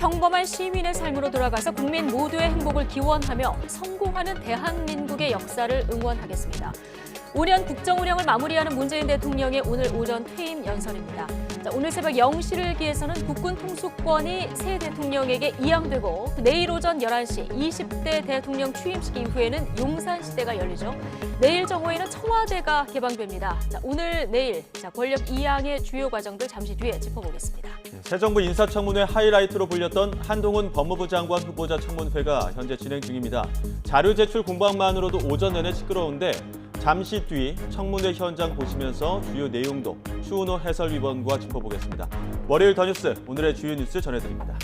평범한 시민의 삶으로 돌아가서 국민 모두의 행복을 기원하며 성공하는 대한민국의 역사를 응원하겠습니다. 5년 국정 운영을 마무리하는 문재인 대통령의 오늘 오전 퇴임 연설입니다. 오늘 새벽 0시를 기해서는 국군 통수권이 새 대통령에게 이양되고 내일 오전 11시 20대 대통령 취임식 이후에는 용산시대가 열리죠. 내일 정오에는 청와대가 개방됩니다. 오늘, 내일 권력 이양의 주요 과정들 잠시 뒤에 짚어보겠습니다. 새 정부 인사청문회 하이라이트로 불렸던 한동훈 법무부 장관 후보자 청문회가 현재 진행 중입니다. 자료 제출 공방만으로도 오전 내내 시끄러운데 잠시 뒤 청문회 현장 보시면서 주요 내용도 추은호 해설위원과 짚어보겠습니다. 월요일 더 뉴스, 오늘의 주요 뉴스 전해드립니다.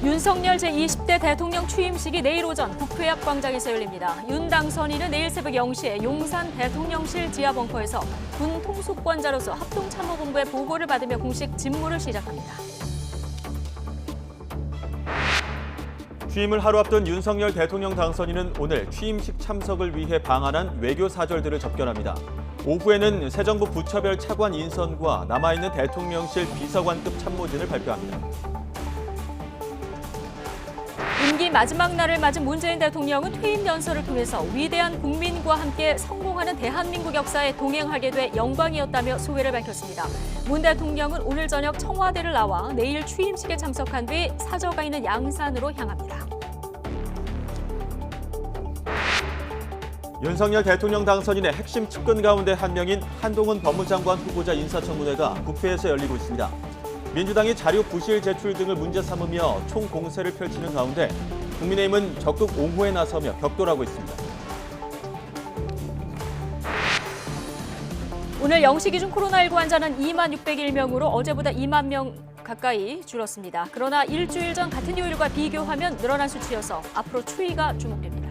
윤석열 제20대 대통령 취임식이 내일 오전 국회 앞 광장에서 열립니다. 윤 당선인은 내일 새벽 0시에 용산 대통령실 지하 벙커에서 군 통수권자로서 합동참모본부의 보고를 받으며 공식 직무를 시작합니다. 취임을 하루 앞둔 윤석열 대통령 당선인은 오늘 취임식 참석을 위해 방한한 외교 사절들을 접견합니다. 오후에는 새 정부 부처별 차관 인선과 남아있는 대통령실 비서관급 참모진을 발표합니다. 임기 마지막 날을 맞은 문재인 대통령은 퇴임 연설을 통해서 위대한 국민과 함께 성공하는 대한민국 역사에 동행하게 돼 영광이었다며 소회를 밝혔습니다. 문 대통령은 오늘 저녁 청와대를 나와 내일 취임식에 참석한 뒤 사저가 있는 양산으로 향합니다. 윤석열 대통령 당선인의 핵심 측근 가운데 한 명인 한동훈 법무장관 후보자 인사청문회가 국회에서 열리고 있습니다. 민주당이 자료 부실 제출 등을 문제 삼으며 총공세를 펼치는 가운데 국민의힘은 적극 옹호에 나서며 격돌하고 있습니다. 오늘 0시 기준 코로나19 환자는 2만 601명으로 어제보다 2만 명 가까이 줄었습니다. 그러나 일주일 전 같은 요일과 비교하면 늘어난 수치여서 앞으로 추이가 주목됩니다.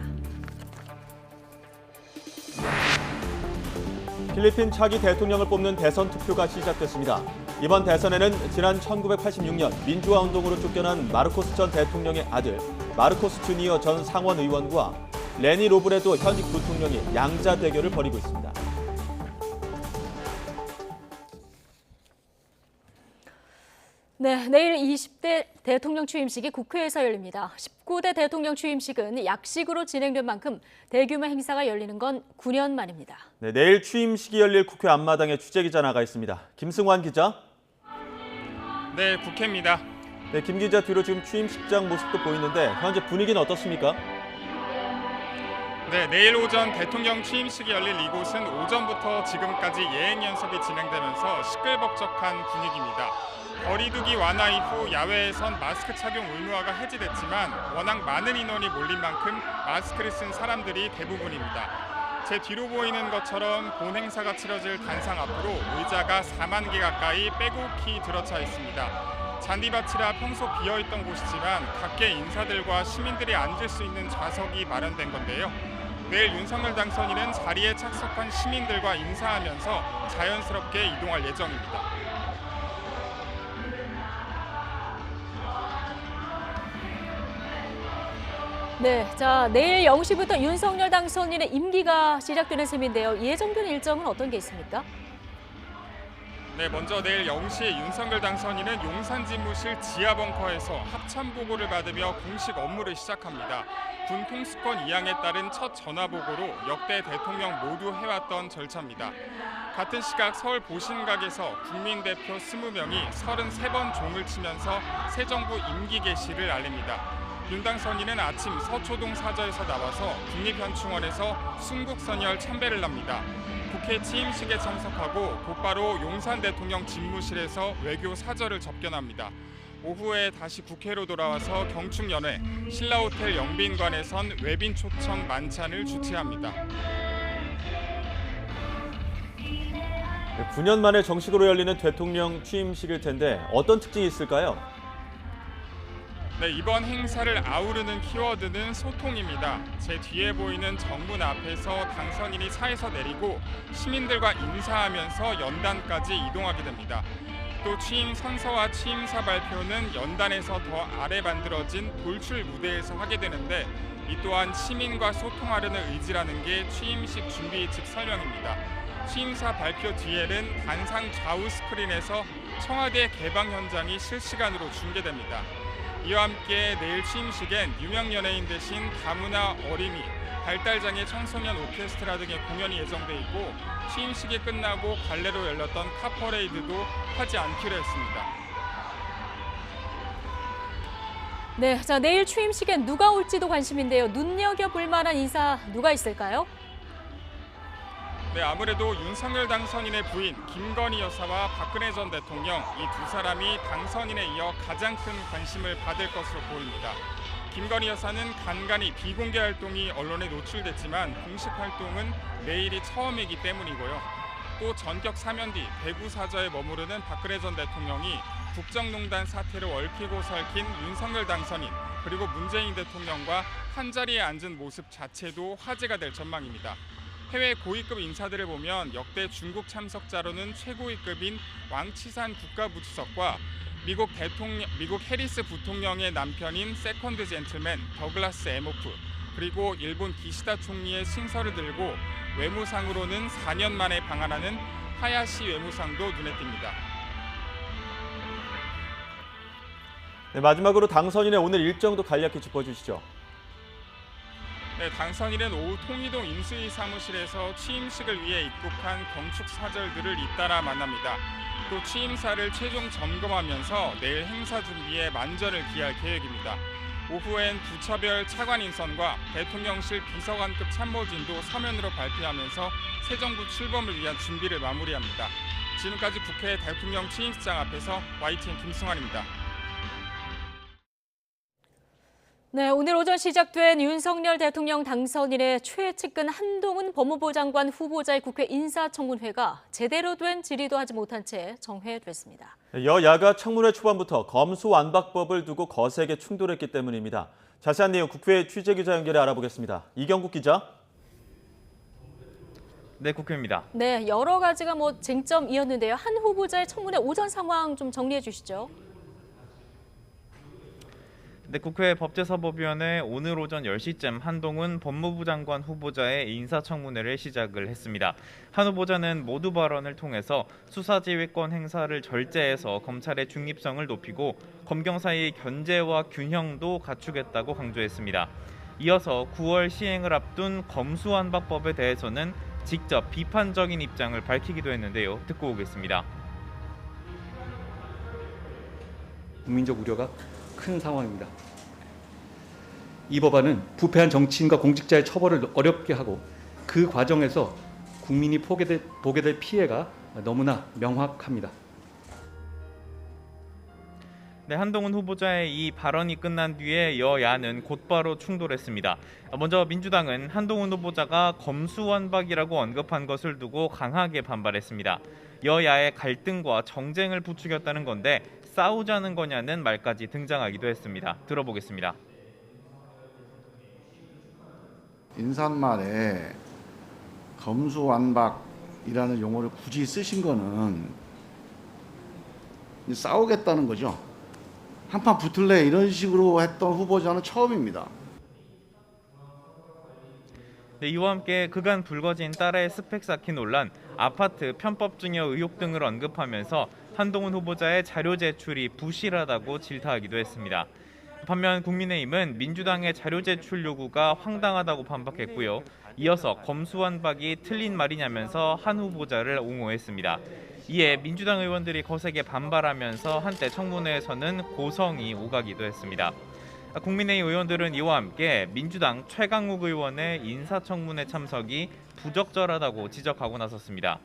필리핀 차기 대통령을 뽑는 대선 투표가 시작됐습니다. 이번 대선에는 지난 1986년 민주화운동으로 쫓겨난 마르코스 전 대통령의 아들 마르코스 주니어 전 상원 의원과 레니 로브레도 현직 부통령이 양자 대결을 벌이고 있습니다. 네, 내일 20대 대통령 취임식이 국회에서 열립니다. 19대 대통령 취임식은 약식으로 진행된 만큼 대규모 행사가 열리는 건 9년 만입니다. 네, 내일 취임식이 열릴 국회 앞마당에 취재기자 나가 있습니다. 김승환 기자. 네, 국회입니다. 네, 김 기자 뒤로 지금 취임식장 모습도 보이는데 현재 분위기는 어떻습니까? 네, 내일 오전 대통령 취임식이 열릴 이곳은 오전부터 지금까지 예행 연습이 진행되면서 시끌벅적한 분위기입니다. 거리두기 완화 이후 야외에선 마스크 착용 의무화가 해제됐지만 워낙 많은 인원이 몰린 만큼 마스크를 쓴 사람들이 대부분입니다. 제 뒤로 보이는 것처럼 본 행사가 치러질 단상 앞으로 의자가 4만 개 가까이 빼곡히 들어차 있습니다. 잔디밭이라 평소 비어있던 곳이지만 각계 인사들과 시민들이 앉을 수 있는 좌석이 마련된 건데요. 내일 윤석열 당선인은 자리에 착석한 시민들과 인사하면서 자연스럽게 이동할 예정입니다. 네, 내일 0시부터 윤석열 당선인의 임기가 시작되는 셈인데요. 예정된 일정은 어떤 게 있습니까? 네, 먼저 내일 0시에 윤석열 당선인은 용산집무실 지하벙커에서 합참보고를 받으며 공식 업무를 시작합니다. 군 통수권 이양에 따른 첫 전화보고로 역대 대통령 모두 해왔던 절차입니다. 같은 시각 서울 보신각에서 국민대표 20명이 33번 종을 치면서 새 정부 임기 개시를 알립니다. 윤 당선인은 아침 서초동 사저에서 나와서 국립현충원에서 순국선열 참배를 합니다. 국회 취임식에 참석하고 곧바로 용산 대통령 집무실에서 외교 사절을 접견합니다. 오후에 다시 국회로 돌아와서 경축연회, 신라호텔 영빈관에선 외빈 초청 만찬을 주최합니다. 9년 만에 정식으로 열리는 대통령 취임식일 텐데 어떤 특징이 있을까요? 네, 이번 행사를 아우르는 키워드는 소통입니다. 제 뒤에 보이는 정문 앞에서 당선인이 차에서 내리고 시민들과 인사하면서 연단까지 이동하게 됩니다. 또 취임 선서와 취임사 발표는 연단에서 더 아래 만들어진 돌출 무대에서 하게 되는데 이 또한 시민과 소통하려는 의지라는 게 취임식 준비 측 설명입니다. 취임사 발표 뒤에는 단상 좌우 스크린에서 청와대 개방 현장이 실시간으로 중계됩니다. 이와 함께 내일 취임식엔 유명 연예인 대신 다문화 어린이, 발달장애 청소년 오케스트라 등의 공연이 예정돼 있고 취임식이 끝나고 관례로 열렸던 카퍼레이드도 하지 않기로 했습니다. 네, 자 내일 취임식엔 누가 올지도 관심인데요. 눈여겨볼 만한 인사 누가 있을까요? 네, 아무래도 윤석열 당선인의 부인 김건희 여사와 박근혜 전 대통령 이 두 사람이 당선인에 이어 가장 큰 관심을 받을 것으로 보입니다. 김건희 여사는 간간히 비공개 활동이 언론에 노출됐지만 공식 활동은 내일이 처음이기 때문이고요. 또 전격 사면 뒤 대구 사저에 머무르는 박근혜 전 대통령이 국정농단 사태로 얽히고 설킨 윤석열 당선인 그리고 문재인 대통령과 한자리에 앉은 모습 자체도 화제가 될 전망입니다. 해외 고위급 인사들을 보면 역대 중국 참석자로는 최고위급인 왕치산 국가부주석과 미국 해리스 부통령의 남편인 세컨드 젠틀맨 더글라스 에모프 그리고 일본 기시다 총리의 신서를 들고 외무상으로는 4년 만에 방한하는 하야시 외무상도 눈에 띕니다. 네, 마지막으로 당선인의 오늘 일정도 간략히 짚어주시죠. 네, 당선인은 오후 통이동 인수위 사무실에서 취임식을 위해 입국한 건축 사절들을 잇따라 만납니다. 또 취임사를 최종 점검하면서 내일 행사 준비에 만전을 기할 계획입니다. 오후엔 부처별 차관 인선과 대통령실 비서관급 참모진도 서면으로 발표하면서 새 정부 출범을 위한 준비를 마무리합니다. 지금까지 국회 대통령 취임식장 앞에서 YTN 김승환입니다. 네, 오늘 오전 시작된 윤석열 대통령 당선인의 최측근 한동훈 법무부 장관 후보자의 국회 인사청문회가 제대로 된 질의도 하지 못한 채 정회됐습니다. 여야가 청문회 초반부터 검수완박법을 두고 거세게 충돌했기 때문입니다. 자세한 내용 국회 취재기자 연결해 알아보겠습니다. 이경국 기자. 네, 국회입니다. 네, 여러 가지가 쟁점이었는데요. 한 후보자의 청문회 오전 상황 좀 정리해 주시죠. 네, 국회 법제사법위원회 오늘 오전 10시쯤 한동훈 법무부 장관 후보자의 인사청문회를 시작을 했습니다. 한 후보자는 모두 발언을 통해서 수사지휘권 행사를 절제해서 검찰의 중립성을 높이고 검경 사이의 견제와 균형도 갖추겠다고 강조했습니다. 이어서 9월 시행을 앞둔 검수완박법에 대해서는 직접 비판적인 입장을 밝히기도 했는데요. 듣고 오겠습니다. 국민적 우려가 큰 상황입니다. 이 법안은 부패한 정치인과 공직자의 처벌을 어렵게 하고 그 과정에서 국민이 보게 될 피해가 너무나 명확합니다. 네, 한동훈 후보자의 이 발언이 끝난 뒤에 여야는 곧바로 충돌했습니다. 먼저 민주당은 한동훈 후보자가 검수완박이라고 언급한 것을 두고 강하게 반발했습니다. 여야의 갈등과 정쟁을 부추겼다는 건데 싸우자는 거냐는 말까지 등장하기도 했습니다. 들어보겠습니다. 인사말에 검수완박이라는 용어를 굳이 쓰신 거는 싸우겠다는 거죠. 한판 붙을래 이런 식으로 했던 후보자는 처음입니다. 네, 이와 함께 그간 불거진 딸의 스펙 쌓기 논란, 아파트 편법 증여 의혹 등을 언급하면서 한동훈 후보자의 자료 제출이 부실하다고 질타하기도 했습니다. 반면 국민의힘은 민주당의 자료 제출 요구가 황당하다고 반박했고요. 이어서 검수완박이 틀린 말이냐면서 한 후보자를 옹호했습니다. 이에 민주당 의원들이 거세게 반발하면서 한때 청문회에서는 고성이 오가기도 했습니다. 국민의힘 의원들은 이와 함께 민주당 최강욱 의원의 인사청문회 참석이 부적절하다고 지적하고 나섰습니다.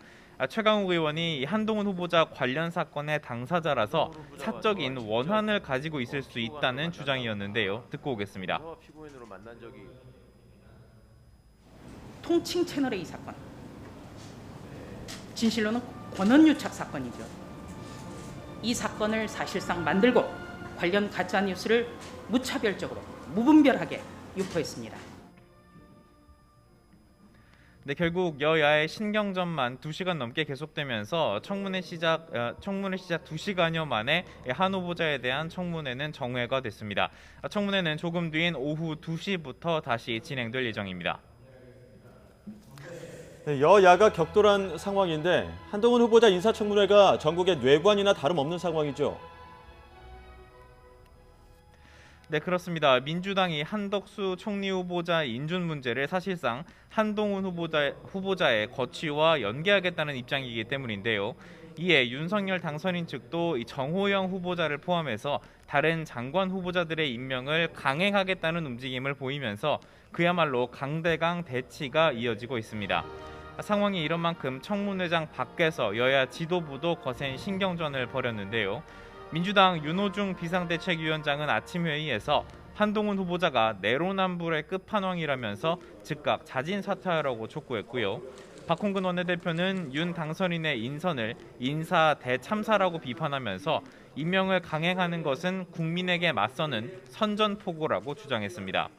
최강욱 의원이 한동훈 후보자 관련 사건의 당사자라서 사적인 원한을 가지고 있을 수 있다는 주장이었는데요. 듣고 오겠습니다. 통칭 채널A 사건, 진실로는 권한유착 사건이죠. 이 사건을 사실상 만들고 관련 가짜뉴스를 무차별적으로 무분별하게 유포했습니다. 네, 결국 여야의 신경전만 2시간 넘게 계속되면서 청문회 시작 2시간여 만에 한 후보자에 대한 청문회는 정회가 됐습니다. 청문회는 조금 뒤인 오후 2시부터 다시 진행될 예정입니다. 네, 여야가 격돌한 상황인데 한동훈 후보자 인사청문회가 전국의 뇌관이나 다름없는 상황이죠. 네, 그렇습니다. 민주당이 한덕수 총리 후보자 인준 문제를 사실상 한동훈 후보자의 거취와 연계하겠다는 입장이기 때문인데요. 이에 윤석열 당선인 측도 이 정호영 후보자를 포함해서 다른 장관 후보자들의 임명을 강행하겠다는 움직임을 보이면서 그야말로 강대강 대치가 이어지고 있습니다. 상황이 이런 만큼 청문회장 밖에서 여야 지도부도 거센 신경전을 벌였는데요. 민주당 윤호중 비상대책위원장은 아침 회의에서 한동훈 후보자가 내로남불의 끝판왕이라면서 즉각 자진 사퇴하라고 촉구했고요. 박홍근 원내대표는 윤 당선인의 인선을 인사 대참사라고 비판하면서 임명을 강행하는 것은 국민에게 맞서는 선전포고라고 주장했습니다.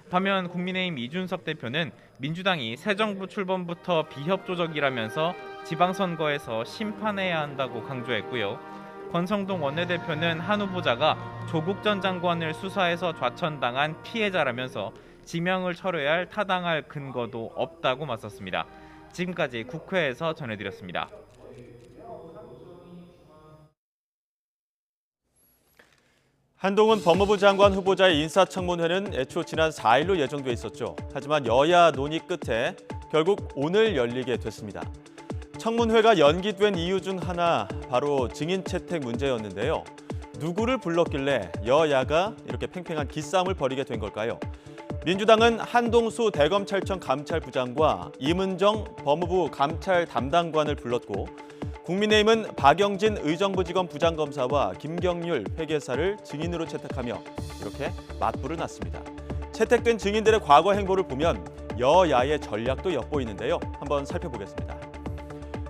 반면 국민의힘 이준석 대표는 민주당이 새 정부 출범부터 비협조적이라면서 지방선거에서 심판해야 한다고 강조했고요. 권성동 원내대표는 한 후보자가 조국 전 장관을 수사해서 좌천당한 피해자라면서 지명을 철회할 타당할 근거도 없다고 맞섰습니다. 지금까지 국회에서 전해드렸습니다. 한동훈 법무부 장관 후보자의 인사청문회는 애초 지난 4일로 예정돼 있었죠. 하지만 여야 논의 끝에 결국 오늘 열리게 됐습니다. 청문회가 연기된 이유 중 하나 바로 증인 채택 문제였는데요. 누구를 불렀길래 여야가 이렇게 팽팽한 기싸움을 벌이게 된 걸까요? 민주당은 한동수 대검찰청 감찰부장과 이문정 법무부 감찰 담당관을 불렀고 국민의힘은 박영진 의정부지검 부장검사와 김경률 회계사를 증인으로 채택하며 이렇게 맞불을 놨습니다. 채택된 증인들의 과거 행보를 보면 여야의 전략도 엿보이는데요. 한번 살펴보겠습니다.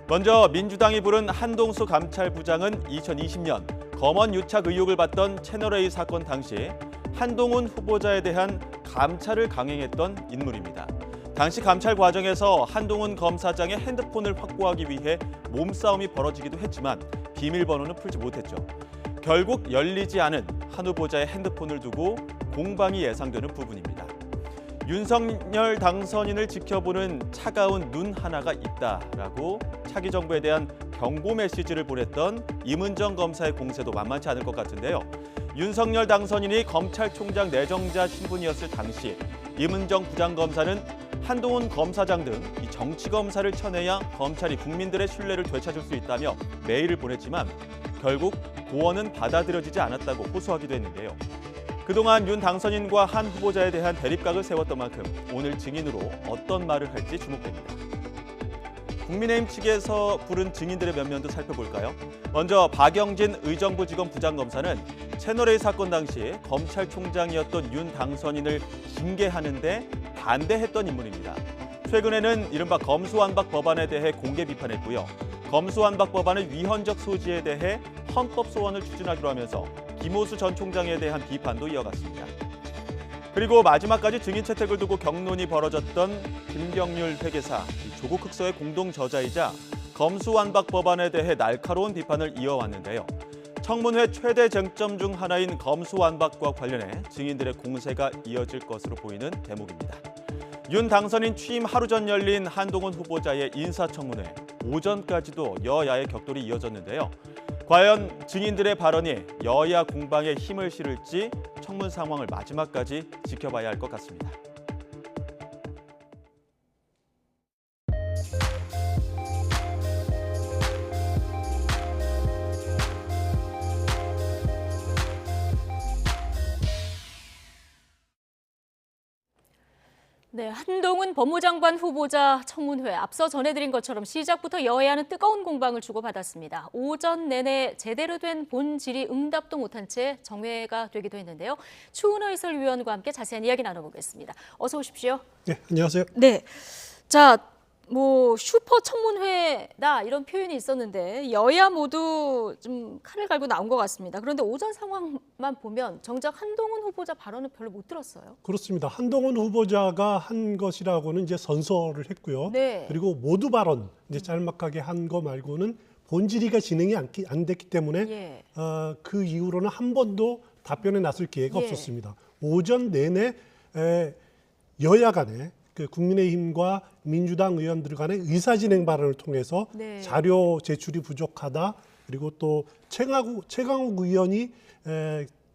먼저 민주당이 부른 한동수 감찰부장은 2020년 검언 유착 의혹을 받던 채널A 사건 당시 한동훈 후보자에 대한 감찰을 강행했던 인물입니다. 당시 감찰 과정에서 한동훈 검사장의 핸드폰을 확보하기 위해 몸싸움이 벌어지기도 했지만 비밀번호는 풀지 못했죠. 결국 열리지 않은 한 후보자의 핸드폰을 두고 공방이 예상되는 부분입니다. 윤석열 당선인을 지켜보는 차가운 눈 하나가 있다라고 차기 정부에 대한 경고 메시지를 보냈던 이문정 검사의 공세도 만만치 않을 것 같은데요. 윤석열 당선인이 검찰총장 내정자 신분이었을 당시 이문정 부장검사는 한동훈 검사장 등 정치검사를 쳐내야 검찰이 국민들의 신뢰를 되찾을 수 있다며 메일을 보냈지만 결국 고언은 받아들여지지 않았다고 호소하기도 했는데요. 그동안 윤 당선인과 한 후보자에 대한 대립각을 세웠던 만큼 오늘 증인으로 어떤 말을 할지 주목됩니다. 국민의힘 측에서 부른 증인들의 면면도 살펴볼까요? 먼저 박영진 의정부지검 부장검사는 채널A 사건 당시 검찰총장이었던 윤 당선인을 징계하는 데 반대했던 인물입니다. 최근에는 이른바 검수완박 법안에 대해 공개 비판했고요. 검수완박 법안의 위헌적 소지에 대해 헌법 소원을 추진하기로 하면서 김호수 전 총장에 대한 비판도 이어갔습니다. 그리고 마지막까지 증인 채택을 두고 격론이 벌어졌던 김경률 회계사, 조국 흑서의 공동 저자이자 검수완박 법안에 대해 날카로운 비판을 이어왔는데요. 청문회 최대 쟁점 중 하나인 검수완박과 관련해 증인들의 공세가 이어질 것으로 보이는 대목입니다. 윤 당선인 취임 하루 전 열린 한동훈 후보자의 인사청문회, 오전까지도 여야의 격돌이 이어졌는데요. 과연 증인들의 발언이 여야 공방에 힘을 실을지 청문 상황을 마지막까지 지켜봐야 할 것 같습니다. 네, 한동훈 법무장관 후보자 청문회 앞서 전해드린 것처럼 시작부터 여야는 뜨거운 공방을 주고받았습니다. 오전 내내 제대로 된 본질의 응답도 못한 채 정회가 되기도 했는데요. 추은호 해설위원과 함께 자세한 이야기 나눠보겠습니다. 어서 오십시오. 네, 안녕하세요. 네, 자 뭐 슈퍼 청문회다 이런 표현이 있었는데 여야 모두 좀 칼을 갈고 나온 것 같습니다. 그런데 오전 상황만 보면 정작 한동훈 후보자 발언은 별로 못 들었어요. 그렇습니다. 한동훈 후보자가 한 것이라고는 이제 선서를 했고요. 네. 그리고 모두 발언 이제 짤막하게 한 거 말고는 본질의가 진행이 안 됐기 때문에 예. 그 이후로는 한 번도 답변에 나설 기회가 예. 없었습니다. 오전 내내 여야 간에 그 국민의힘과 민주당 의원들 간의 의사진행 발언을 통해서 네. 자료 제출이 부족하다. 그리고 또 최강욱 의원이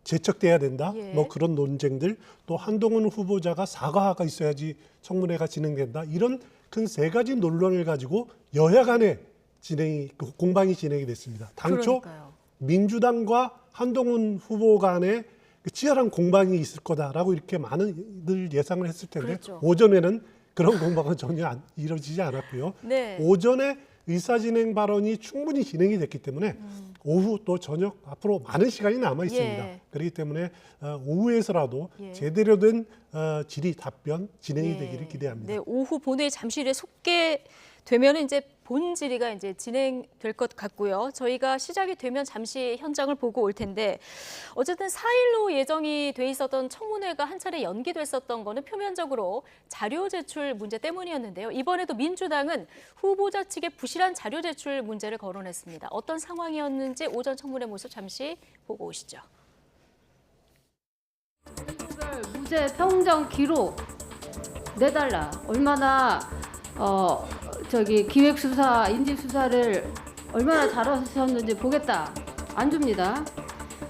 제척돼야 된다. 예. 뭐 그런 논쟁들. 또 한동훈 후보자가 사과가 있어야지 청문회가 진행된다. 이런 큰 세 가지 논란을 가지고 여야 간의 공방이 진행이 됐습니다. 당초 그러니까요. 민주당과 한동훈 후보 간의 그 치열한 공방이 있을 거다라고 이렇게 많은들 예상을 했을 텐데 그렇죠. 오전에는 그런 공방은 전혀 이루어지지 않았고요. 네. 오전에 의사진행 발언이 충분히 진행이 됐기 때문에 오후 또 저녁 앞으로 많은 시간이 남아 있습니다. 예. 그렇기 때문에 오후에서라도 예. 제대로 된 질의 답변 진행이 예. 되기를 기대합니다. 네, 오후 본회의 잠실에 속게 되면 이제 본 질의가 이제 진행될 것 같고요. 저희가 시작이 되면 잠시 현장을 보고 올 텐데 어쨌든 4일로 예정이 돼 있었던 청문회가 한 차례 연기됐었던 거는 표면적으로 자료 제출 문제 때문이었는데요. 이번에도 민주당은 후보자 측의 부실한 자료 제출 문제를 거론했습니다. 어떤 상황이었는지 오전 청문회 모습 잠시 보고 오시죠. 무죄 평정 기록 내달라. 얼마나 기획수사, 인지수사를 얼마나 잘하셨는지 보겠다. 안 줍니다.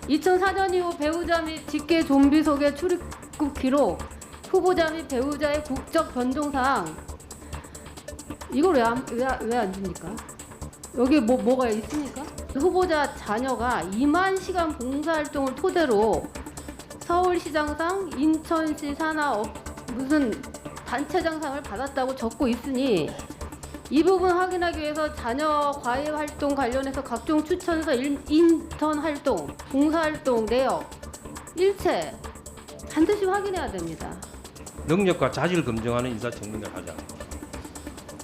2004년 이후 배우자 및 직계 좀비 속의 출입국 기록, 후보자 및 배우자의 국적 변동사항. 이걸 왜 안 줍니까? 여기 뭐가 있습니까? 후보자 자녀가 2만 시간 봉사활동을 토대로 서울시장상, 인천시 산하업 무슨 단체장상을 받았다고 적고 있으니 이 부분 확인하기 위해서 자녀 과외 활동 관련해서 각종 추천서, 인턴 활동, 봉사활동 내역, 일체 반드시 확인해야 됩니다. 능력과 자질 검증하는 인사청문회를 하자.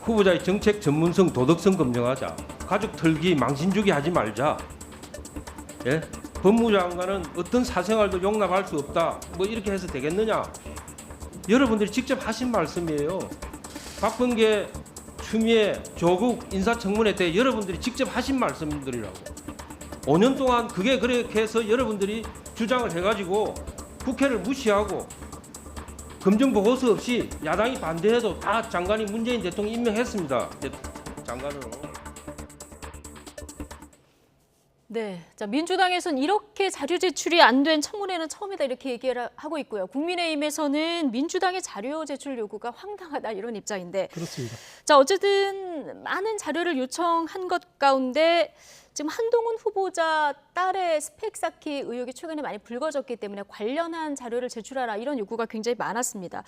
후보자의 정책 전문성, 도덕성 검증하자. 가족 털기, 망신 주기 하지 말자. 예? 법무부 장관은 어떤 사생활도 용납할 수 없다. 뭐 이렇게 해서 되겠느냐? 여러분들이 직접 하신 말씀이에요. 박범계, 추미애, 조국 인사청문회 때 여러분들이 직접 하신 말씀들이라고. 5년 동안 그게 그렇게 해서 여러분들이 주장을 해가지고 국회를 무시하고 검증보고서 없이 야당이 반대해도 다 장관이 문재인 대통령 임명했습니다. 장관으로. 네, 자 민주당에서는 이렇게 자료 제출이 안 된 청문회는 처음이다 이렇게 얘기를 하고 있고요. 국민의힘에서는 민주당의 자료 제출 요구가 황당하다 이런 입장인데. 그렇습니다. 자 어쨌든 많은 자료를 요청한 것 가운데 지금 한동훈 후보자 딸의 스펙 쌓기 의혹이 최근에 많이 불거졌기 때문에 관련한 자료를 제출하라 이런 요구가 굉장히 많았습니다.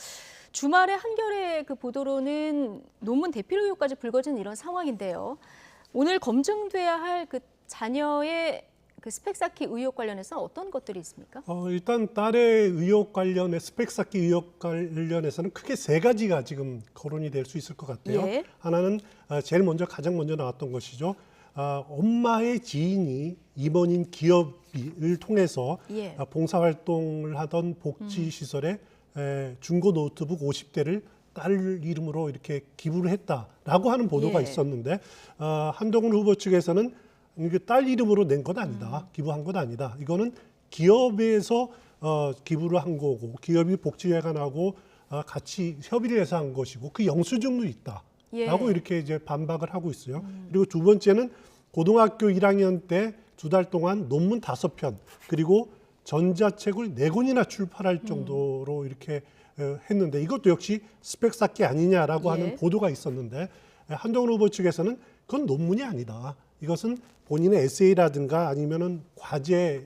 주말에 한겨레 그 보도로는 논문 대필 의혹까지 불거진 이런 상황인데요. 오늘 검증돼야 할 그 자녀의 그 스펙 쌓기 의혹 관련해서 어떤 것들이 있습니까? 일단 딸의 의혹 관련해 스펙 쌓기 의혹 관련해서는 크게 세 가지가 지금 거론이 될 수 있을 것 같아요. 예. 하나는 가장 먼저 나왔던 것이죠. 엄마의 지인이 임원인 기업을 통해서 예. 봉사활동을 하던 복지시설에 중고 노트북 50대를 딸 이름으로 이렇게 기부를 했다라고 하는 보도가 예. 있었는데 한동훈 후보 측에서는 이게 딸 이름으로 낸 건 아니다. 기부한 건 아니다. 이거는 기업에서 기부를 한 거고 기업이 복지회관하고 같이 협의를 해서 한 것이고 그 영수증도 있다. 라고 예. 이렇게 이제 반박을 하고 있어요. 그리고 두 번째는 고등학교 1학년 때 2달 동안 논문 5편 그리고 전자책을 4권이나 출판할 정도로 이렇게 했는데 이것도 역시 스펙 쌓기 아니냐라고 예. 하는 보도가 있었는데 한동훈 후보 측에서는 그건 논문이 아니다. 이것은 본인의 에세이라든가 아니면은 과제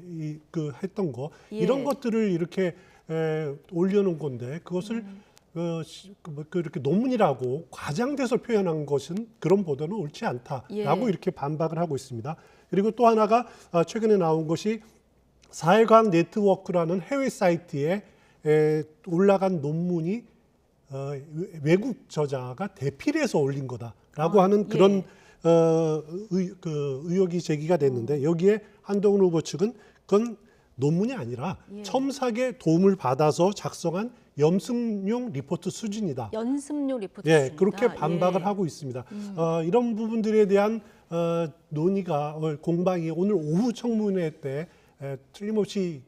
했던 거 예. 이런 것들을 이렇게 올려놓은 건데 그것을 그렇게 논문이라고 과장돼서 표현한 것은 그런 보도는 옳지 않다라고 예. 이렇게 반박을 하고 있습니다. 그리고 또 하나가 최근에 나온 것이 사회과학 네트워크라는 해외 사이트에 올라간 논문이 외국 저자가 대필해서 올린 거다라고 하는 그런 의혹이 제기가 됐는데 여기에 한동훈 후보 측은 그건 논문이 아니라 첨삭의 도움을 받아서 작성한 염승용 리포트 수준이다. 연습용 리포트 수준이다. 그렇게 반박을 하고 있습니다. 이런 부분들에 대한 논의가 공방이 오늘 오후 청문회 때 틀림없이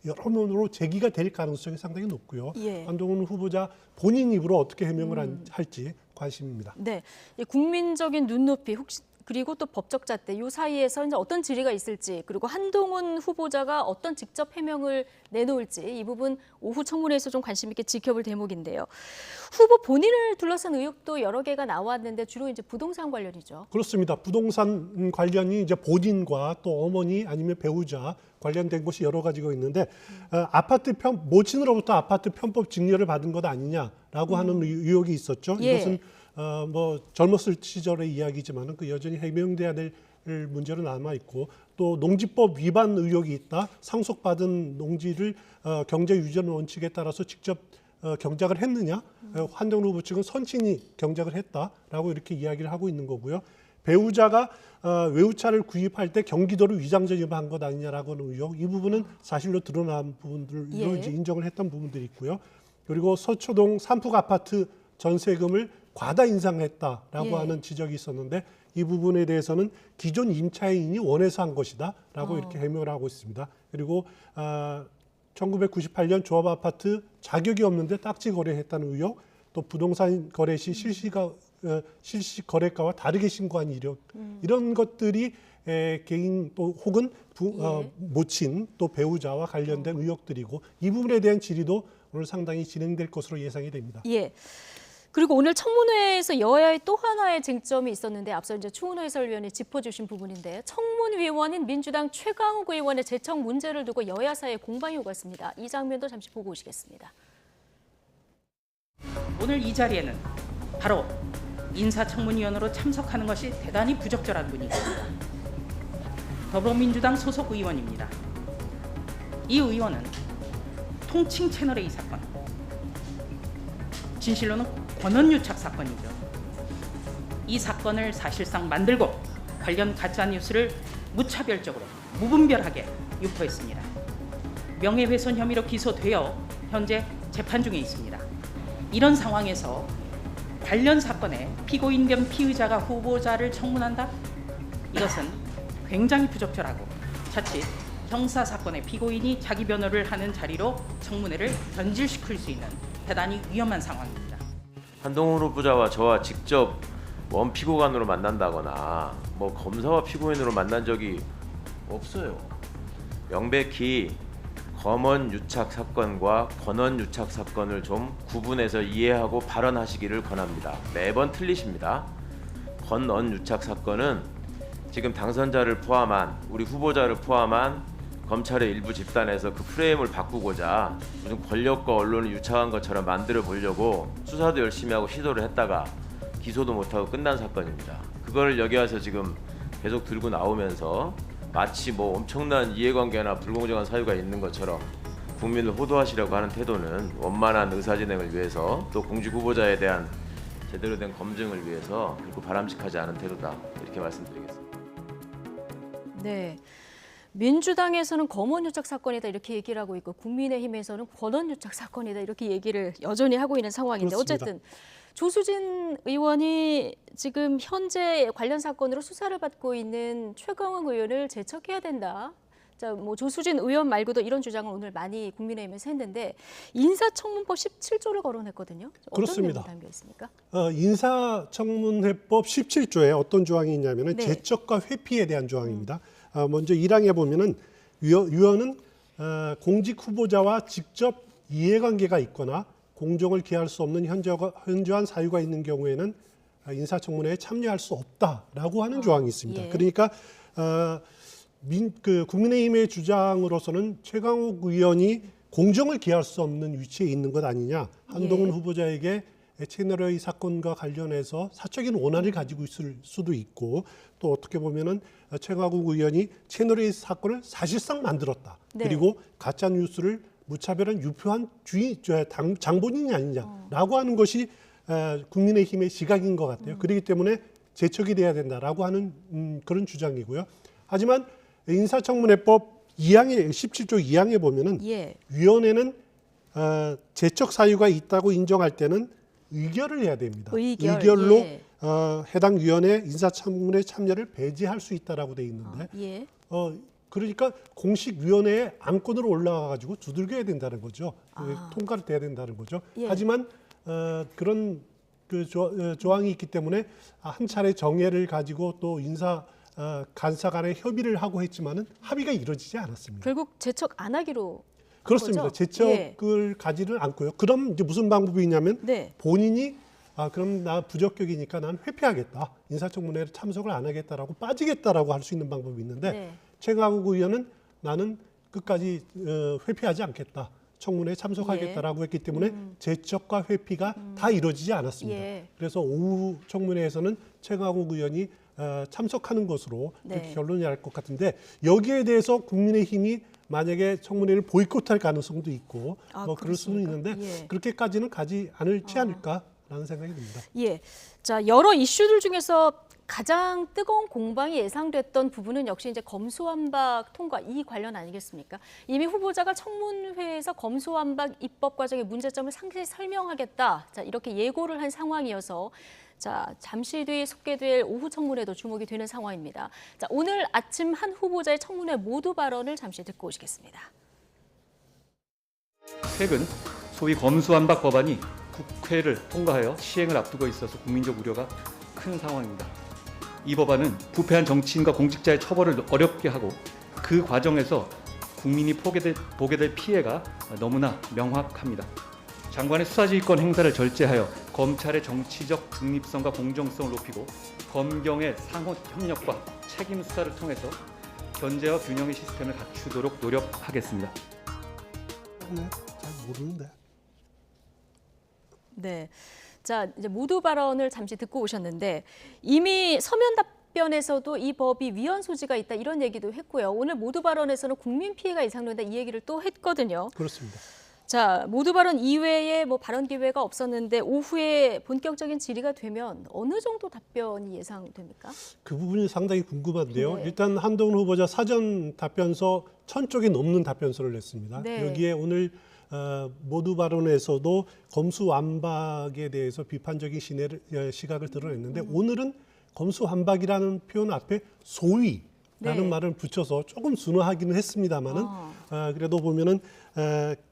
여러모로 제기가 될 가능성이 상당히 높고요. 한동훈 후보자 본인 입으로 어떻게 해명을 할지 관심입니다. 네, 국민적인 눈높이 혹시 그리고 또 법적 잣대 이 사이에서 이제 어떤 질의가 있을지 그리고 한동훈 후보자가 어떤 직접 해명을 내놓을지 이 부분 오후 청문회에서 좀 관심 있게 지켜볼 대목인데요. 후보 본인을 둘러싼 의혹도 여러 개가 나왔는데 주로 이제 부동산 관련이죠. 그렇습니다. 부동산 관련이 이제 본인과 또 어머니 아니면 배우자 관련된 것이 여러 가지가 있는데 모친으로부터 아파트 편법 증여를 받은 것 아니냐라고 하는 의혹이 있었죠. 이것은 뭐 젊었을 시절의 이야기지만은 여전히 해명돼야 될 문제로 남아 있고 또 농지법 위반 의혹이 있다. 상속받은 농지를 경제 유전 원칙에 따라서 직접 경작을 했느냐? 한동훈 후보 측은 선친이 경작을 했다라고 이렇게 이야기를 하고 있는 거고요. 배우자가 외우차를 구입할 때 경기도를 위장전입한 것 아니냐라고 하는 의혹, 이 부분은 사실로 드러난 부분들로 이제 인정을 했던 부분들이 있고요. 그리고 서초동 삼풍 아파트 전세금을 과다 인상했다라고 하는 지적이 있었는데 이 부분에 대해서는 기존 임차인이 원해서 한 것이다라고 이렇게 해명을 하고 있습니다. 그리고 1998년 조합 아파트 자격이 없는데 딱지 거래했다는 의혹, 또 부동산 거래 시 실시 거래가와 다르게 신고한 이력, 이런 것들이 개인 또 혹은 모친 또 배우자와 관련된 의혹들이고 이 부분에 대한 질의도 오늘 상당히 진행될 것으로 예상이 됩니다. 그리고 오늘 청문회에서 여야의 또 하나의 쟁점이 있었는데 앞서 이제 추은호 해설위원이 짚어주신 부분인데 청문위원인 민주당 최강욱 의원의 제청 문제를 두고 여야 사이에 공방이 오갔습니다. 이 장면도 잠시 보고 오시겠습니다. 오늘 이 자리에는 바로 인사청문위원으로 참석하는 것이 대단히 부적절한 분이 있습니다. 더불어민주당 소속 의원입니다. 이 의원은 통칭 채널A 사건, 진실로는 권언유착 사건이죠. 이 사건을 사실상 만들고 관련 가짜뉴스를 무차별적으로 무분별하게 유포했습니다. 명예훼손 혐의로 기소되어 현재 재판 중에 있습니다. 이런 상황에서 관련 사건에 피고인 겸 피의자가 후보자를 청문한다? 이것은 굉장히 부적절하고 자칫 형사 사건의 피고인이 자기 변호를 하는 자리로 청문회를 변질시킬 수 있는 대단히 위험한 상황입니다. 한동훈 후보자와 저와 직접 원피고관으로 만난다거나 뭐 검사와 피고인으로 만난 적이 없어요. 명백히 검언 유착 사건과 권언 유착 사건을 좀 구분해서 이해하고 발언하시기를 권합니다. 매번 틀리십니다. 권언 유착 사건은 지금 당선자를 포함한 우리 후보자를 포함한 검찰의 일부 집단에서 그 프레임을 바꾸고자 무슨 권력과 언론을 유착한 것처럼 만들어 보려고 수사도 열심히 하고 시도를 했다가 기소도 못하고 끝난 사건입니다. 그걸 여기 와서 지금 계속 들고 나오면서 마치 뭐 엄청난 이해관계나 불공정한 사유가 있는 것처럼 국민을 호도하시려고 하는 태도는 원만한 의사진행을 위해서 또 공직 후보자에 대한 제대로 된 검증을 위해서 결코 바람직하지 않은 태도다, 이렇게 말씀드리겠습니다. 네. 민주당에서는 검언유착 사건이다 이렇게 얘기를 하고 있고 국민의힘에서는 권언유착 사건이다 이렇게 얘기를 여전히 하고 있는 상황인데 그렇습니다. 어쨌든 조수진 의원이 지금 현재 관련 사건으로 수사를 받고 있는 최강욱 의원을 제척해야 된다. 자, 뭐 조수진 의원 말고도 이런 주장을 오늘 많이 국민의힘에서 했는데 인사청문법 17조를 거론했거든요. 어떤 그렇습니다. 내용이 담겨 있습니까? 인사청문회법 17조에 어떤 조항이 있냐면은 제척과 회피에 대한 조항입니다. 먼저 1항에 보면은 위원은 공직 후보자와 직접 이해관계가 있거나 공정을 기할 수 없는 현저한 사유가 있는 경우에는 인사청문회에 참여할 수 없다라고 하는 조항이 있습니다. 그러니까 국민의힘의 주장으로서는 최강욱 의원이 공정을 기할 수 없는 위치에 있는 것 아니냐. 한동훈 후보자에게 채널A 사건과 관련해서 사적인 원한을 가지고 있을 수도 있고 또 어떻게 보면은 최강욱 의원이 채널A 사건을 사실상 만들었다. 그리고 가짜 뉴스를 무차별한 유표한 장본인이 아니냐라고 하는 것이 국민의힘의 시각인 것 같아요. 그렇기 때문에 제척이 돼야 된다라고 하는 그런 주장이고요. 하지만 인사청문회법 17조 2항에 보면은 예. 위원회는 제척 사유가 있다고 인정할 때는 의결을 해야 됩니다. 의결로 예. 해당 위원회 인사청문회 참여를 배제할 수 있다라고 돼 있는데 예. 그러니까 공식 위원회에 안건으로 올라가 가지고 두들겨야 된다는 거죠. 통과를 돼야 된다는 거죠. 예. 하지만 그런 그 조항이 있기 때문에 한 차례 정회를 가지고 또 인사 간사 간의 협의를 하고 했지만은 합의가 이루어지지 않았습니다. 결국 제척 안 하기로 한 그렇습니다. 거죠? 제척을 가지는 않고요. 그럼 이제 무슨 방법이 있냐면 네. 본인이 그럼 나 부적격이니까 난 회피하겠다. 인사청문회에 참석을 안 하겠다라고 빠지겠다라고 할 수 있는 방법이 있는데 네. 최강욱 의원은 나는 끝까지 회피하지 않겠다. 청문회에 참석하겠다라고 했기 때문에 제척과 회피가 다 이루어지지 않았습니다. 예. 그래서 오후 청문회에서는 최강욱 의원이 참석하는 것으로 그렇게 네. 결론이 날 것 같은데 여기에 대해서 국민의힘이 만약에 청문회를 보이콧할 가능성도 있고 뭐 그럴 수는 그렇습니까? 있는데 예. 그렇게까지는 가지 않을지 않을까라는 생각이 듭니다. 예. 자, 여러 이슈들 중에서 가장 뜨거운 공방이 예상됐던 부분은 역시 이제 검수완박 통과 이 관련 아니겠습니까? 이미 후보자가 청문회에서 검수완박 입법 과정의 문제점을 상세히 설명하겠다. 자, 이렇게 예고를 한 상황이어서 자, 잠시 뒤 속개될 오후 청문회도 주목이 되는 상황입니다. 자, 오늘 아침 한 후보자의 청문회 모두 발언을 잠시 듣고 오시겠습니다. 최근 소위 검수완박 법안이 국회를 통과하여 시행을 앞두고 있어서 국민적 우려가 큰 상황입니다. 이 법안은 부패한 정치인과 공직자의 처벌을 어렵게 하고 그 과정에서 국민이 보게 될 피해가 너무나 명확합니다. 장관의 수사지휘권 행사를 절제하여 검찰의 정치적 중립성과 공정성을 높이고 검경의 상호 협력과 책임 수사를 통해서 견제와 균형의 시스템을 갖추도록 노력하겠습니다. 잘 모르는데. 네. 자, 이제 모두 발언을 잠시 듣고 오셨는데 이미 서면 답변에서도 이 법이 위헌 소지가 있다 이런 얘기도 했고요. 오늘 모두 발언에서는 국민 피해가 예상된다 이 얘기를 또 했거든요. 그렇습니다. 자, 모두 발언 이외에 뭐 발언 기회가 없었는데 오후에 본격적인 질의가 되면 어느 정도 답변이 예상됩니까? 그 부분이 상당히 궁금한데요. 네. 일단 한동훈 후보자 사전 답변서 1000쪽이 넘는 답변서를 냈습니다. 네. 여기에 오늘 모두 발언에서도 검수완박에 대해서 비판적인 시각을 드러냈는데 오늘은 검수완박이라는 표현 앞에 소위라는 네. 말을 붙여서 조금 순화하기는 했습니다만은 그래도 보면은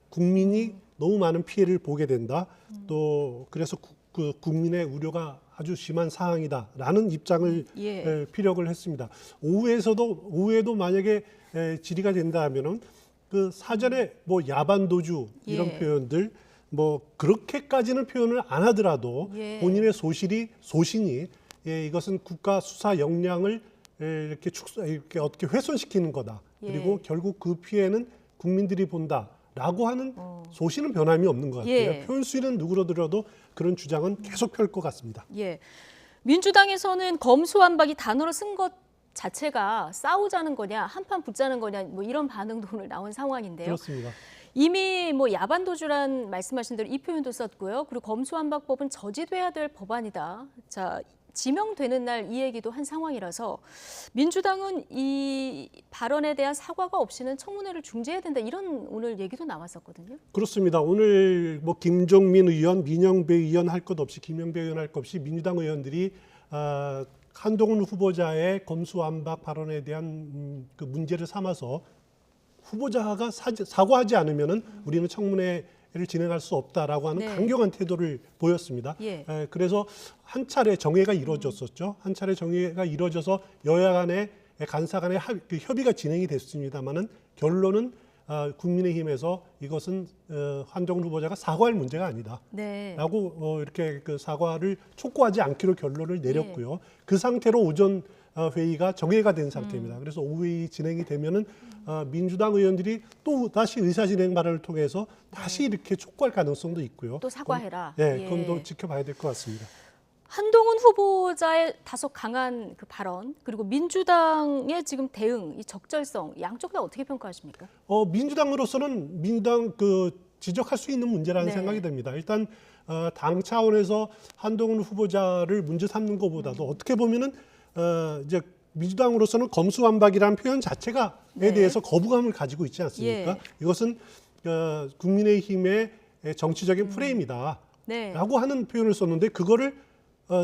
국민이 너무 많은 피해를 보게 된다. 또 그래서 그 국민의 우려가 아주 심한 상황이다라는 입장을 예. 피력을 했습니다. 오후에도 만약에 질의가 된다면은 그 사전에 뭐 야반도주 이런 예. 표현들 뭐 그렇게까지는 표현을 안 하더라도 예. 본인의 소신이 이것은 국가 수사 역량을 이렇게 어떻게 훼손시키는 거다. 예. 그리고 결국 그 피해는 국민들이 본다라고 하는 소신은 변함이 없는 것 같아요. 예. 표현 수위는 누구로 들어도 그런 주장은 계속 펼 것 같습니다. 예. 민주당에서는 검수완박이 단어로 쓴 것 자체가 싸우자는 거냐, 한판 붙자는 거냐, 뭐 이런 반응도 오늘 나온 상황인데요. 그렇습니다. 이미 뭐 야반도주란 말씀하신 대로 이 표현도 썼고요. 그리고 검수완박법은 저지돼야 될 법안이다. 자, 지명되는 날 이 얘기도 한 상황이라서 민주당은 이 발언에 대한 사과가 없이는 청문회를 중지해야 된다 이런 오늘 얘기도 나왔었거든요. 그렇습니다. 오늘 뭐 김종민 의원, 민영배 의원 할 것 없이 김영배 의원 할 것 없이 민주당 의원들이 한동훈 후보자의 검수완박 발언에 대한 그 문제를 삼아서 후보자가 사과하지 않으면은 우리는 청문회를 진행할 수 없다라고 하는 네. 강경한 태도를 보였습니다. 예. 그래서 한 차례 정회가 이루어졌었죠. 한 차례 정회가 이루어져서 여야 간의 간사 간의 협의가 진행이 됐습니다만은 결론은 국민의힘에서 이것은 한동훈 후보자가 사과할 문제가 아니다. 네. 라고 이렇게 그 사과를 촉구하지 않기로 결론을 내렸고요. 그 상태로 오전 회의가 정회가 된 상태입니다. 그래서 오후 회의 진행이 되면은 민주당 의원들이 또 다시 의사진행 발언을 통해서 다시 이렇게 촉구할 가능성도 있고요. 또 사과해라. 네, 예. 그건 또 지켜봐야 될 것 같습니다. 한동훈 후보자의 다소 강한 그 발언 그리고 민주당의 지금 대응, 이 적절성 양쪽 다 어떻게 평가하십니까? 민주당으로서는 민주당 지적할 수 있는 문제라는 네. 생각이 듭니다. 일단 당 차원에서 한동훈 후보자를 문제 삼는 것보다도 어떻게 보면은 이제 민주당으로서는 검수완박이라는 표현 자체가에 네. 대해서 거부감을 가지고 있지 않습니까? 예. 이것은 국민의힘의 정치적인 프레임이다. 네. 라고 하는 표현을 썼는데 그거를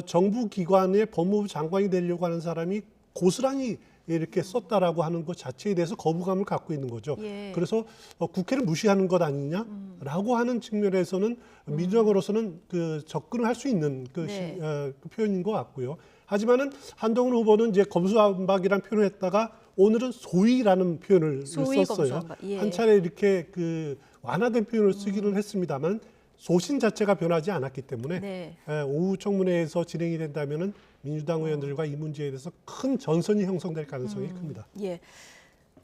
정부 기관의 법무부 장관이 되려고 하는 사람이 고스란히 이렇게 썼다라고 하는 것 자체에 대해서 거부감을 갖고 있는 거죠. 예. 그래서 국회를 무시하는 것 아니냐라고 하는 측면에서는 민주당으로서는 접근을 할 수 있는 네. 그 표현인 것 같고요. 하지만은 한동훈 후보는 이제 검수완박이라는 표현을 했다가 오늘은 소위라는 표현을 소위 썼어요. 검수완박. 예. 한 차례 이렇게 완화된 표현을 쓰기는 했습니다만 소신 자체가 변하지 않았기 때문에 네. 오후 청문회에서 진행이 된다면은 민주당 의원들과 이 문제에 대해서 큰 전선이 형성될 가능성이 큽니다. 예.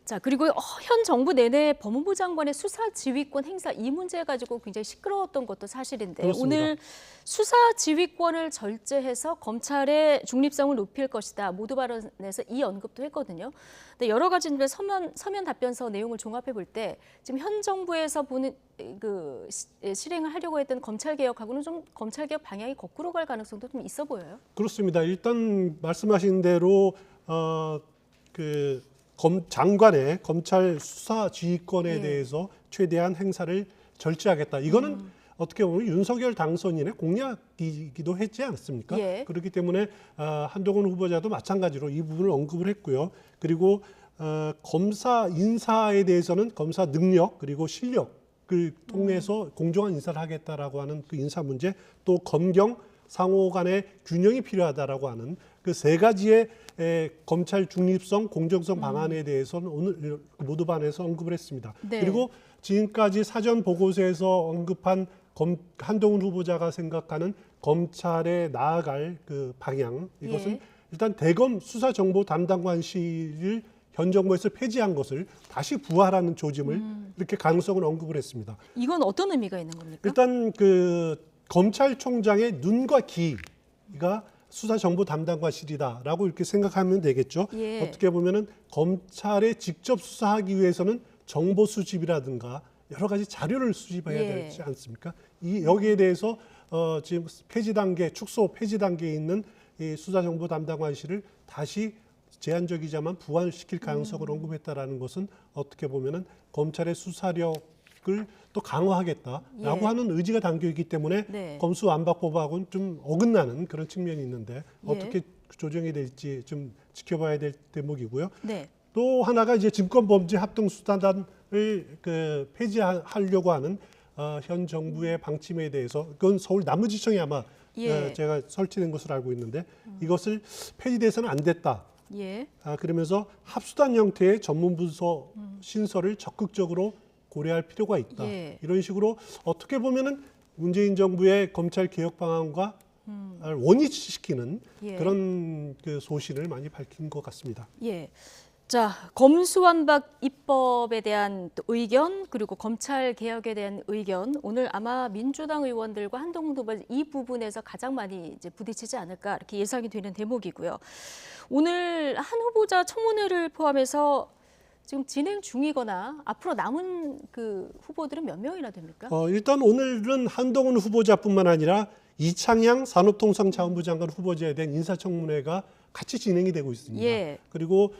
자, 그리고 현 정부 내내 법무부 장관의 수사 지휘권 행사 이 문제 가지고 굉장히 시끄러웠던 것도 사실인데 그렇습니다. 오늘 수사 지휘권을 절제해서 검찰의 중립성을 높일 것이다. 모두 발언에서 이 언급도 했거든요. 근데 여러 가지 서면 답변서 내용을 종합해 볼 때 지금 현 정부에서 보는 실행을 하려고 했던 검찰 개혁하고는 좀 검찰 개혁 방향이 거꾸로 갈 가능성도 좀 있어 보여요. 그렇습니다. 일단 말씀하신 대로 장관의 검찰 수사 지휘권에 예. 대해서 최대한 행사를 절제하겠다. 이거는 어떻게 보면 윤석열 당선인의 공약이기도 했지 않습니까? 예. 그렇기 때문에 한동훈 후보자도 마찬가지로 이 부분을 언급을 했고요. 그리고 검사 인사에 대해서는 검사 능력 그리고 실력을 통해서 공정한 인사를 하겠다라고 하는 그 인사 문제, 또 검경 상호 간의 균형이 필요하다라고 하는 그 세 가지의 검찰 중립성, 공정성 방안에 대해서는 오늘 모두 반에서 언급을 했습니다. 네. 그리고 지금까지 사전 보고서에서 언급한 한동훈 후보자가 생각하는 검찰에 나아갈 그 방향, 이것은 예. 일단 대검 수사정보 담당관실을 현 정부에서 폐지한 것을 다시 부활하는 조짐을 이렇게 가능성을 언급을 했습니다. 이건 어떤 의미가 있는 겁니까? 일단 검찰총장의 눈과 귀가 수사정보 담당관실이다라고 이렇게 생각하면 되겠죠. 예. 어떻게 보면은 검찰에 직접 수사하기 위해서는 정보 수집이라든가 여러 가지 자료를 수집해야 예. 되지 않습니까? 여기에 대해서 지금 축소 폐지 단계에 있는 이 수사정보 담당관실을 다시 제한적이자만 부활시킬 가능성을 언급했다라는 것은 어떻게 보면은 검찰의 수사력을 또 강화하겠다라고 예. 하는 의지가 담겨 있기 때문에 네. 검수완박법하고는 좀 어긋나는 그런 측면이 있는데 예. 어떻게 조정이 될지 좀 지켜봐야 될 대목이고요. 네. 또 하나가 이제 증권범죄합동수사단을 폐지하려고 하는 현 정부의 방침에 대해서 그건 서울 남부지청에 아마 예. 제가 설치된 것으로 알고 있는데 이것을 폐지돼서는 안 됐다. 예. 그러면서 합수단 형태의 전문부서 신설을 적극적으로 고려할 필요가 있다. 예. 이런 식으로 어떻게 보면은 문재인 정부의 검찰 개혁 방안과 원위치시키는 예. 그런 소신을 많이 밝힌 것 같습니다. 예. 자, 검수완박 입법에 대한 또 의견 그리고 검찰 개혁에 대한 의견 오늘 아마 민주당 의원들과 한동훈 후보 이 부분에서 가장 많이 이제 부딪히지 않을까 이렇게 예상이 되는 대목이고요. 오늘 한 후보자 청문회를 포함해서 지금 진행 중이거나 앞으로 남은 그 후보들은 몇 명이나 됩니까? 일단 오늘은 한동훈 후보자뿐만 아니라 이창양 산업통상자원부 장관 후보자에 대한 인사청문회가 같이 진행이 되고 있습니다. 예. 그리고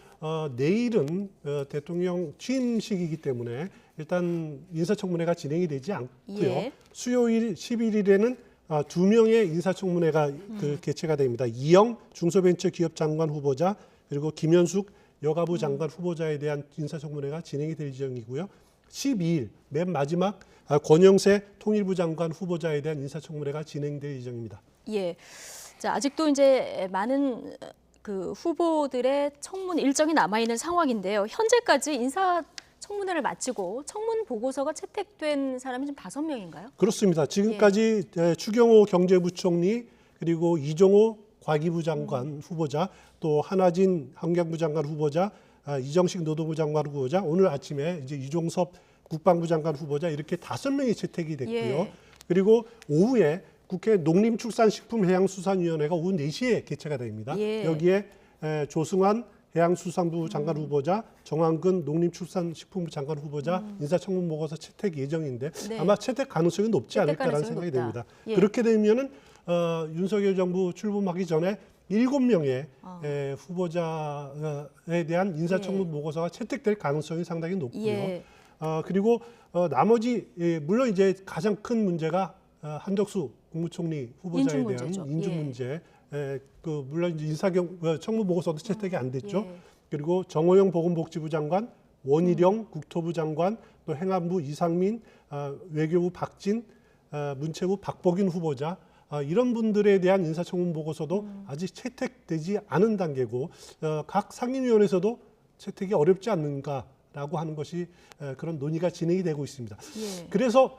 내일은 대통령 취임식이기 때문에 일단 인사청문회가 진행이 되지 않고요. 예. 수요일 11일에는 2명의 인사청문회가 개최가 됩니다. 이영 중소벤처기업 장관 후보자 그리고 김현숙 여가부 장관 후보자에 대한 인사청문회가 진행이 될 예정이고요. 12일 맨 마지막 권영세 통일부 장관 후보자에 대한 인사청문회가 진행될 예정입니다. 예. 자, 아직도 이제 많은 그 후보들의 청문 일정이 남아 있는 상황인데요. 현재까지 인사청문회를 마치고 청문 보고서가 채택된 사람이 지금 5명인가요? 그렇습니다. 지금까지 추경호 경제부총리 그리고 이종호 과기부 장관 후보자 또 한화진 환경부 장관 후보자 이정식 노동부 장관 후보자 오늘 아침에 이제 이종섭 국방부 장관 후보자 이렇게 5명이 채택이 됐고요. 예. 그리고 오후에 국회 농림축산식품해양수산위원회가 오후 4시에 개최가 됩니다. 예. 여기에 조승환 해양수산부 장관 후보자, 정황근 농림축산식품부 장관 후보자 인사청문 보고서 채택 예정인데 네. 아마 채택 가능성이 높지 채택 않을까라는 가능성이 생각이 높다. 됩니다. 예. 그렇게 되면은 윤석열 정부 출범하기 전에 7명의 후보자에 대한 인사청문 보고서가 채택될 가능성이 상당히 높고요. 예. 그리고 나머지 물론 이제 가장 큰 문제가 한덕수 국무총리 후보자에 인준 대한 문제죠. 인준 예. 문제. 물론 이제 청문 보고서도 채택이 안 됐죠. 예. 그리고 정호영 보건복지부 장관, 원희룡 국토부 장관, 또 행안부 이상민, 외교부 박진, 문체부 박복윤 후보자 이런 분들에 대한 인사청문 보고서도 아직 채택되지 않은 단계고 각 상임위원회에서도 채택이 어렵지 않는가라고 하는 것이 그런 논의가 진행이 되고 있습니다. 예. 그래서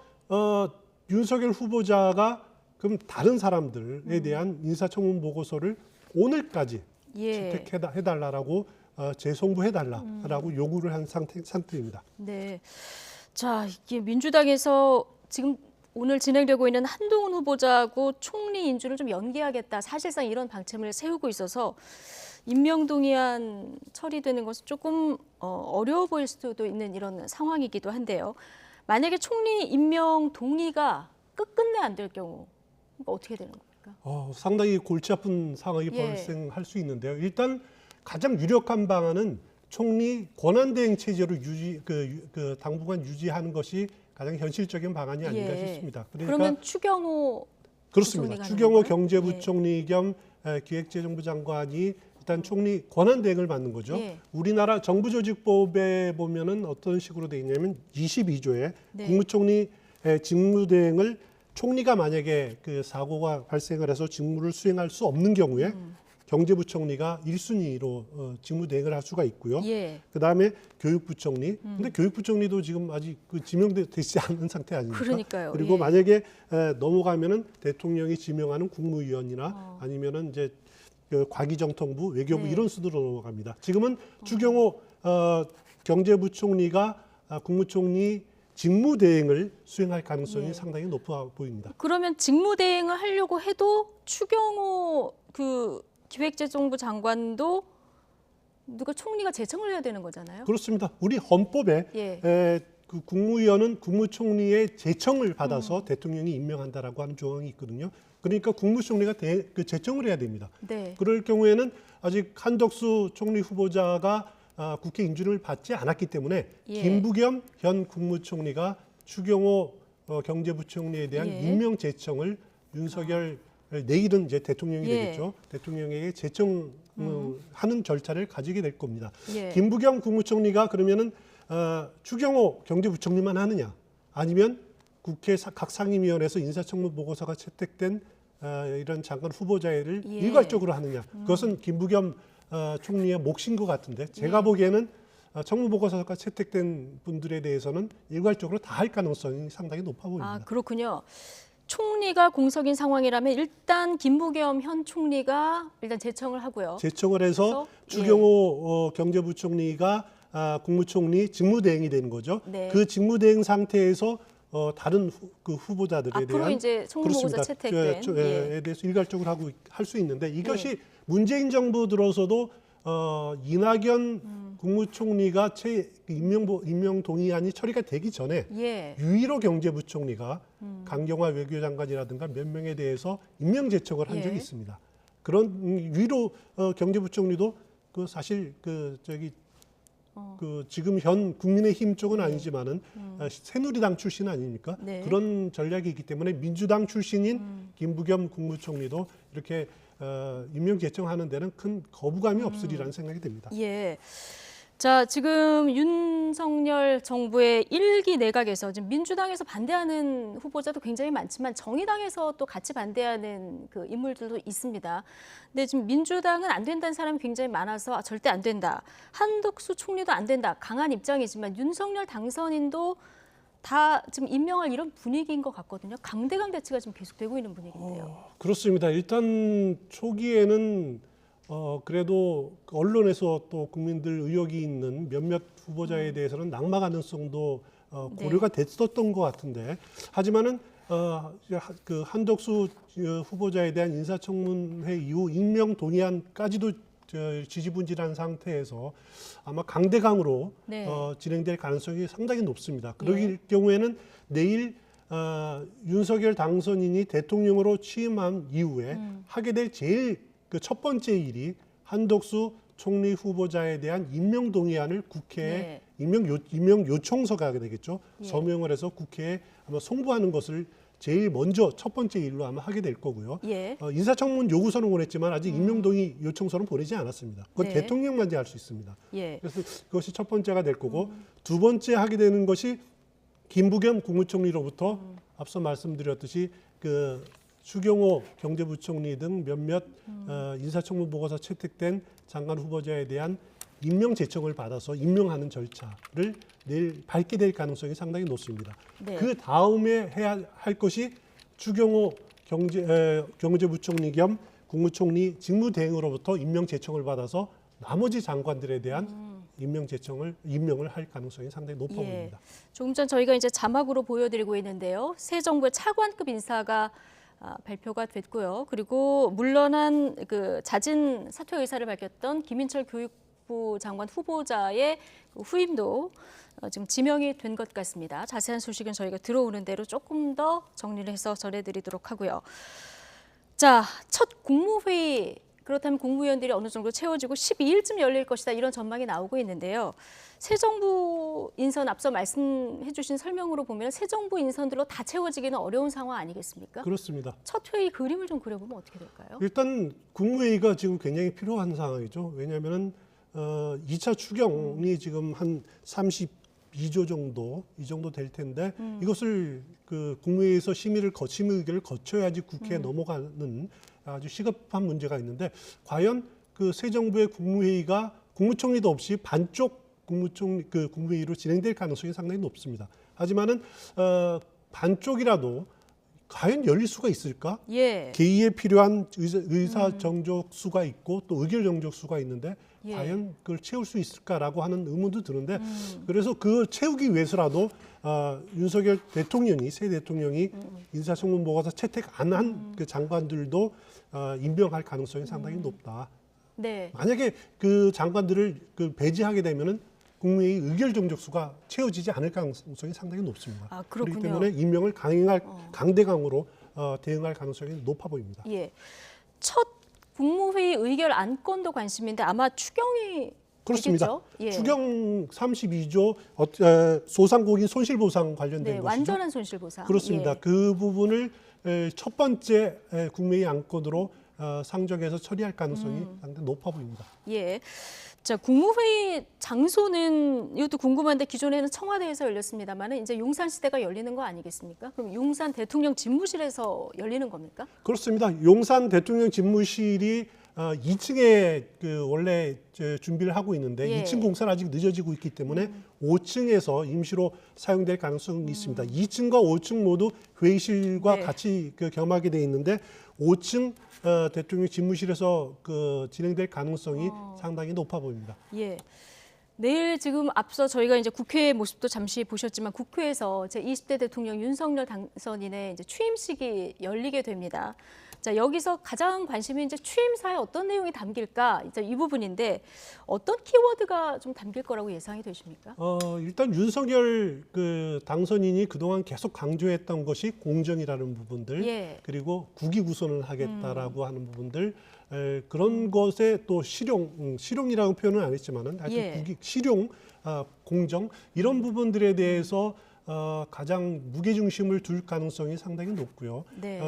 윤석열 후보자가 그럼 다른 사람들에 대한 인사청문 보고서를 오늘까지 예. 채택해달라고 재송부해달라라고 요구를 한 상태입니다. 네. 자, 이게 민주당에서 지금 오늘 진행되고 있는 한동훈 후보자하고 총리 인준을 좀 연기하겠다. 사실상 이런 방침을 세우고 있어서 임명동의안 처리되는 것은 조금 어려워 보일 수도 있는 이런 상황이기도 한데요. 만약에 총리 임명 동의가 끝끝내 안 될 경우 어떻게 되는 겁니까? 상당히 골치 아픈 상황이 예. 발생할 수 있는데요. 일단 가장 유력한 방안은 총리 권한대행 체제로 당분간 유지하는 것이 가장 현실적인 방안이 아닌가 예. 싶습니다. 그러면 추경호 그렇습니다. 부총리가 추경호 하는 건가요? 경제부총리 겸 기획재정부 장관이 일단 총리 권한대행을 맡는 거죠. 예. 우리나라 정부조직법에 보면은 어떤 식으로 되어 있냐면 22조에 네. 국무총리 직무대행을 총리가 만약에 그 사고가 발생을 해서 직무를 수행할 수 없는 경우에 경제부총리가 1순위로 직무대행을 할 수가 있고요. 예. 그다음에 교육부총리. 근데 교육부총리도 지금 아직 지명되지 않은 상태 아닙니까? 그러니까요. 그리고 예. 만약에 넘어가면은 대통령이 지명하는 국무위원이나 아니면은 이제 과기정통부, 외교부 네. 이런 수도로 넘어갑니다. 지금은 추경호 경제부총리가 국무총리 직무대행을 수행할 가능성이 예. 상당히 높아 보입니다. 그러면 직무대행을 하려고 해도 추경호 그 기획재정부 장관도 누가 총리가 제청을 해야 되는 거잖아요. 그렇습니다. 우리 헌법에 예. 그 국무위원은 국무총리의 제청을 받아서 대통령이 임명한다라고 하는 조항이 있거든요. 그러니까 국무총리가 제청을 해야 됩니다. 네. 그럴 경우에는 아직 한덕수 총리 후보자가 국회 인준을 받지 않았기 때문에 예. 김부겸 현 국무총리가 추경호 경제부총리에 대한 예. 임명 제청을 윤석열 내일은 이제 대통령이 예. 되겠죠. 대통령에게 제청하는 절차를 가지게 될 겁니다. 예. 김부겸 국무총리가 그러면은 추경호 경제부총리만 하느냐, 아니면 국회 각 상임위원회에서 인사청문 보고서가 채택된 이런 장관 후보자를 예. 일괄적으로 하느냐, 그것은 김부겸 총리의 몫인 것 같은데 제가 보기에는 청문 보고서가 채택된 분들에 대해서는 일괄적으로 다 할 가능성이 상당히 높아 보입니다. 아, 그렇군요. 총리가 공석인 상황이라면 일단 김부겸 현 총리가 일단 제청을 하고요. 제청을 해서 그래서, 추경호 경제부총리가 국무총리 직무대행이 되는 거죠. 네. 그 직무대행 상태에서 다른 그 후보자들에 앞으로 대한 이제 청문 보고서 채택된 에 대해서 일괄적으로 할 수 있는데 이것이 문재인 정부 들어서도 이낙연 국무총리가 임명 동의안이 처리가 되기 전에 예. 유일호 경제부총리가 강경화 외교장관이라든가 몇 명에 대해서 임명 제청을 한 예. 적이 있습니다. 그런 유일호 경제부총리도 그 사실 그 지금 현 국민의힘 쪽은 아니지만은 새누리당 출신 아닙니까? 네. 그런 전략이 있기 때문에 민주당 출신인 김부겸 국무총리도 이렇게 임명 제청하는 데는 큰 거부감이 없으리라는 생각이 듭니다. 예. 자, 지금 윤석열 정부의 1기 내각에서 지금 민주당에서 반대하는 후보자도 굉장히 많지만 정의당에서 또 같이 반대하는 그 인물들도 있습니다. 근데 지금 민주당은 안 된다는 사람이 굉장히 많아서 절대 안 된다. 한덕수 총리도 안 된다. 강한 입장이지만 윤석열 당선인도 다 지금 임명할 이런 분위기인 것 같거든요. 강대강 대치가 지금 계속되고 있는 분위기인데요. 그렇습니다. 일단 초기에는 그래도 언론에서 또 국민들 의혹이 있는 몇몇 후보자에 대해서는 낙마 가능성도 고려가 됐었던 것 같은데, 하지만은 그 한덕수 후보자에 대한 인사청문회 이후 임명 동의안까지도 지지분질한 상태에서 아마 강대강으로 네. 진행될 가능성이 상당히 높습니다. 그럴 경우에는 내일 윤석열 당선인이 대통령으로 취임한 이후에 하게 될 제일 그 첫 번째 일이 한덕수 총리 후보자에 대한 임명 동의안을 국회에 임명 요청서가 하게 되겠죠. 서명을 해서 국회에 아마 송부하는 것을 제일 먼저 첫 번째 일로 아마 하게 될 거고요. 인사청문 요구서는 보냈지만 아직 임명동의 요청서는 보내지 않았습니다. 그건 대통령만 할 수 있습니다. 그래서 그것이 첫 번째가 될 거고 두 번째 하게 되는 것이 김부겸 국무총리로부터 앞서 말씀드렸듯이 그 추경호 경제부총리 등 몇몇 인사청문 보고서 채택된 장관 후보자에 대한 임명 제청을 받아서 임명하는 절차를 내일 밟게 될 가능성이 상당히 높습니다. 그 다음에 해야 할 것이 추경호 경제부총리 겸 국무총리 직무대행으로부터 임명 제청을 받아서 나머지 장관들에 대한 임명을 할 가능성이 상당히 높아 보입니다. 조금 전 저희가 이제 자막으로 보여드리고 있는데요. 새 정부의 차관급 인사가 발표가 됐고요. 그리고 물러난 그 자진 사퇴 의사를 밝혔던 김인철 교육부 장관 후보자의 후임도 지금 지명이 된 것 같습니다. 자세한 소식은 저희가 들어오는 대로 조금 더 정리를 해서 전해드리도록 하고요. 자, 첫 국무회의, 그렇다면 국무위원들이 어느 정도 채워지고 12일쯤 열릴 것이다, 이런 전망이 나오고 있는데요. 새 정부 인선 앞서 말씀해 주신 설명으로 보면 새 정부 인선들로 다 채워지기는 어려운 상황 아니겠습니까? 그렇습니다. 첫 회의 그림을 좀 그려보면 어떻게 될까요? 일단 국무회의가 지금 굉장히 필요한 상황이죠. 왜냐하면 2차 추경이 지금 한 32조 정도 이 정도 될 텐데 이것을 그 국무회의에서 심의 의결을 거쳐야지 국회에 넘어가는 아주 시급한 문제가 있는데 과연 그 새 정부의 국무회의가 국무총리도 없이 반쪽 국무회의로 진행될 가능성이 상당히 높습니다. 하지만은 반쪽이라도 과연 열릴 수가 있을까? 개의에 필요한 의사 정족수가 있고 또 의결 정족수가 있는데 과연 그걸 채울 수 있을까라고 하는 의문도 드는데 그래서 그 채우기 위해서라도 윤석열 대통령이 새 대통령이 인사청문 보고서 채택 안 한 그 장관들도 임명할 가능성이 상당히 높다. 만약에 그 장관들을 배제하게 되면은 국무회의 의결 정족수가 채워지지 않을 가능성이 상당히 높습니다. 그렇기 때문에 임명을 강대강으로 대응할 가능성이 높아 보입니다. 첫 국무회의 의결 안건도 관심인데 아마 추경이 그렇습니다. 되겠죠? 추경 32조 소상공인 손실보상 관련된 것이죠. 완전한 손실보상. 그렇습니다. 그 부분을 첫 번째 국무회의 안건으로 상정해서 처리할 가능성이 상당히 높아 보입니다. 자, 국무회의 장소는 이것도 궁금한데 기존에는 청와대에서 열렸습니다만 이제 용산시대가 열리는 거 아니겠습니까? 그럼 용산 대통령 집무실에서 열리는 겁니까? 그렇습니다. 용산 대통령 집무실이 2층에 원래 준비를 하고 있는데 2층 공사는 아직 늦어지고 있기 때문에 5층에서 임시로 사용될 가능성이 있습니다. 2층과 5층 모두 회의실과 같이 겸하게 돼 있는데 5층 대통령 집무실에서 진행될 가능성이 상당히 높아 보입니다. 내일 지금 앞서 저희가 이제 국회 모습도 잠시 보셨지만 국회에서 제20대 대통령 윤석열 당선인의 이제 취임식이 열리게 됩니다. 자, 여기서 가장 관심이 이제 취임사에 어떤 내용이 담길까, 이제 이 부분인데 어떤 키워드가 좀 담길 거라고 예상이 되십니까? 일단 윤석열 당선인이 그동안 계속 강조했던 것이 공정이라는 부분들, 그리고 국위 구선을 하겠다라고 하는 부분들, 그런 것에 또 실용이라고 표현은 안 했지만은 하여튼 실용, 공정 이런 부분들에 대해서 가장 무게중심을 둘 가능성이 상당히 높고요.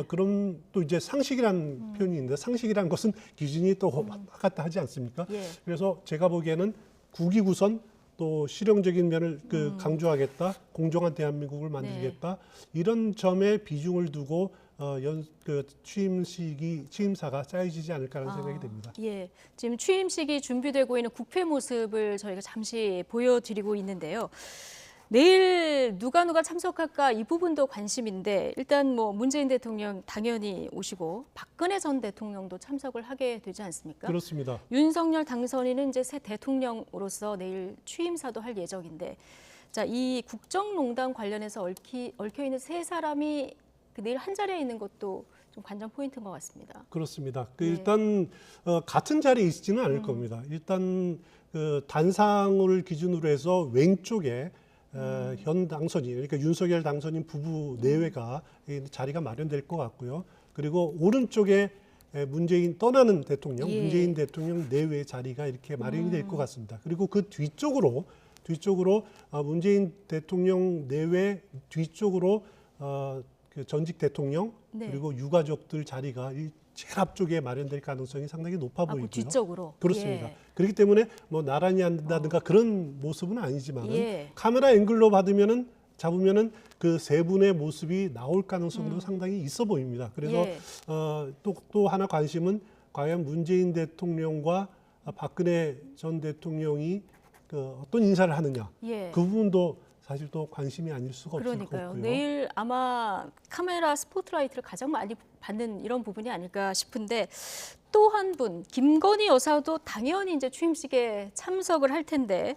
그럼 또 이제 상식이라는 표현이 있는데 상식이라는 것은 기준이 또 같다 하지 않습니까? 그래서 제가 보기에는 국위 구선 또 실용적인 면을 강조하겠다, 공정한 대한민국을 만들겠다 이런 점에 비중을 두고 취임사가 짜여지지 않을까라는 생각이 듭니다. 지금 취임식이 준비되고 있는 국회 모습을 저희가 잠시 보여드리고 있는데요. 내일 누가 참석할까 이 부분도 관심인데 일단 뭐 문재인 대통령 당연히 오시고 박근혜 전 대통령도 참석을 하게 되지 않습니까? 그렇습니다. 윤석열 당선인은 이제 새 대통령으로서 내일 취임사도 할 예정인데 자, 이 국정농단 관련해서 얽혀 있는 세 사람이 그 내일 한 자리에 있는 것도 좀 관전 포인트인 것 같습니다. 그렇습니다. 네. 일단 같은 자리에 있지는 않을 겁니다. 일단 그 단상을 기준으로 해서 왼쪽에 현 당선인, 그러니까 윤석열 당선인 부부 내외가 자리가 마련될 것 같고요. 그리고 오른쪽에 문재인 떠나는 대통령, 예. 문재인 대통령 내외 자리가 이렇게 마련이 될 것 같습니다. 그리고 그 뒤쪽으로 문재인 대통령 내외 뒤쪽으로 그 전직 대통령 네. 그리고 유가족들 자리가 이 제일 앞쪽에 마련될 가능성이 상당히 높아 그 보이고요. 뒤쪽으로. 그렇습니다. 예. 그렇기 때문에 뭐 나란히 한다든가 그런 모습은 아니지만 예. 카메라 앵글로 잡으면은 그 세 분의 모습이 나올 가능성도 상당히 있어 보입니다. 그래서 예. 또 하나 관심은 과연 문재인 대통령과 박근혜 전 대통령이 그 어떤 인사를 하느냐. 예. 그 부분도 사실 또 관심이 아닐 수가 없을 것 그러니까요. 같고요. 내일 아마 카메라 스포트라이트를 가장 많이 받는 이런 부분이 아닐까 싶은데 또 한 분, 김건희 여사도 당연히 이제 취임식에 참석을 할 텐데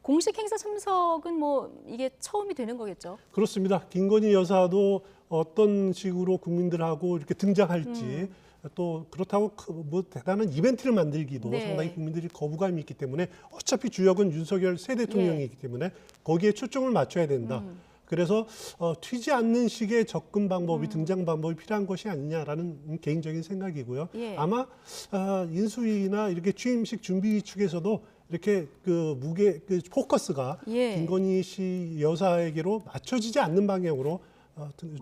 공식 행사 참석은 뭐 이게 처음이 되는 거겠죠? 그렇습니다. 김건희 여사도 어떤 식으로 국민들하고 이렇게 등장할지 또 그렇다고 뭐 대단한 이벤트를 만들기도 네. 상당히 국민들이 거부감이 있기 때문에 어차피 주역은 윤석열 새 대통령이기 때문에 거기에 초점을 맞춰야 된다. 그래서 튀지 않는 식의 접근 방법이 등장 방법이 필요한 것이 아니냐라는 개인적인 생각이고요. 예. 아마 인수위나 이렇게 취임식 준비 측에서도 이렇게 그 포커스가 예. 김건희 씨 여사에게로 맞춰지지 않는 방향으로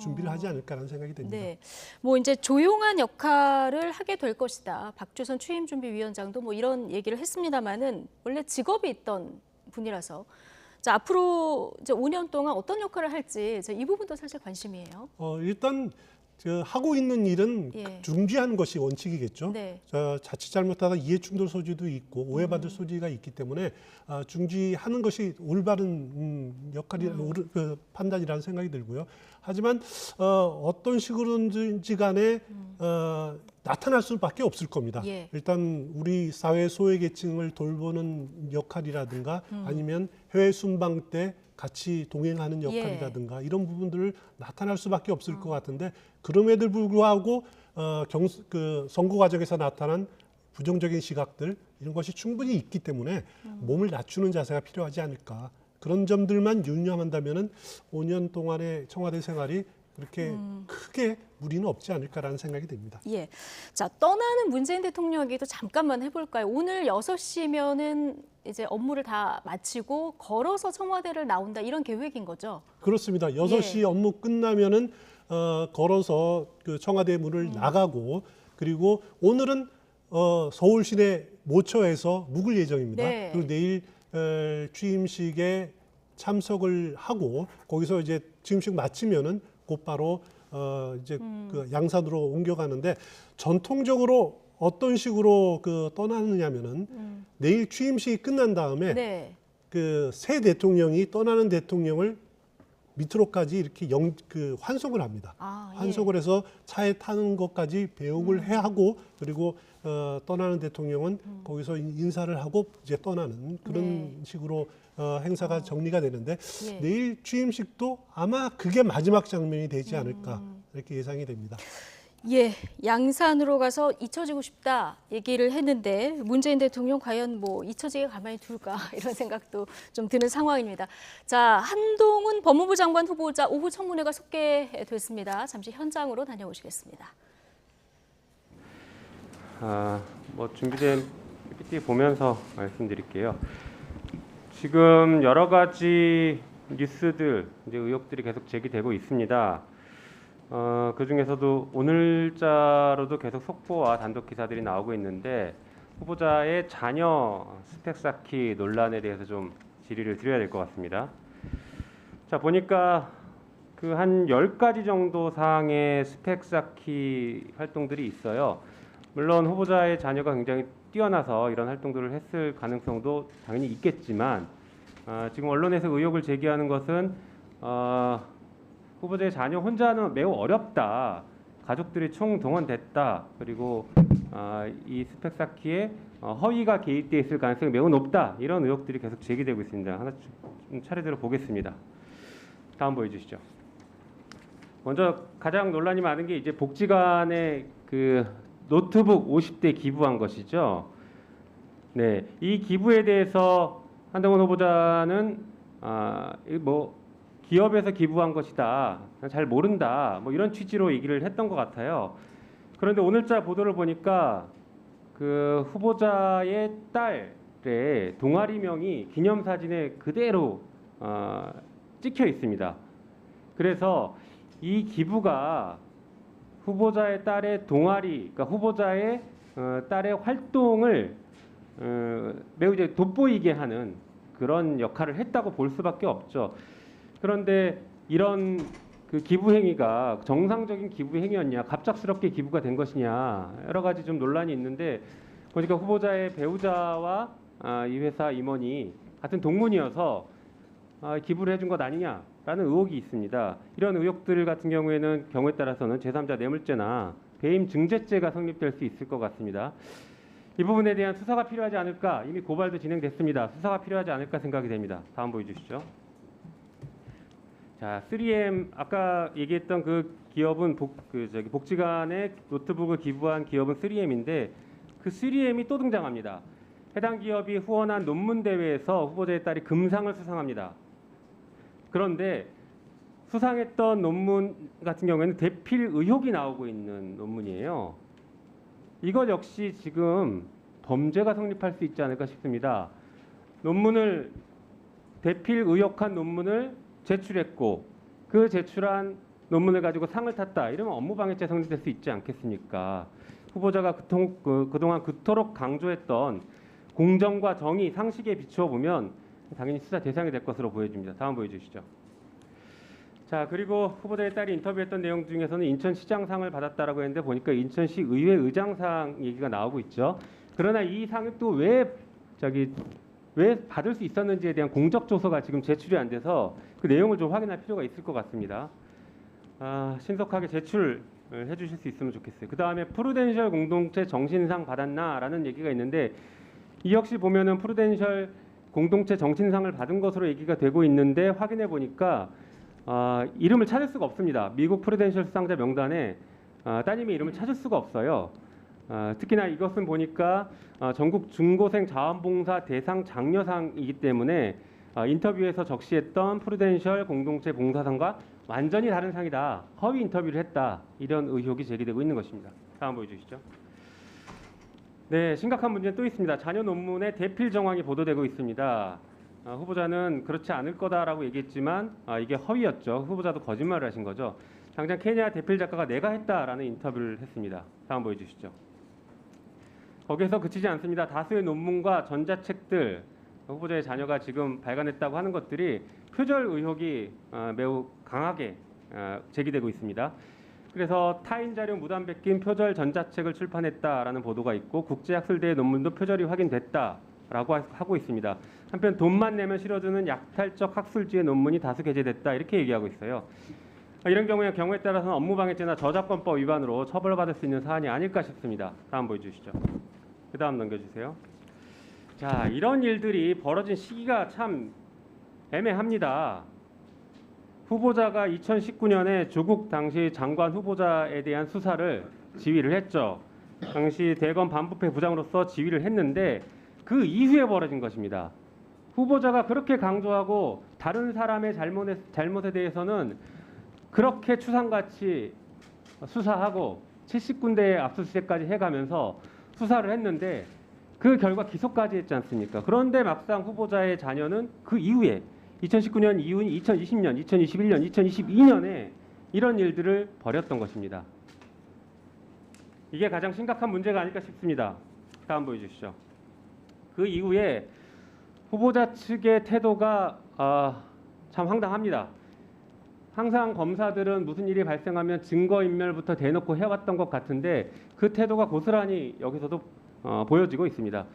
준비를 하지 않을까라는 생각이 듭니다. 네, 뭐 이제 조용한 역할을 하게 될 것이다. 박주선 취임준비위원장도 뭐 이런 얘기를 했습니다만은 원래 직업이 있던 분이라서 자 앞으로 이제 5년 동안 어떤 역할을 할지 이 부분도 사실 관심이에요. 일단 하고 있는 일은 예. 중지하는 것이 원칙이겠죠. 네. 자칫 잘못하다 이해충돌 소지도 있고 오해받을 소지가 있기 때문에 중지하는 것이 올바른 그 판단이라는 생각이 들고요. 하지만 어떤 식으로든지 간에 나타날 수밖에 없을 겁니다. 예. 일단 우리 사회 소외계층을 돌보는 역할이라든가 아니면 해외 순방 때 같이 동행하는 역할이라든가 이런 부분들을 나타날 수밖에 없을 것 같은데 그럼에도 불구하고 그 선거 과정에서 나타난 부정적인 시각들 이런 것이 충분히 있기 때문에 몸을 낮추는 자세가 필요하지 않을까. 그런 점들만 유념한다면은 5년 동안의 청와대 생활이 그렇게 크게 무리는 없지 않을까라는 생각이 듭니다. 예. 자, 떠나는 문재인 대통령 얘기도 잠깐만 해볼까요? 오늘 6시면은 이제 업무를 다 마치고 걸어서 청와대를 나온다 이런 계획인 거죠? 그렇습니다. 6시 업무 끝나면은 걸어서 그 청와대 문을 나가고 그리고 오늘은 서울 시내 모처에서 묵을 예정입니다. 네. 그리고 내일 취임식에 참석을 하고 거기서 이제 취임식 마치면은 곧바로 이제 그 양산으로 옮겨가는데 전통적으로 어떤 식으로 그 떠나느냐면은 내일 취임식이 끝난 다음에 네. 그 새 대통령이 떠나는 대통령을 밑으로까지 이렇게 환송을 합니다. 예. 환송을 해서 차에 타는 것까지 배웅을 해 하고 그리고 떠나는 대통령은 거기서 인사를 하고 이제 떠나는 그런 네. 식으로 행사가 정리가 되는데 예. 내일 취임식도 아마 그게 마지막 장면이 되지 않을까 이렇게 예상이 됩니다. 예, 양산으로 가서 잊혀지고 싶다 얘기를 했는데 문재인 대통령 과연 뭐 잊혀지게 가만히 둘까 이런 생각도 좀 드는 상황입니다. 자, 한동훈 법무부 장관 후보자 오후 청문회가 속개됐습니다. 잠시 현장으로 다녀오시겠습니다. 뭐 준비된 PPT 보면서 말씀드릴게요. 지금 여러 가지 뉴스들, 이제 의혹들이 계속 제기되고 있습니다. 그 중에서도 오늘자로도 계속 속보와 단독 기사들이 나오고 있는데 후보자의 자녀 스펙 쌓기 논란에 대해서 좀 질의를 드려야 될 것 같습니다. 자, 보니까 그 한 10가지 정도 사항의 스펙 쌓기 활동들이 있어요. 물론 후보자의 자녀가 굉장히 뛰어나서 이런 활동들을 했을 가능성도 당연히 있겠지만 지금 언론에서 의혹을 제기하는 것은 후보자의 자녀 혼자는 매우 어렵다. 가족들이 총동원됐다. 그리고 이 스펙 쌓기에 허위가 개입돼 있을 가능성이 매우 높다. 이런 의혹들이 계속 제기되고 있습니다. 하나 차례대로 보겠습니다. 다음 보여주시죠. 먼저 가장 논란이 많은 게 이제 복지관에 그 노트북 50대 기부한 것이죠. 네, 이 기부에 대해서 한동훈 후보자는 뭐 기업에서 기부한 것이다, 잘 모른다, 뭐 이런 취지로 얘기를 했던 것 같아요. 그런데 오늘자 보도를 보니까 그 후보자의 딸의 동아리명이 기념사진에 그대로 찍혀 있습니다. 그래서 이 기부가 후보자의 딸의 동아리, 그러니까 후보자의 딸의 활동을 매우 이제 돋보이게 하는 그런 역할을 했다고 볼 수밖에 없죠. 그런데 이런 그 기부 행위가 정상적인 기부 행위였냐, 갑작스럽게 기부가 된 것이냐, 여러 가지 좀 논란이 있는데 보니까 후보자의 배우자와 이 회사 임원이 같은 동문이어서 기부를 해준 것 아니냐라는 의혹이 있습니다. 이런 의혹들 같은 경우에는 경우에 따라서는 제3자 뇌물죄나 배임 증죄죄가 성립될 수 있을 것 같습니다. 이 부분에 대한 수사가 필요하지 않을까, 이미 고발도 진행됐습니다. 수사가 필요하지 않을까 생각이 됩니다. 다음 보여주시죠. 자, 3M 아까 얘기했던 그 기업은 복지관에 노트북을 기부한 기업은 3M인데 그 3M이 또 등장합니다. 해당 기업이 후원한 논문 대회에서 후보자의 딸이 금상을 수상합니다. 그런데 수상했던 논문 같은 경우에는 대필 의혹이 나오고 있는 논문이에요. 이것 역시 지금 범죄가 성립할 수 있지 않을까 싶습니다. 논문을 대필 의혹한 논문을 제출했고 그 제출한 논문을 가지고 상을 탔다. 이러면 업무방해죄 성립될 수 있지 않겠습니까? 후보자가 그동안 그토록 강조했던 공정과 정의, 상식에 비추어 보면 당연히 수사 대상이 될 것으로 보여집니다. 다음 보여주시죠. 자, 그리고 후보자의 딸이 인터뷰했던 내용 중에서는 인천시장상을 받았다라고 했는데 보니까 인천시 의회 의장상 얘기가 나오고 있죠. 그러나 이 상을 또 왜 받을 수 있었는지에 대한 공적 조서가 지금 제출이 안 돼서 그 내용을 좀 확인할 필요가 있을 것 같습니다. 신속하게 제출을 해주실 수 있으면 좋겠어요. 그 다음에 프루덴셜 공동체 정신상 받았나라는 얘기가 있는데 이 역시 보면은 프루덴셜 공동체 정신상을 받은 것으로 얘기가 되고 있는데 확인해 보니까 이름을 찾을 수가 없습니다. 미국 프루덴셜 수상자 명단에 따님의 이름을 찾을 수가 없어요. 특히나 이것은 보니까 전국 중고생 자원봉사 대상 장려상이기 때문에 인터뷰에서 적시했던 프루덴셜 공동체 봉사상과 완전히 다른 상이다. 허위 인터뷰를 했다. 이런 의혹이 제기되고 있는 것입니다. 다음 보여주시죠. 네, 심각한 문제는 또 있습니다. 자녀 논문의 대필 정황이 보도되고 있습니다. 후보자는 그렇지 않을 거다라고 얘기했지만 이게 허위였죠. 후보자도 거짓말을 하신 거죠. 당장 케냐 대필 작가가 내가 했다라는 인터뷰를 했습니다. 다음 보여주시죠. 거기에서 그치지 않습니다. 다수의 논문과 전자책들, 후보자의 자녀가 지금 발간했다고 하는 것들이 표절 의혹이 매우 강하게 제기되고 있습니다. 그래서 타인 자료 무단 베낀 표절 전자책을 출판했다라는 보도가 있고 국제학술대회 논문도 표절이 확인됐다라고 하고 있습니다. 한편 돈만 내면 실어주는 약탈적 학술지의 논문이 다수 게재됐다 이렇게 얘기하고 있어요. 이런 경우에 따라서는 업무방해죄나 저작권법 위반으로 처벌받을 수 있는 사안이 아닐까 싶습니다. 다음 보여주시죠. 그 다음 넘겨주세요. 자, 이런 일들이 벌어진 시기가 참 애매합니다. 후보자가 2019년에 조국 당시 장관 후보자에 대한 수사를 지휘를 했죠. 당시 대검 반부패 부장으로서 지휘를 했는데 그 이후에 벌어진 것입니다. 후보자가 그렇게 강조하고 다른 사람의 잘못에 대해서는 그렇게 추상같이 수사하고 70군데의 압수수색까지 해가면서 수사를 했는데 그 결과 기소까지 했지 않습니까? 그런데 막상 후보자의 자녀는 그 이후에 2019년 이후인 2020년, 2021년, 2022년에 이런 일들을 벌였던 것입니다. 이게 가장 심각한 문제가 아닐까 싶습니다. 다음 보여주시죠. 그 이후에 후보자 측의 태도가 참 황당합니다. 항상 검사들은 무슨 일이 발생하면 증거인멸부터 대놓고 해왔던 것 같은데 그 태도가 고스란히 여기서도 보여지고 있습니다.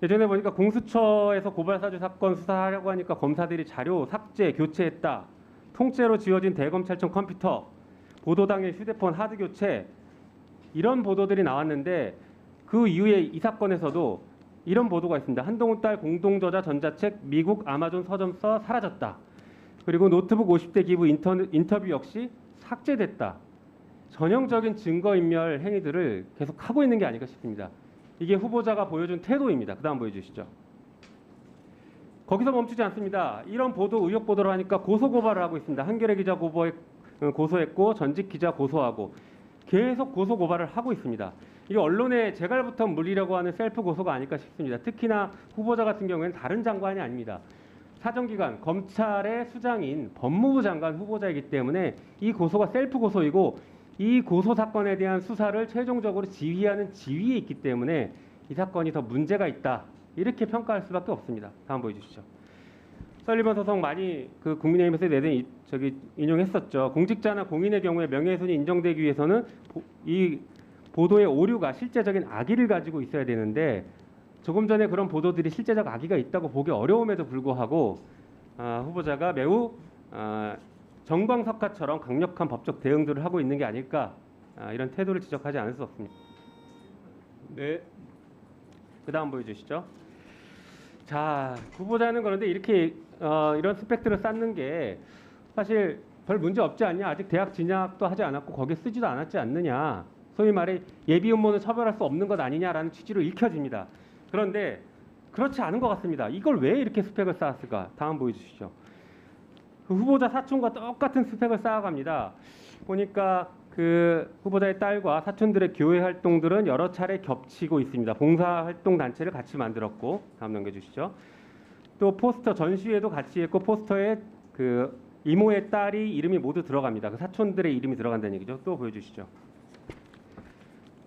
예전에 보니까 공수처에서 고발사주 사건 수사하려고 하니까 검사들이 자료 삭제, 교체했다. 통째로 지워진 대검찰청 컴퓨터, 보도당의 휴대폰 하드 교체 이런 보도들이 나왔는데 그 이후에 이 사건에서도 이런 보도가 있습니다. 한동훈 딸 공동저자 전자책 미국 아마존 서점서 사라졌다. 그리고 노트북 50대 기부 인터뷰 역시 삭제됐다. 전형적인 증거인멸 행위들을 계속 하고 있는 게 아닐까 싶습니다. 이게 후보자가 보여준 태도입니다. 그다음 보여주시죠. 거기서 멈추지 않습니다. 이런 보도, 의혹 보도를 하니까 고소고발을 하고 있습니다. 한겨레 기자 고소했고 전직 기자 고소하고 계속 고소고발을 하고 있습니다. 이게 언론에 재갈부터 물리려고 하는 셀프 고소가 아닐까 싶습니다. 특히나 후보자 같은 경우에는 다른 장관이 아닙니다. 사정기관, 검찰의 수장인 법무부 장관 후보자이기 때문에 이 고소가 셀프 고소이고 이 고소 사건에 대한 수사를 최종적으로 지휘하는 지위에 있기 때문에 이 사건이 더 문제가 있다. 이렇게 평가할 수밖에 없습니다. 다음 보여주시죠. 설리번 소송 많이 그 국민의힘에서 내든 인용했었죠. 공직자나 공인의 경우에 명예훼손이 인정되기 위해서는 이 보도의 오류가 실제적인 악의를 가지고 있어야 되는데 조금 전에 그런 보도들이 실제적 악의가 있다고 보기 어려움에도 불구하고 후보자가 매우 정광석화처럼 강력한 법적 대응들을 하고 있는 게 아닐까 이런 태도를 지적하지 않을 수 없습니다. 네. 그 다음 보여주시죠. 자, 후보자는 그런데 이렇게 이런 스펙들을 쌓는 게 사실 별 문제 없지 않냐. 아직 대학 진학도 하지 않았고 거기에 쓰지도 않았지 않느냐. 소위 말해 예비 음모는 처벌할 수 없는 것 아니냐라는 취지로 읽혀집니다. 그런데 그렇지 않은 것 같습니다. 이걸 왜 이렇게 스펙을 쌓았을까? 다음 보여주시죠. 그 후보자 사촌과 똑같은 스펙을 쌓아갑니다. 보니까 그 후보자의 딸과 사촌들의 교회 활동들은 여러 차례 겹치고 있습니다. 봉사활동 단체를 같이 만들었고, 다음 넘겨주시죠. 또 포스터 전시회도 같이 했고 포스터에 그 이모의 딸이 이름이 모두 들어갑니다. 그 사촌들의 이름이 들어간다는 얘기죠. 또 보여주시죠.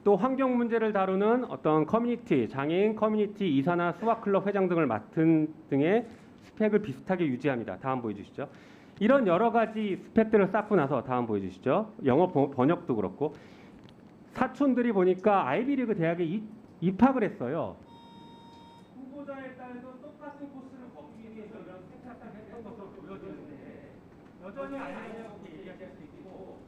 또 환경 문제를 다루는 어떤 커뮤니티, 장애인 커뮤니티 이사나 수학클럽 회장 등을 맡은 등의 스펙을 비슷하게 유지합니다. 다음 보여주시죠. 이런 여러 가지 스펙들을 쌓고 나서 다음 보여주시죠. 영어 번역도 그렇고 사촌들이 보니까 아이비리그 대학에 입학을 했어요. 후보자의 딸도 똑같은 코스를 걷기 위해서 이런 스펙을 했던 것으로 보여지는데 여전히 아니냐고 얘기하실 수 있고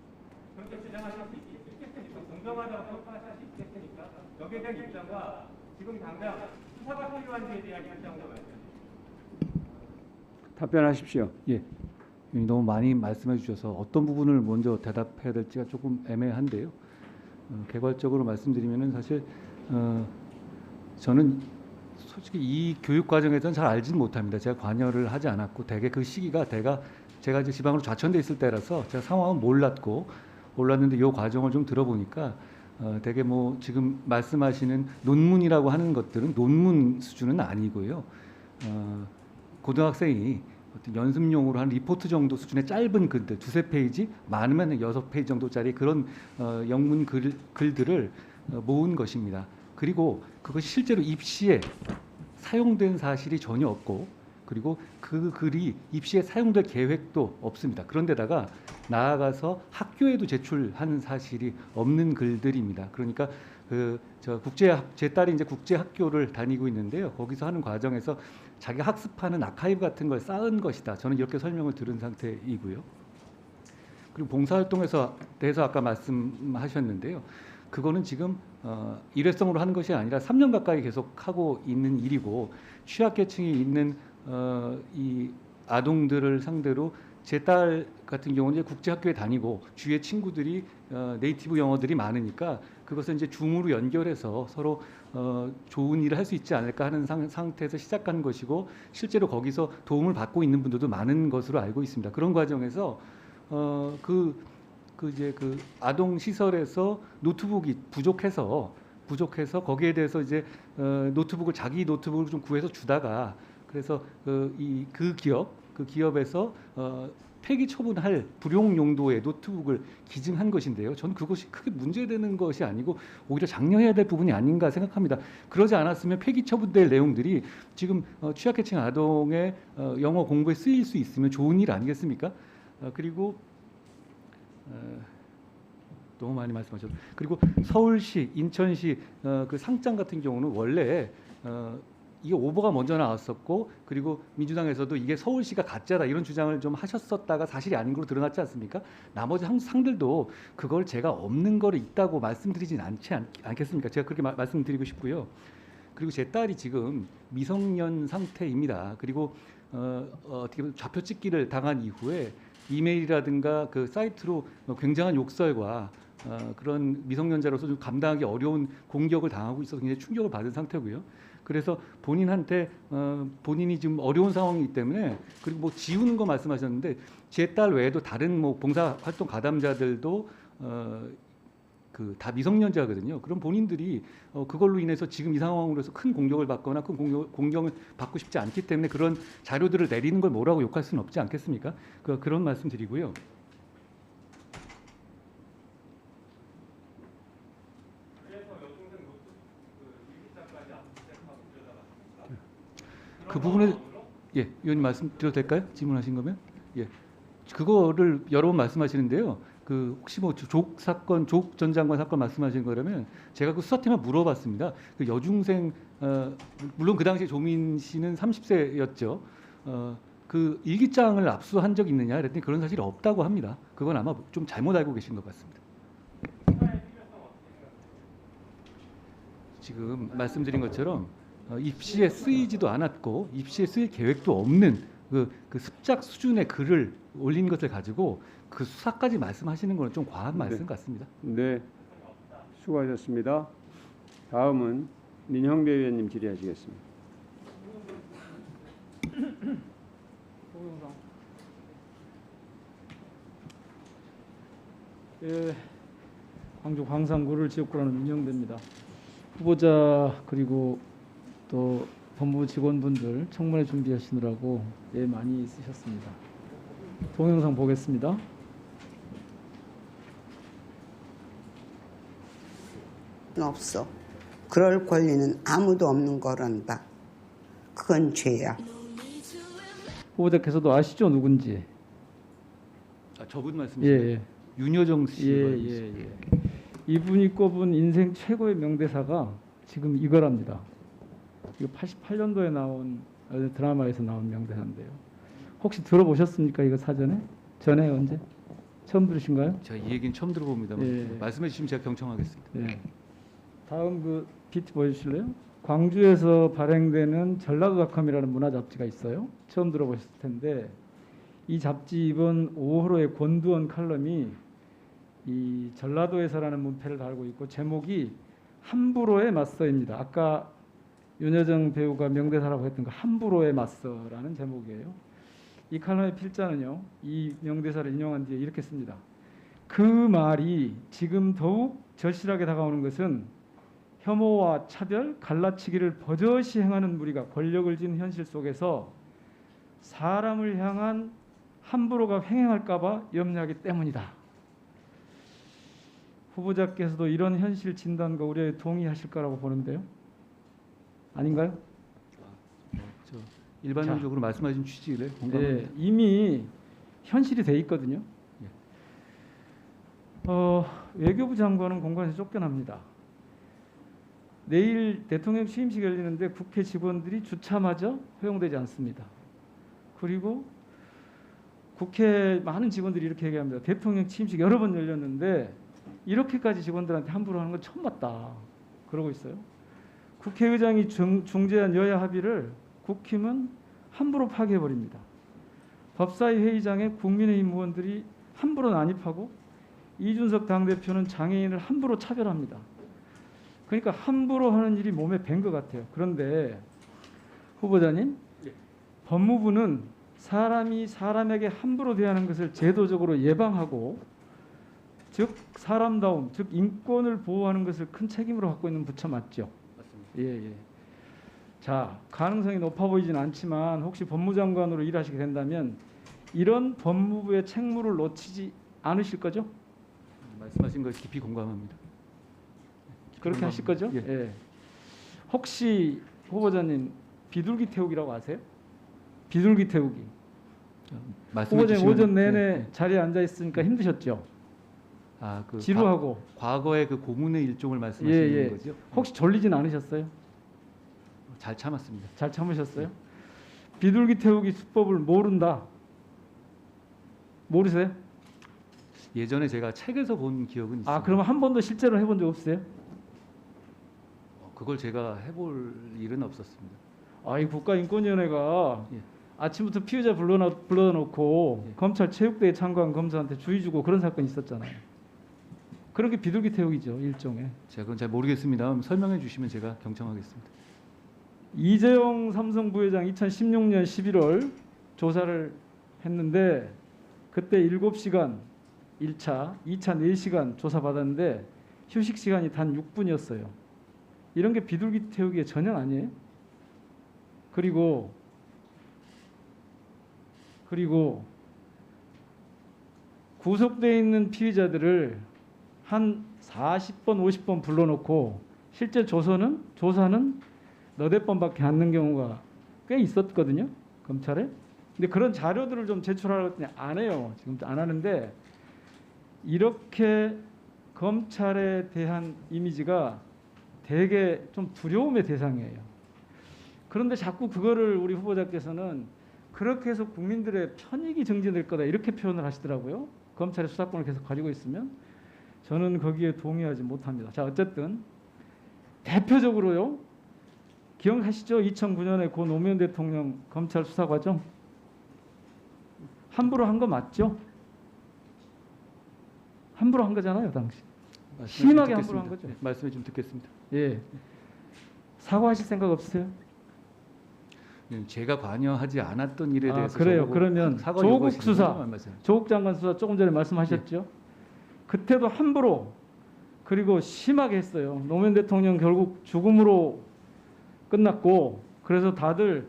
그렇게 주장하실 수 있겠습니까? 공정하다고 평가하실 수 있겠습니까? 여기에 대한 입장과 지금 당장 수사가 필요한지에 대한 입장과 답변하십시오. 예. 너무 많이 말씀해 주셔서 어떤 부분을 먼저 대답해야 될지가 조금 애매한데요. 개괄적으로 말씀드리면은 사실 저는 솔직히 이 교육 과정에서는 잘 알지는 못합니다. 제가 관여를 하지 않았고 대개 그 시기가 제가 이제 지방으로 좌천돼 있을 때라서 제가 상황은 몰랐는데 이 과정을 좀 들어보니까 대개 뭐 지금 말씀하시는 논문이라고 하는 것들은 논문 수준은 아니고요. 고등학생이 어떤 연습용으로 한 리포트 정도 수준의 짧은 글들, 2-3페이지, 많으면 6페이지 정도짜리 그런 영문 글들을 모은 것입니다. 그리고 그것이 실제로 입시에 사용된 사실이 전혀 없고 그리고 그 글이 입시에 사용될 계획도 없습니다. 그런데다가 나아가서 학교에도 제출한 사실이 없는 글들입니다. 그러니까 제 딸이 이제 국제 학교를 다니고 있는데요. 거기서 하는 과정에서 자기가 학습하는 아카이브 같은 걸 쌓은 것이다. 저는 이렇게 설명을 들은 상태이고요. 그리고 봉사활동에서 대해서 아까 말씀하셨는데요. 그거는 지금 일회성으로 하는 것이 아니라 3년 가까이 계속 하고 있는 일이고 취약계층이 있는 이 아동들을 상대로 제 딸 같은 경우는 이제 국제학교에 다니고 주위에 친구들이 네이티브 영어들이 많으니까 그것을 이제 줌으로 연결해서 서로 좋은 일을 할 수 있지 않을까 하는 상태에서 시작한 것이고 실제로 거기서 도움을 받고 있는 분들도 많은 것으로 알고 있습니다. 그런 과정에서 이제 그 아동 시설에서 노트북이 부족해서 거기에 대해서 이제 자기 노트북을 좀 구해서 주다가 그래서 그 기업에서 폐기 처분할 불용 용도의 노트북을 기증한 것인데요. 저는 그것이 크게 문제되는 것이 아니고 오히려 장려해야 될 부분이 아닌가 생각합니다. 그러지 않았으면 폐기 처분될 내용들이 지금 취약계층 아동의 영어 공부에 쓰일 수 있으면 좋은 일 아니겠습니까? 그리고 너무 많이 말씀하셨죠. 그리고 서울시, 인천시 그 상장 같은 경우는 원래 이게 오보가 먼저 나왔었고 그리고 민주당에서도 이게 서울시가 가짜다 이런 주장을 좀 하셨었다가 사실이 아닌 걸로 드러났지 않습니까? 나머지 상들도 그걸 제가 없는 거를 있다고 말씀드리진 않겠습니까? 제가 그렇게 말씀드리고 싶고요. 그리고 제 딸이 지금 미성년 상태입니다. 그리고 어떻게 보면 좌표 찍기를 당한 이후에 이메일이라든가 그 사이트로 굉장한 욕설과 그런 미성년자로서 좀 감당하기 어려운 공격을 당하고 있어서 굉장히 충격을 받은 상태고요. 그래서 본인한테 본인이 지금 어려운 상황이기 때문에, 그리고 뭐 지우는 거 말씀하셨는데 제 딸 외에도 다른 뭐 봉사활동 가담자들도 그 다 미성년자거든요. 그럼 본인들이 그걸로 인해서 지금 이 상황으로서 큰 공격을 받거나 큰 공격을 받고 싶지 않기 때문에 그런 자료들을 내리는 걸 뭐라고 욕할 수는 없지 않겠습니까? 그런 말씀 드리고요. 그 부분에 예, 의원님 말씀드려도 될까요? 질문하신 거면 예, 그거를 여러 번 말씀하시는데요. 그 혹시 뭐 조국 사건, 조국 전 장관 사건 말씀하시는 거라면 제가 그 수사팀에 물어봤습니다. 그 여중생 물론 그 당시에 조민 씨는 30세였죠. 그 일기장을 압수한 적 있느냐 그랬더니 그런 사실이 없다고 합니다. 그건 아마 좀 잘못 알고 계신 것 같습니다. 지금 말씀드린 것처럼 입시에 쓰이지도 않았고 입시에 쓰일 계획도 없는 그 습작 수준의 글을 올린 것을 가지고 그 수사까지 말씀하시는 것은 좀 과한 말씀 같습니다. 네, 수고하셨습니다. 다음은 민형배 의원님 질의하시겠습니다. 예, 광주 광산구를 지역구로 하는 민형배입니다. 후보자 그리고 또 법무부 직원분들 청문회 준비하시느라고 애 많이 쓰셨습니다. 동영상 보겠습니다. 없어. 그럴 권리는 아무도 없는 거란다. 그건 죄야. 후보자께서도 아시죠 누군지? 저분 말씀이시죠? 예. 윤여정 씨. 예. 이분이 꼽은 인생 최고의 명대사가 지금 이거랍니다. 이거 88년도에 나온 드라마에서 나온 명대사인데요. 혹시 들어보셨습니까? 이거 사전에? 전에 언제? 처음 들으신가요? 제가 이 얘기는 처음 들어봅니다. 예. 말씀해 주시면 제가 경청하겠습니다. 예. 다음 그 비트 보여주실래요? 광주에서 발행되는 전라도닷컴이라는 문화 잡지가 있어요. 처음 들어보셨을 텐데 이 잡지 이번 5호로의 권두원 칼럼이 이 전라도에서라는 문패를 달고 있고 제목이 함부로에 맞서입니다. 아까 윤여정 배우가 명대사라고 했던 거 함부로에 맞서라는 제목이에요. 이 칼럼의 필자는요. 이 명대사를 인용한 뒤에 이렇게 씁니다. 그 말이 지금 더욱 절실하게 다가오는 것은 혐오와 차별, 갈라치기를 버젓이 행하는 무리가 권력을 쥔 현실 속에서 사람을 향한 함부로가 횡행할까 봐 염려하기 때문이다. 후보자께서도 이런 현실 진단과 우려에 동의하실 거라고 보는데요. 아닌가요? 일반적으로 말씀하신 취지를 공감합니다. 네, 이미 현실이 돼 있거든요. 외교부 장관은 공관에서 쫓겨납니다. 내일 대통령 취임식이 열리는데 국회 직원들이 주차마저 허용되지 않습니다. 그리고 국회 많은 직원들이 이렇게 얘기합니다. 대통령 취임식 여러 번 열렸는데 이렇게까지 직원들한테 함부로 하는 건 처음 봤다. 그러고 있어요. 국회의장이 중재한 여야 합의를 국힘은 함부로 파기해버립니다. 법사위 회의장에 국민의힘 의원들이 함부로 난입하고 이준석 당대표는 장애인을 함부로 차별합니다. 그러니까 함부로 하는 일이 몸에 밴 것 같아요. 그런데 후보자님, 법무부는 사람이 사람에게 함부로 대하는 것을 제도적으로 예방하고 즉 사람다움, 즉 인권을 보호하는 것을 큰 책임으로 갖고 있는 부처 맞죠? 맞습니다. 예. 자, 가능성이 높아 보이진 않지만 혹시 법무장관으로 일하시게 된다면 이런 법무부의 책무를 놓치지 않으실 거죠? 말씀하신 걸 깊이 공감합니다. 그렇게 하실 거죠? 예. 예. 혹시 후보자님 비둘기 태우기라고 아세요? 비둘기 태우기. 후보자님 오전 내내 자리에 앉아 있으니까 힘드셨죠? 그 지루하고. 과거의 그 고문의 일종을 말씀하시는 거죠? 혹시 졸리진 않으셨어요? 잘 참았습니다. 잘 참으셨어요? 비둘기 태우기 수법을 모른다. 모르세요? 예전에 제가 책에서 본 기억은 있습니다. 그러면 한 번도 실제로 해본 적 없어요? 그걸 제가 해볼 일은 없었습니다. 이 국가인권위원회가 아침부터 피의자 불러놓고 검찰 체육대회 참가한 검사한테 주의 주고 그런 사건이 있었잖아요. 그런 게 비둘기 태우기죠, 일종의. 제가 그건 잘 모르겠습니다. 설명해 주시면 제가 경청하겠습니다. 이재용 삼성 부회장 2016년 11월 조사를 했는데 그때 7시간 1차, 2차 4시간 조사받았는데 휴식 시간이 단 6분이었어요. 이런 게 비둘기 태우기에 전혀 아니에요. 그리고 구속돼 있는 피의자들을 한 40번, 50번 불러놓고 실제 조사는 너댓 번밖에 안 는 경우가 꽤 있었거든요, 검찰에. 근데 그런 자료들을 좀 제출하라고 했더니 안 해요. 지금 안 하는데 이렇게 검찰에 대한 이미지가 되게 좀 두려움의 대상이에요. 그런데 자꾸 그거를 우리 후보자께서는 그렇게 해서 국민들의 편익이 증진될 거다 이렇게 표현을 하시더라고요. 검찰의 수사권을 계속 가지고 있으면 저는 거기에 동의하지 못합니다. 자, 어쨌든 대표적으로요. 기억하시죠? 2009년에 고 노무현 대통령 검찰 수사 과정 함부로 한 거 맞죠? 함부로 한 거잖아요, 당시. 심하게 함부로 한 거죠. 네, 말씀을 좀 듣겠습니다. 예. 사과하실 생각 없으세요? 제가 관여하지 않았던 일에 대해서 그래요. 그러면 조국 수사, 조국 장관 수사 조금 전에 말씀하셨죠. 네. 그때도 함부로 그리고 심하게 했어요. 노무현 대통령 결국 죽음으로 끝났고 그래서 다들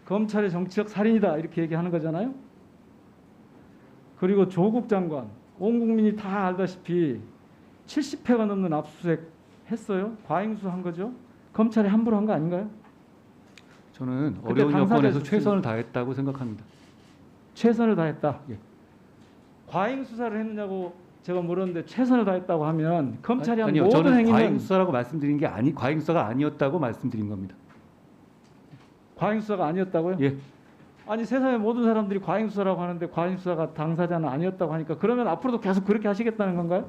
검찰의 정치적 살인이다 이렇게 얘기하는 거잖아요. 그리고 조국 장관 온 국민이 다 알다시피 70회가 넘는 압수수색 했어요. 과잉수한 거죠. 검찰이 함부로 한 거 아닌가요? 저는 어려운 여건에서 최선을 다했다고 생각합니다. 최선을 다했다. 예. 과잉 수사를 했느냐고 제가 물었는데 최선을 다했다고 하면 검찰이 한 아니요, 모든 저는 행위는 과잉 수사라고 말씀드린 게 과잉 수사가 아니었다고 말씀드린 겁니다. 과잉 수사가 아니었다고요? 예. 아니 세상의 모든 사람들이 과잉 수사라고 하는데 과잉 수사가 당사자는 아니었다고 하니까 그러면 앞으로도 계속 그렇게 하시겠다는 건가요?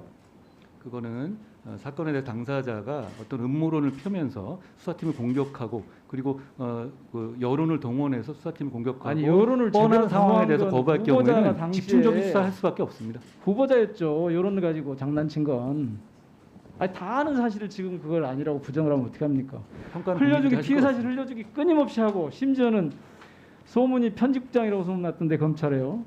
그거는 사건에 대해 당사자가 어떤 음모론을 펴면서 수사팀을 공격하고 그리고 그 여론을 동원해서 수사팀을 공격하고 아니 여론을 뻔한 상황에 대해서 거부할 경우에는 당시에 집중적인 수사할 수밖에 없습니다. 후보자였죠. 여론을 가지고 장난친 건. 아니 다 아는 사실을 지금 그걸 아니라고 부정을 하면 어떻게 합니까? 흘려주기 피해 사실 흘려주기 끊임없이 하고 심지어는 소문이 편집국장이라고 소문났던데 검찰에요.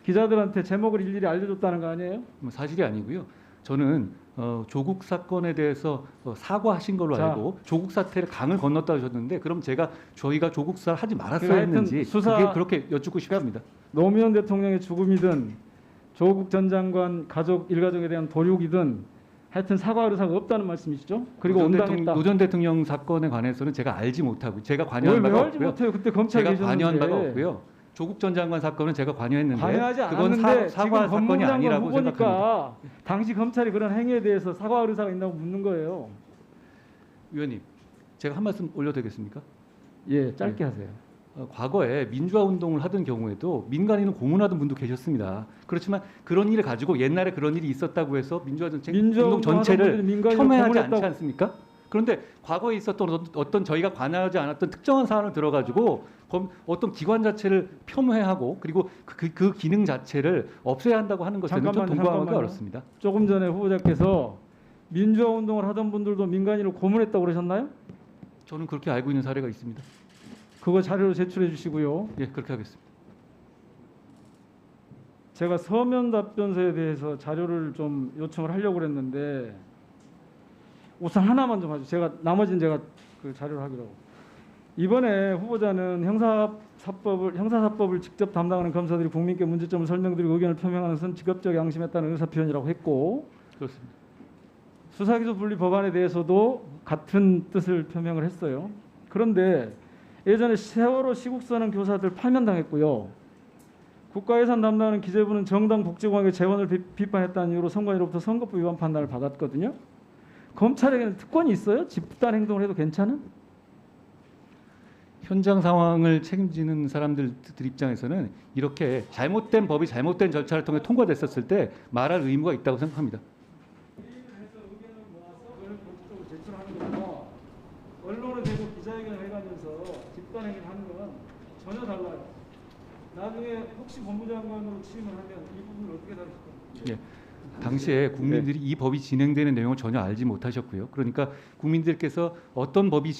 기자들한테 제목을 일일이 알려줬다는 거 아니에요? 사실이 아니고요. 저는 조국 사건에 대해서 사과하신 걸로 알고 조국 사태를 강을 건넜다 하셨는데 그럼 저희가 조국 수사를 하지 말았어야 했는지 그게 그렇게 여쭙고 싶습니다. 노무현 대통령의 죽음이든 조국 전 장관 일가족에 대한 도륙이든 하여튼 사과 의사가 없다는 말씀이시죠? 그리고 온당했다. 노 전 대통령 사건에 관해서는 제가 알지 못하고 제가 관여한 바가 없고요. 못해요? 그때 검찰에 제가 계셨는데. 관여한 바가 없고요. 조국 전 장관 사건은 제가 관여했는데 관여하지 그건 않았는데 사과 지금 사건이 아니라고 후보니까 생각합니다. 당시 검찰이 그런 행위에 대해서 사과 의사가 있냐고 묻는 거예요. 위원님, 제가 한 말씀 올려도 되겠습니까? 예, 짧게 하세요. 과거에 민주화 운동을 하던 경우에도 민간인을 고문하던 분도 계셨습니다. 그렇지만 그런 일을 가지고 옛날에 그런 일이 있었다고 해서 민주화 운동 전체를 폄훼하지 않지 않습니까? 그런데 과거에 있었던 어떤 저희가 관여하지 않았던 특정한 사안을 들어가지고 어떤 기관 자체를 폄훼하고 그리고 그 기능 자체를 없애야 한다고 하는 것은 좀 동감하기 어렵습니다. 조금 전에 후보자께서 민주화 운동을 하던 분들도 민간인을 고문했다고 그러셨나요? 저는 그렇게 알고 있는 사례가 있습니다. 그거 자료로 제출해 주시고요. 예, 그렇게 하겠습니다. 제가 서면 답변서에 대해서 자료를 좀 요청을 하려고 그랬는데 우선 하나만 좀 하죠. 나머지는 제가 그 자료를 하기로 하고. 이번에 후보자는 형사사법을 직접 담당하는 검사들이 국민께 문제점을 설명드리고 의견을 표명하는 것은 직업적 양심에 따른 의사표현이라고 했고 그렇습니다. 수사기소 분리 법안에 대해서도 같은 뜻을 표명을 했어요. 그런데 예전에 세월호 시국선언 교사들 파면당했고요. 국가예산 담당하는 기재부는 정당 복지공학의 재원을 비판했다는 이유로 선관위로부터 선거법 위반 판단을 받았거든요. 검찰에게는 특권이 있어요? 집단 행동을 해도 괜찮은? 현장 상황을 책임지는 사람들 입장에서는 이렇게 잘못된 법이 잘못된 절차를 통해 통과됐었을 때 말할 의무가 있다고 생각합니다. 언론에 대고 기자회견을 해가면서 집단 행위를 하는 건 전혀 달라요. 나중에 혹시 법무장관으로 취임을 하면 이 부분을 어떻게 다루실 겁니까? 예. 당시에 국민들이 이 법이 진행되는 내용을 전혀 알지 못하셨고요. 그러니까 국민들께서 어떤 법이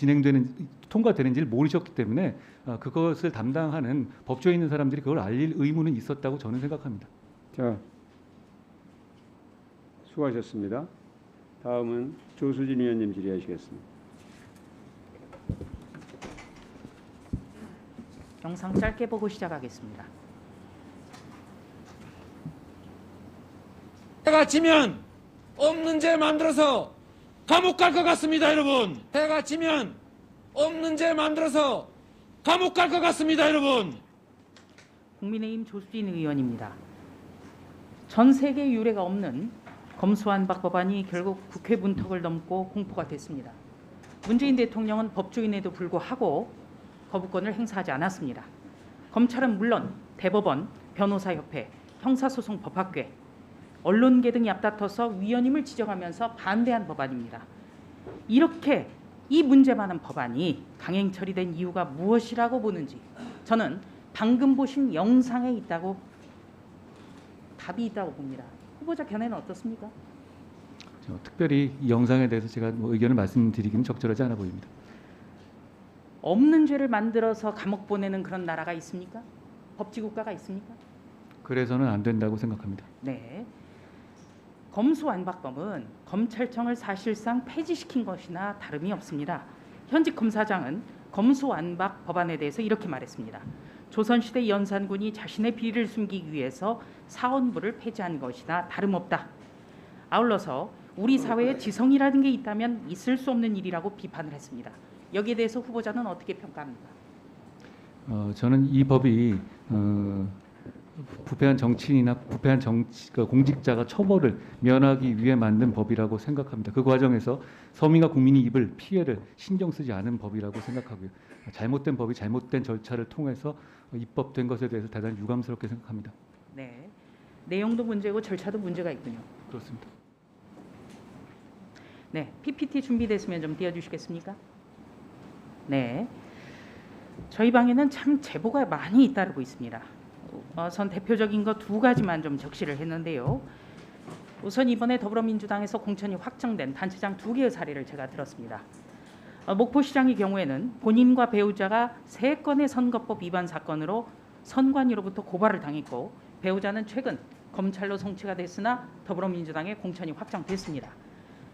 통과되는지를 모르셨기 때문에 그것을 담당하는 법조에 있는 사람들이 그걸 알릴 의무는 있었다고 저는 생각합니다. 자, 수고하셨습니다. 다음은 조수진 의원님 질의하시겠습니다. 영상 짧게 보고 시작하겠습니다. 해가 지면 없는 죄 만들어서 감옥 갈 것 같습니다, 여러분. 해가 지면 없는 죄 만들어서 감옥 갈 것 같습니다, 여러분. 국민의힘 조수진 의원입니다. 전 세계 유례가 없는 검수완박 법안이 결국 국회 문턱을 넘고 공포가 됐습니다. 문재인 대통령은 법조인에도 불구하고 거부권을 행사하지 않았습니다. 검찰은 물론 대법원, 변호사협회, 형사소송법학회, 언론계 등이 앞다퉈서 위헌임을 지적하면서 반대한 법안입니다. 이렇게 이 문제 많은 법안이 강행 처리된 이유가 무엇이라고 보는지 저는 방금 보신 영상에 있다고 답이 있다고 봅니다. 후보자 견해는 어떻습니까? 특별히 이 영상에 대해서 제가 의견을 말씀드리기는 적절하지 않아 보입니다. 없는 죄를 만들어서 감옥 보내는 그런 나라가 있습니까? 법치국가가 있습니까? 그래서는 안 된다고 생각합니다. 네. 검수완박법은 검찰청을 사실상 폐지시킨 것이나 다름이 없습니다. 현직 검사장은 검수완박 법안에 대해서 이렇게 말했습니다. 조선시대 연산군이 자신의 비리를 숨기기 위해서 사원부를 폐지한 것이나 다름없다. 아울러서 우리 사회에 지성이라는 게 있다면 있을 수 없는 일이라고 비판을 했습니다. 여기에 대해서 후보자는 어떻게 평가합니까? 저는 이 법이 부패한 정치인이나 부패한 공직자가 처벌을 면하기 위해 만든 법이라고 생각합니다. 그 과정에서 서민과 국민이 입을 피해를 신경 쓰지 않은 법이라고 생각하고요. 잘못된 법이 잘못된 절차를 통해서 입법된 것에 대해서 대단히 유감스럽게 생각합니다. 네, 내용도 문제고 절차도 문제가 있군요. 그렇습니다. 네, PPT 준비됐으면 좀 띄워주시겠습니까? 네, 저희 방에는 참 제보가 많이 잇따르고 있습니다. 우선 대표적인 거 두 가지만 좀 적시를 했는데요. 우선 이번에 더불어민주당에서 공천이 확정된 단체장 2개의 사례를 제가 들었습니다. 목포시장의 경우에는 본인과 배우자가 3건의 선거법 위반 사건으로 선관위로부터 고발을 당했고 배우자는 최근 검찰로 송치가 됐으나 더불어민주당의 공천이 확정됐습니다.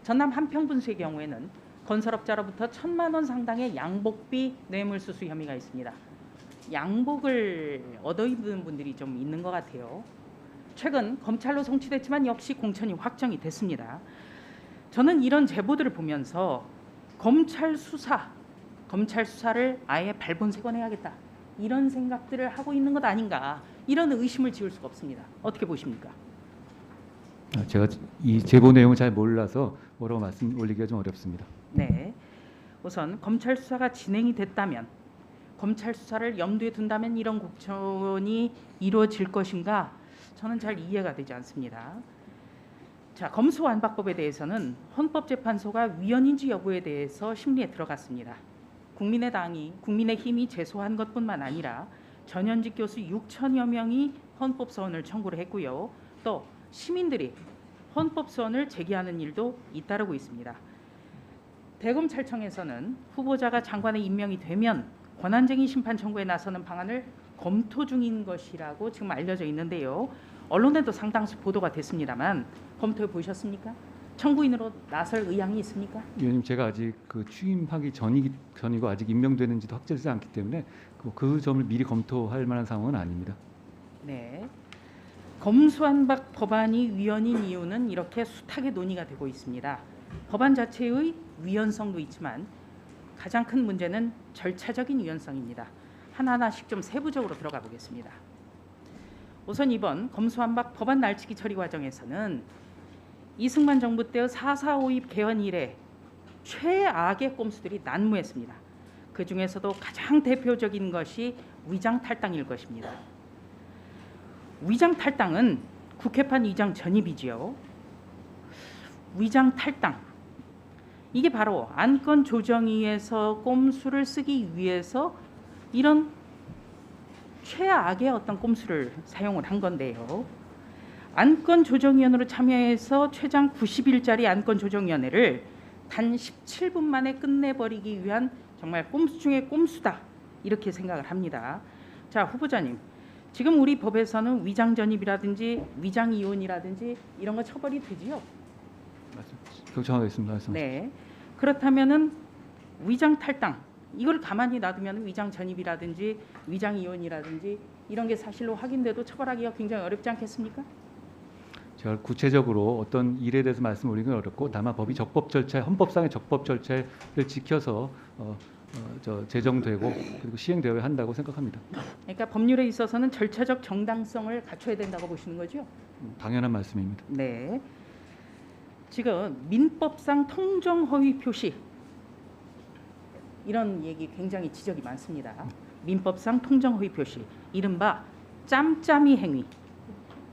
전남 한평분수의 경우에는 건설업자로부터 1,000만 원 상당의 양복비 뇌물수수 혐의가 있습니다. 양복을 얻어입는 분들이 좀 있는 것 같아요. 최근 검찰로 송치됐지만 역시 공천이 확정이 됐습니다. 저는 이런 제보들을 보면서 검찰 수사를 아예 발본색원해야겠다 이런 생각들을 하고 있는 것 아닌가 이런 의심을 지울 수가 없습니다. 어떻게 보십니까? 제가 이 제보 내용을 잘 몰라서 뭐라고 말씀 올리기가 좀 어렵습니다. 네, 우선 검찰 수사가 진행이 됐다면 검찰 수사를 염두에 둔다면 이런 공천이 이루어질 것인가 저는 잘 이해가 되지 않습니다. 자, 검수완박법에 대해서는 헌법재판소가 위헌인지 여부에 대해서 심리에 들어갔습니다. 국민의힘이 제소한 것뿐만 아니라 전현직 교수 6천여 명이 헌법소원을 청구를 했고요. 또 시민들이 헌법소원을 제기하는 일도 잇따르고 있습니다. 대검찰청에서는 후보자가 장관에 임명이 되면 권한쟁의 심판 청구에 나서는 방안을 검토 중인 것이라고 지금 알려져 있는데요. 언론에도 상당수 보도가 됐습니다만 검토해 보셨습니까? 청구인으로 나설 의향이 있습니까? 위원님, 제가 아직 취임하기 전이고 아직 임명되는지도 확정되지 않기 때문에 그 점을 미리 검토할 만한 상황은 아닙니다. 네, 검수완박 법안이 위헌인 이유는 이렇게 숱하게 논의가 되고 있습니다. 법안 자체의 위헌성도 있지만 가장 큰 문제는 절차적인 위헌성입니다. 하나하나씩 좀 세부적으로 들어가 보겠습니다. 우선 이번 검수완박 법안 날치기 처리 과정에서는 이승만 정부 때의 4.4.5입 개헌 이래 최악의 꼼수들이 난무했습니다. 그중에서도 가장 대표적인 것이 위장 탈당일 것입니다. 위장 탈당은 국회판 위장 전입이지요. 위장 탈당, 이게 바로 안건 조정위에서 꼼수를 쓰기 위해서 이런 최악의 어떤 꼼수를 사용을 한 건데요. 안건조정위원으로 참여해서 최장 90일짜리 안건조정위원회를 단 17분 만에 끝내버리기 위한 정말 꼼수 중의 꼼수다, 이렇게 생각을 합니다. 자, 후보자님, 지금 우리 법에서는 위장 전입이라든지 위장 이혼이라든지 이런 거 처벌이 되지요? 경청하겠습니다. 말씀. 네. 그렇다면은 위장 탈당, 이걸 가만히 놔두면 위장 전입이라든지 위장 이혼이라든지 이런 게 사실로 확인돼도 처벌하기가 굉장히 어렵지 않겠습니까? 제가 구체적으로 어떤 일에 대해서 말씀드리긴 어렵고, 다만 법이 적법 절차, 헌법상의 적법 절차를 지켜서 제정되고 그리고 시행되어야 한다고 생각합니다. 그러니까 법률에 있어서는 절차적 정당성을 갖춰야 된다고 보시는 거죠? 당연한 말씀입니다. 네. 지금 민법상 통정 허위 표시, 이런 얘기 굉장히 지적이 많습니다. 민법상 통정 허위 표시, 이른바 짬짬이 행위.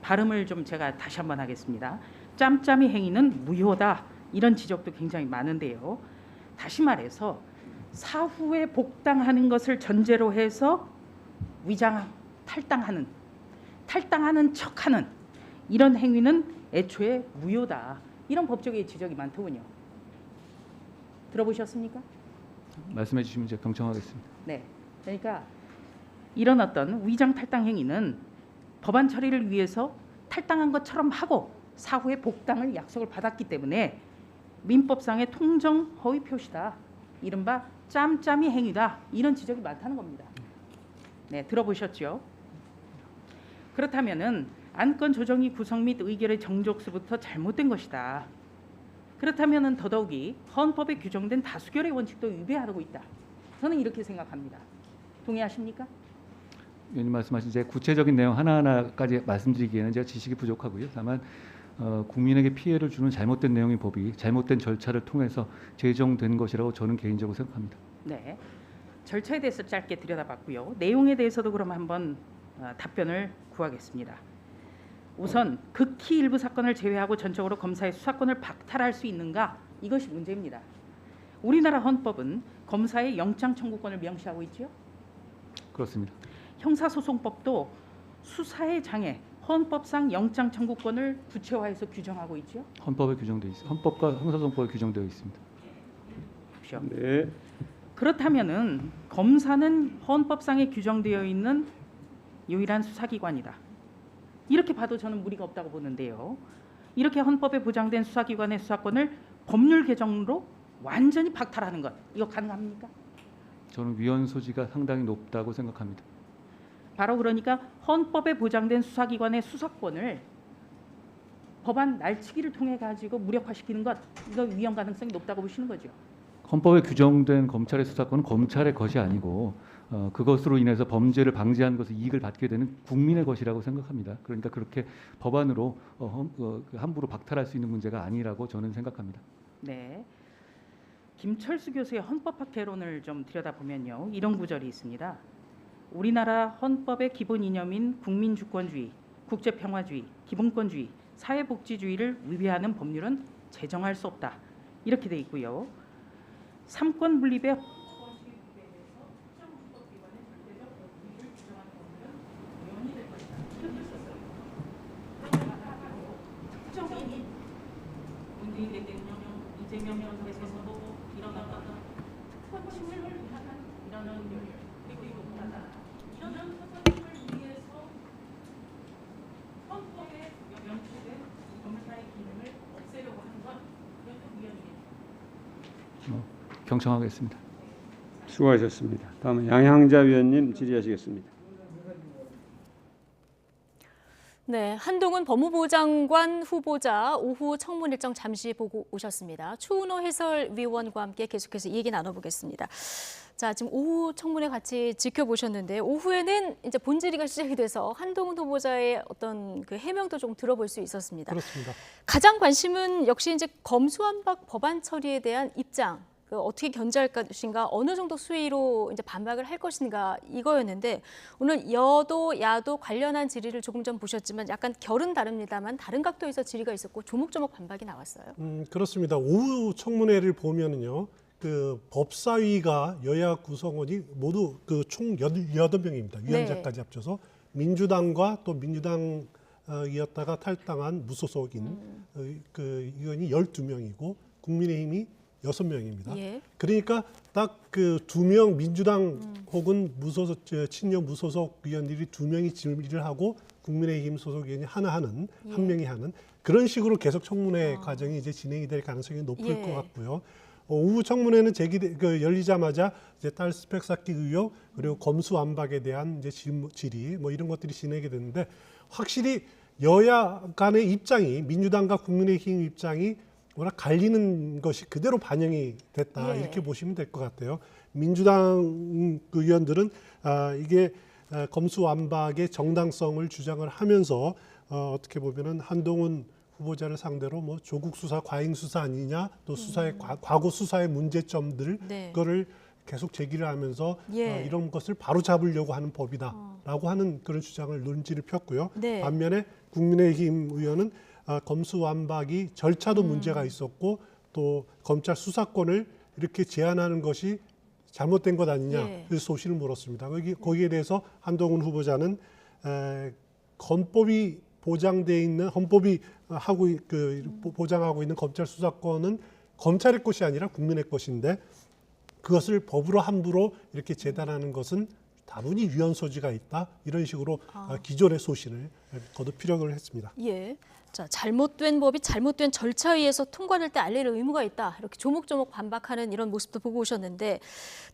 발음을 좀 제가 다시 한번 하겠습니다. 짬짬이 행위는 무효다, 이런 지적도 굉장히 많은데요. 다시 말해서 사후에 복당하는 것을 전제로 해서 위장 탈당하는 척하는 이런 행위는 애초에 무효다, 이런 법적의 지적이 많더군요. 들어보셨습니까? 말씀해 주시면 제가 경청하겠습니다. 네. 그러니까 이런 어떤 위장 탈당 행위는 법안 처리를 위해서 탈당한 것처럼 하고 사후에 복당을 약속을 받았기 때문에 민법상의 통정 허위 표시다, 이른바 짬짬이 행위다, 이런 지적이 많다는 겁니다. 네, 들어보셨죠? 그렇다면은 안건 조정위 구성 및 의결의 정족수부터 잘못된 것이다. 그렇다면은 더더욱이 헌법에 규정된 다수결의 원칙도 위배하고 있다. 저는 이렇게 생각합니다. 동의하십니까? 의원님 말씀하신 제 구체적인 내용 하나하나까지 말씀드리기에는 제가 지식이 부족하고요. 다만 국민에게 피해를 주는 잘못된 내용의 법이 잘못된 절차를 통해서 제정된 것이라고 저는 개인적으로 생각합니다. 네, 절차에 대해서 짧게 들여다봤고요. 내용에 대해서도 그럼 한번 답변을 구하겠습니다. 우선 극히 일부 사건을 제외하고 전적으로 검사의 수사권을 박탈할 수 있는가, 이것이 문제입니다. 우리나라 헌법은 검사의 영장 청구권을 명시하고 있죠. 그렇습니다. 형사소송법도 수사의 장애, 헌법상 영장 청구권을 구체화해서 규정하고 있죠. 헌법에 규정되어 있습니다. 헌법과 형사소송법에 규정되어 있습니다. 그렇죠. 네. 그렇다면은 검사는 헌법상에 규정되어 있는 유일한 수사기관이다, 이렇게 봐도 저는 무리가 없다고 보는데요. 이렇게 헌법에 보장된 수사기관의 수사권을 법률 개정으로 완전히 박탈하는 것, 이거 가능합니까? 저는 위헌 소지가 상당히 높다고 생각합니다. 바로 그러니까 헌법에 보장된 수사기관의 수사권을 법안 날치기를 통해 가지고 무력화시키는 것, 이거 위헌 가능성이 높다고 보시는 거죠. 헌법에 규정된 검찰의 수사권은 검찰의 것이 아니고 그것으로 인해서 범죄를 방지하는 것을 이익을 받게 되는 국민의 것이라고 생각합니다. 그러니까 그렇게 법안으로 함부로 박탈할 수 있는 문제가 아니라고 저는 생각합니다. 네, 김철수 교수의 헌법학 개론을 좀 들여다보면요, 이런 구절이 있습니다. 우리나라 헌법의 기본 이념인 국민주권주의, 국제평화주의, 기본권주의, 사회복지주의를 위배하는 법률은 제정할 수 없다, 이렇게 돼 있고요. 삼권 분립의 문재인 대통령, 이재명 현석에서도 일어나는 특권침해를 위한 이런 그리고 이런 특권침해를 위해서 헌법에 명시된 검사의 기능을 없애려고 하는 것, 이것도 위헌이에요. 경청하겠습니다. 수고하셨습니다. 다음은 양향자 위원님 질의하시겠습니다. 네, 한동훈 법무부 장관 후보자 오후 청문 일정 잠시 보고 오셨습니다. 추은호 해설위원과 함께 계속해서 얘기 나눠보겠습니다. 자, 지금 오후 청문회 같이 지켜보셨는데 오후에는 이제 본질의가 시작이 돼서 한동훈 후보자의 어떤 그 해명도 좀 들어볼 수 있었습니다. 그렇습니다. 가장 관심은 역시 이제 검수완박 법안 처리에 대한 입장. 어떻게 견제할 것인가, 어느 정도 수위로 이제 반박을 할 것인가, 이거였는데 오늘 여도 야도 관련한 질의를 조금 전 보셨지만 약간 결은 다릅니다만 다른 각도에서 질의가 있었고 조목조목 반박이 나왔어요. 그렇습니다. 오후 청문회를 보면은요, 그 법사위가 여야 구성원이 모두 그 총 8명입니다. 위원장까지 합쳐서 민주당과 또 민주당이었다가 탈당한 무소속인 그 의원이 12명이고 국민의힘이 6명입니다. 예. 그러니까 딱 그 2명 민주당 혹은 무소속 친여 무소속 의원들이 2명이 질의를 하고 국민의힘 소속 의원이 하나 하는 한 명이 하는 그런 식으로 계속 청문회 과정이 이제 진행이 될 가능성이 높을 것 같고요. 오후 청문회는 열리자마자 이제 딸 스펙 쌓기 의혹 그리고 검수완박에 대한 이제 질의 뭐 이런 것들이 진행이 되는데 확실히 여야 간의 입장이 민주당과 국민의힘 입장이 워낙 갈리는 것이 그대로 반영이 됐다 이렇게 보시면 될 것 같아요. 민주당 의원들은 이게 검수완박의 정당성을 주장을 하면서 어떻게 보면은 한동훈 후보자를 상대로 뭐 조국 수사, 과잉 수사 아니냐, 또 수사의 과거 수사의 문제점들 그거를 계속 제기를 하면서 이런 것을 바로 잡으려고 하는 법이다라고 하는 그런 주장을 논지를 폈고요. 반면에 국민의힘 의원은 검수완박이 절차도 문제가 있었고 또 검찰 수사권을 이렇게 제한하는 것이 잘못된 것 아니냐 그 소신을 물었습니다. 거기에 대해서 한동훈 후보자는 헌법이 보장돼 있는 헌법이 보장하고 있는 검찰 수사권은 검찰의 것이 아니라 국민의 것인데 그것을 법으로 함부로 이렇게 재단하는 것은 다분히 위헌 소지가 있다 이런 식으로 기존의 소신을 거듭 피력을 했습니다. 예. 자, 잘못된 법이 잘못된 절차에 의해서 통과될 때 알릴 의무가 있다. 이렇게 조목조목 반박하는 이런 모습도 보고 오셨는데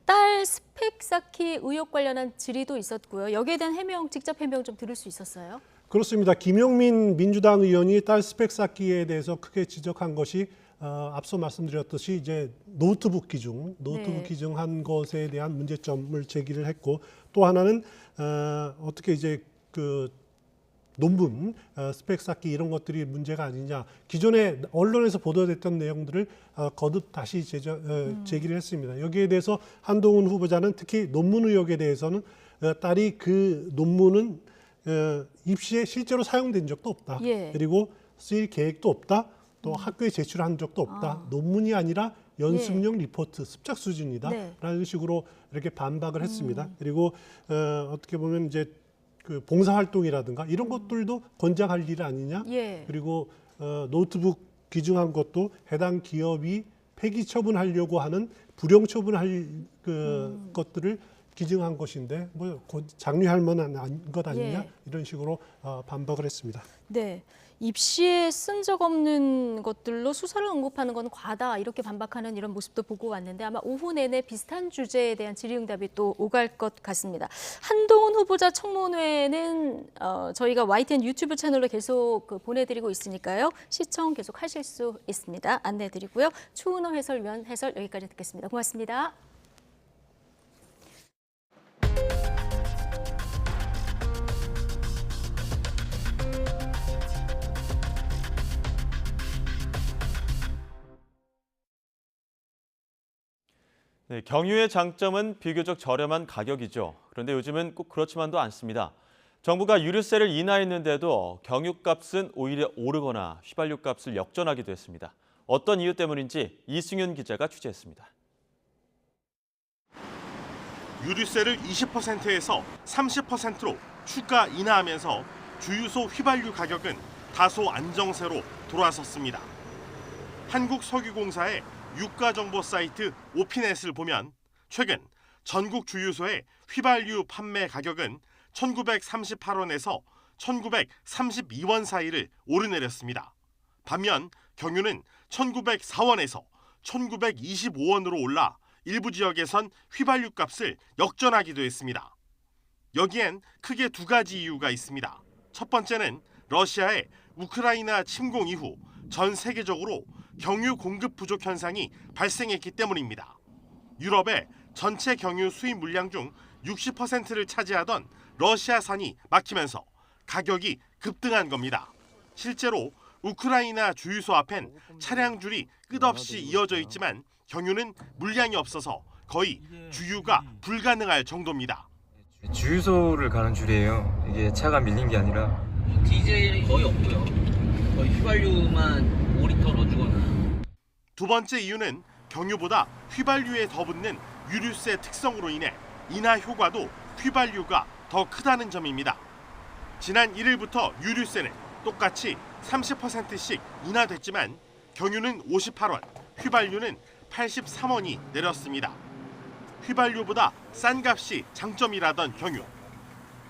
딸 스펙 쌓기 의혹 관련한 질의도 있었고요. 여기에 대한 직접 해명 좀 들을 수 있었어요? 그렇습니다. 김용민 민주당 의원이 딸 스펙 쌓기에 대해서 크게 지적한 것이 앞서 말씀드렸듯이 이제 노트북 기증한 것에 대한 문제점을 제기를 했고 또 하나는 어떻게 이제 그 논문, 스펙 쌓기 이런 것들이 문제가 아니냐. 기존에 언론에서 보도됐던 내용들을 거듭 다시 제기를 했습니다. 여기에 대해서 한동훈 후보자는 특히 논문 의혹에 대해서는 딸이 그 논문은 입시에 실제로 사용된 적도 없다. 그리고 쓰일 계획도 없다. 또 학교에 제출한 적도 없다. 논문이 아니라 연습용 리포트, 습작 수준이다. 라는 식으로 이렇게 반박을 했습니다. 그리고 어떻게 보면 이제 그 봉사활동이라든가 이런 것들도 권장할 일 아니냐. 그리고 노트북 기증한 것도 해당 기업이 폐기 처분하려고 하는 불용 처분할 것들을 기증한 것인데 뭐 장려할 만한 것 아니냐 이런 식으로 반박을 했습니다. 네, 입시에 쓴 적 없는 것들로 수사를 언급하는 건 과다 이렇게 반박하는 이런 모습도 보고 왔는데 아마 오후 내내 비슷한 주제에 대한 질의응답이 또 오갈 것 같습니다. 한동훈 후보자 청문회는 저희가 YTN 유튜브 채널로 계속 보내드리고 있으니까요. 시청 계속 하실 수 있습니다. 안내드리고요. 추은호 해설위원 해설 여기까지 듣겠습니다. 고맙습니다. 네, 경유의 장점은 비교적 저렴한 가격이죠. 그런데 요즘은 꼭 그렇지만도 않습니다. 정부가 유류세를 인하했는데도 경유값은 오히려 오르거나 휘발유값을 역전하기도 했습니다. 어떤 이유 때문인지 이승윤 기자가 취재했습니다. 유류세를 20%에서 30%로 추가 인하하면서 주유소 휘발유 가격은 다소 안정세로 돌아섰습니다. 한국석유공사의 유가정보 사이트 오피넷을 보면 최근 전국 주유소의 휘발유 판매 가격은 1938원에서 1932원 사이를 오르내렸습니다. 반면 경유는 1904원에서 1925원으로 올라 일부 지역에선 휘발유 값을 역전하기도 했습니다. 여기엔 크게 두 가지 이유가 있습니다. 첫 번째는 러시아의 우크라이나 침공 이후 전 세계적으로 경유 공급 부족 현상이 발생했기 때문입니다. 유럽의 전체 경유 수입 물량 중 60%를 차지하던 러시아산이 막히면서 가격이 급등한 겁니다. 실제로 우크라이나 주유소 앞엔 차량 줄이 끝없이 이어져 있지만 경유는 물량이 없어서 거의 주유가 불가능할 정도입니다. 주유소를 가는 줄이에요. 이게 차가 밀린 게 아니라. 디젤이 거의 없고요. 거의 휘발유만 5리터 넣어주거나. 두 번째 이유는 경유보다 휘발유에 더 붙는 유류세 특성으로 인해 인하 효과도 휘발유가 더 크다는 점입니다. 지난 1일부터 유류세는 똑같이 30%씩 인하됐지만 경유는 58원, 휘발유는 83원이 내렸습니다. 휘발유보다 싼 값이 장점이라던 경유.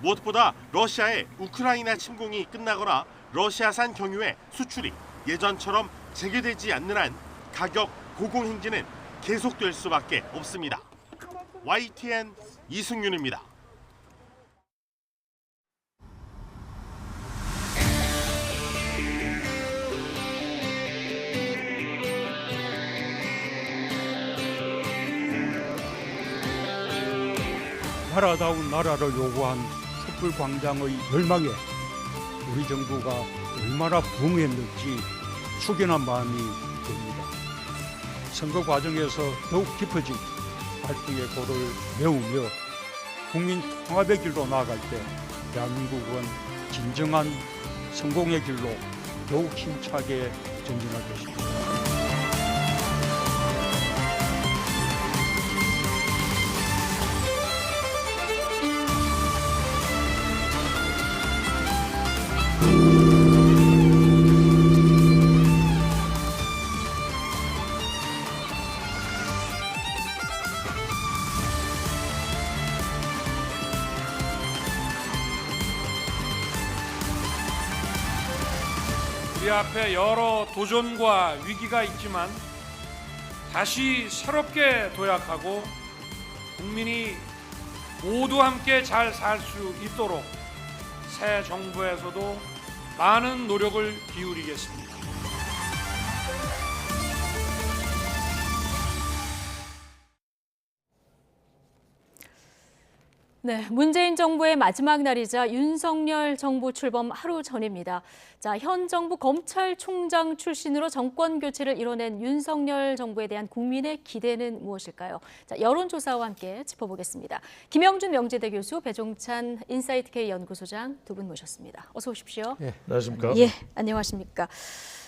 무엇보다 러시아의 우크라이나 침공이 끝나거나 러시아산 경유의 수출이 예전처럼 재개되지 않는 한 가격 고공행진은 계속될 수밖에 없습니다. YTN 이승윤입니다. 나라다운 나라를 요구한 촛불 광장의 멸망에 우리 정부가 얼마나 부응했는지 숙연한 마음이 듭니다. 선거 과정에서 더욱 깊어진 갈등의 골을 메우며 국민 통합의 길로 나아갈 때 대한민국은 진정한 성공의 길로 더욱 힘차게 전진할 것입니다. 우리 앞에 여러 도전과 위기가 있지만 다시 새롭게 도약하고 국민이 모두 함께 잘 살 수 있도록 새 정부에서도 많은 노력을 기울이겠습니다. 네, 문재인 정부의 마지막 날이자 윤석열 정부 출범 하루 전입니다. 자, 현 정부 검찰총장 출신으로 정권 교체를 이뤄낸 윤석열 정부에 대한 국민의 기대는 무엇일까요? 자, 여론조사와 함께 짚어보겠습니다. 김영준 명지대 교수, 배종찬 인사이트K 연구소장 두 분 모셨습니다. 어서 오십시오. 예, 안녕하십니까? 예, 안녕하십니까?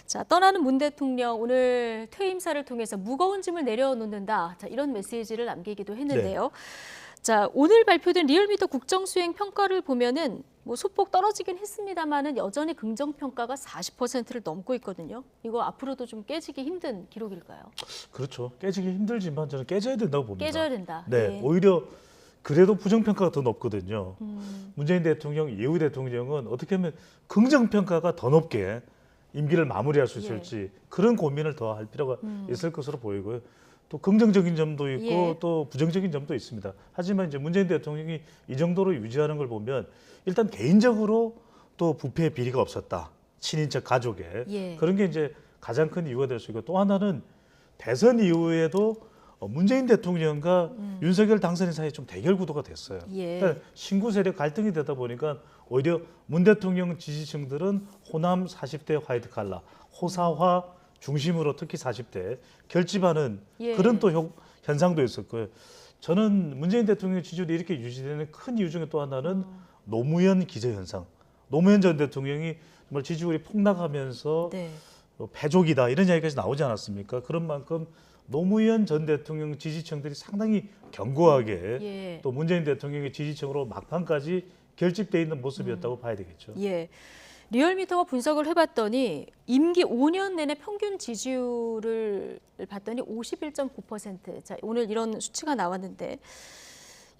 자, 떠나는 문 대통령 오늘 퇴임사를 통해서 무거운 짐을 내려놓는다. 자, 이런 메시지를 남기기도 했는데요. 자, 오늘 발표된 리얼미터 국정수행 평가를 보면은 뭐 소폭 떨어지긴 했습니다만은 여전히 긍정 평가가 40%를 넘고 있거든요. 이거 앞으로도 좀 깨지기 힘든 기록일까요? 그렇죠. 깨지기 힘들지만 저는 깨져야 된다고 봅니다. 깨져야 된다. 네, 예. 오히려 그래도 부정 평가가 더 높거든요. 문재인 대통령, 이후 대통령은 어떻게 하면 긍정 평가가 더 높게 임기를 마무리할 수 있을지 그런 고민을 더 할 필요가 있을 것으로 보이고요. 또 긍정적인 점도 있고 예. 또 부정적인 점도 있습니다. 하지만 이제 문재인 대통령이 이 정도로 유지하는 걸 보면 일단 개인적으로 또 부패 비리가 없었다. 친인척 가족에 예. 그런 게 이제 가장 큰 이유가 될 수 있고 또 하나는 대선 이후에도 문재인 대통령과 윤석열 당선인 사이에 좀 대결 구도가 됐어요. 예. 그러니까 신구 세력 갈등이 되다 보니까 오히려 문 대통령 지지층들은 호남 40대 화이트 칼라, 호사화 중심으로 특히 40대 결집하는 예. 그런 또 현상도 있었고요. 저는 문재인 대통령 지지율이 이렇게 유지되는 큰 이유 중에 또 하나는 노무현 기저현상. 노무현 전 대통령이 정말 지지율이 폭락하면서 네. 패족이다 이런 이야기까지 나오지 않았습니까? 그런 만큼 노무현 전 대통령 지지층들이 상당히 견고하게 예. 또 문재인 대통령의 지지층으로 막판까지 결집돼 있는 모습이었다고 봐야 되겠죠. 예. 리얼미터가 분석을 해봤더니 임기 5년 내내 평균 지지율을 봤더니 51.9%. 자, 오늘 이런 수치가 나왔는데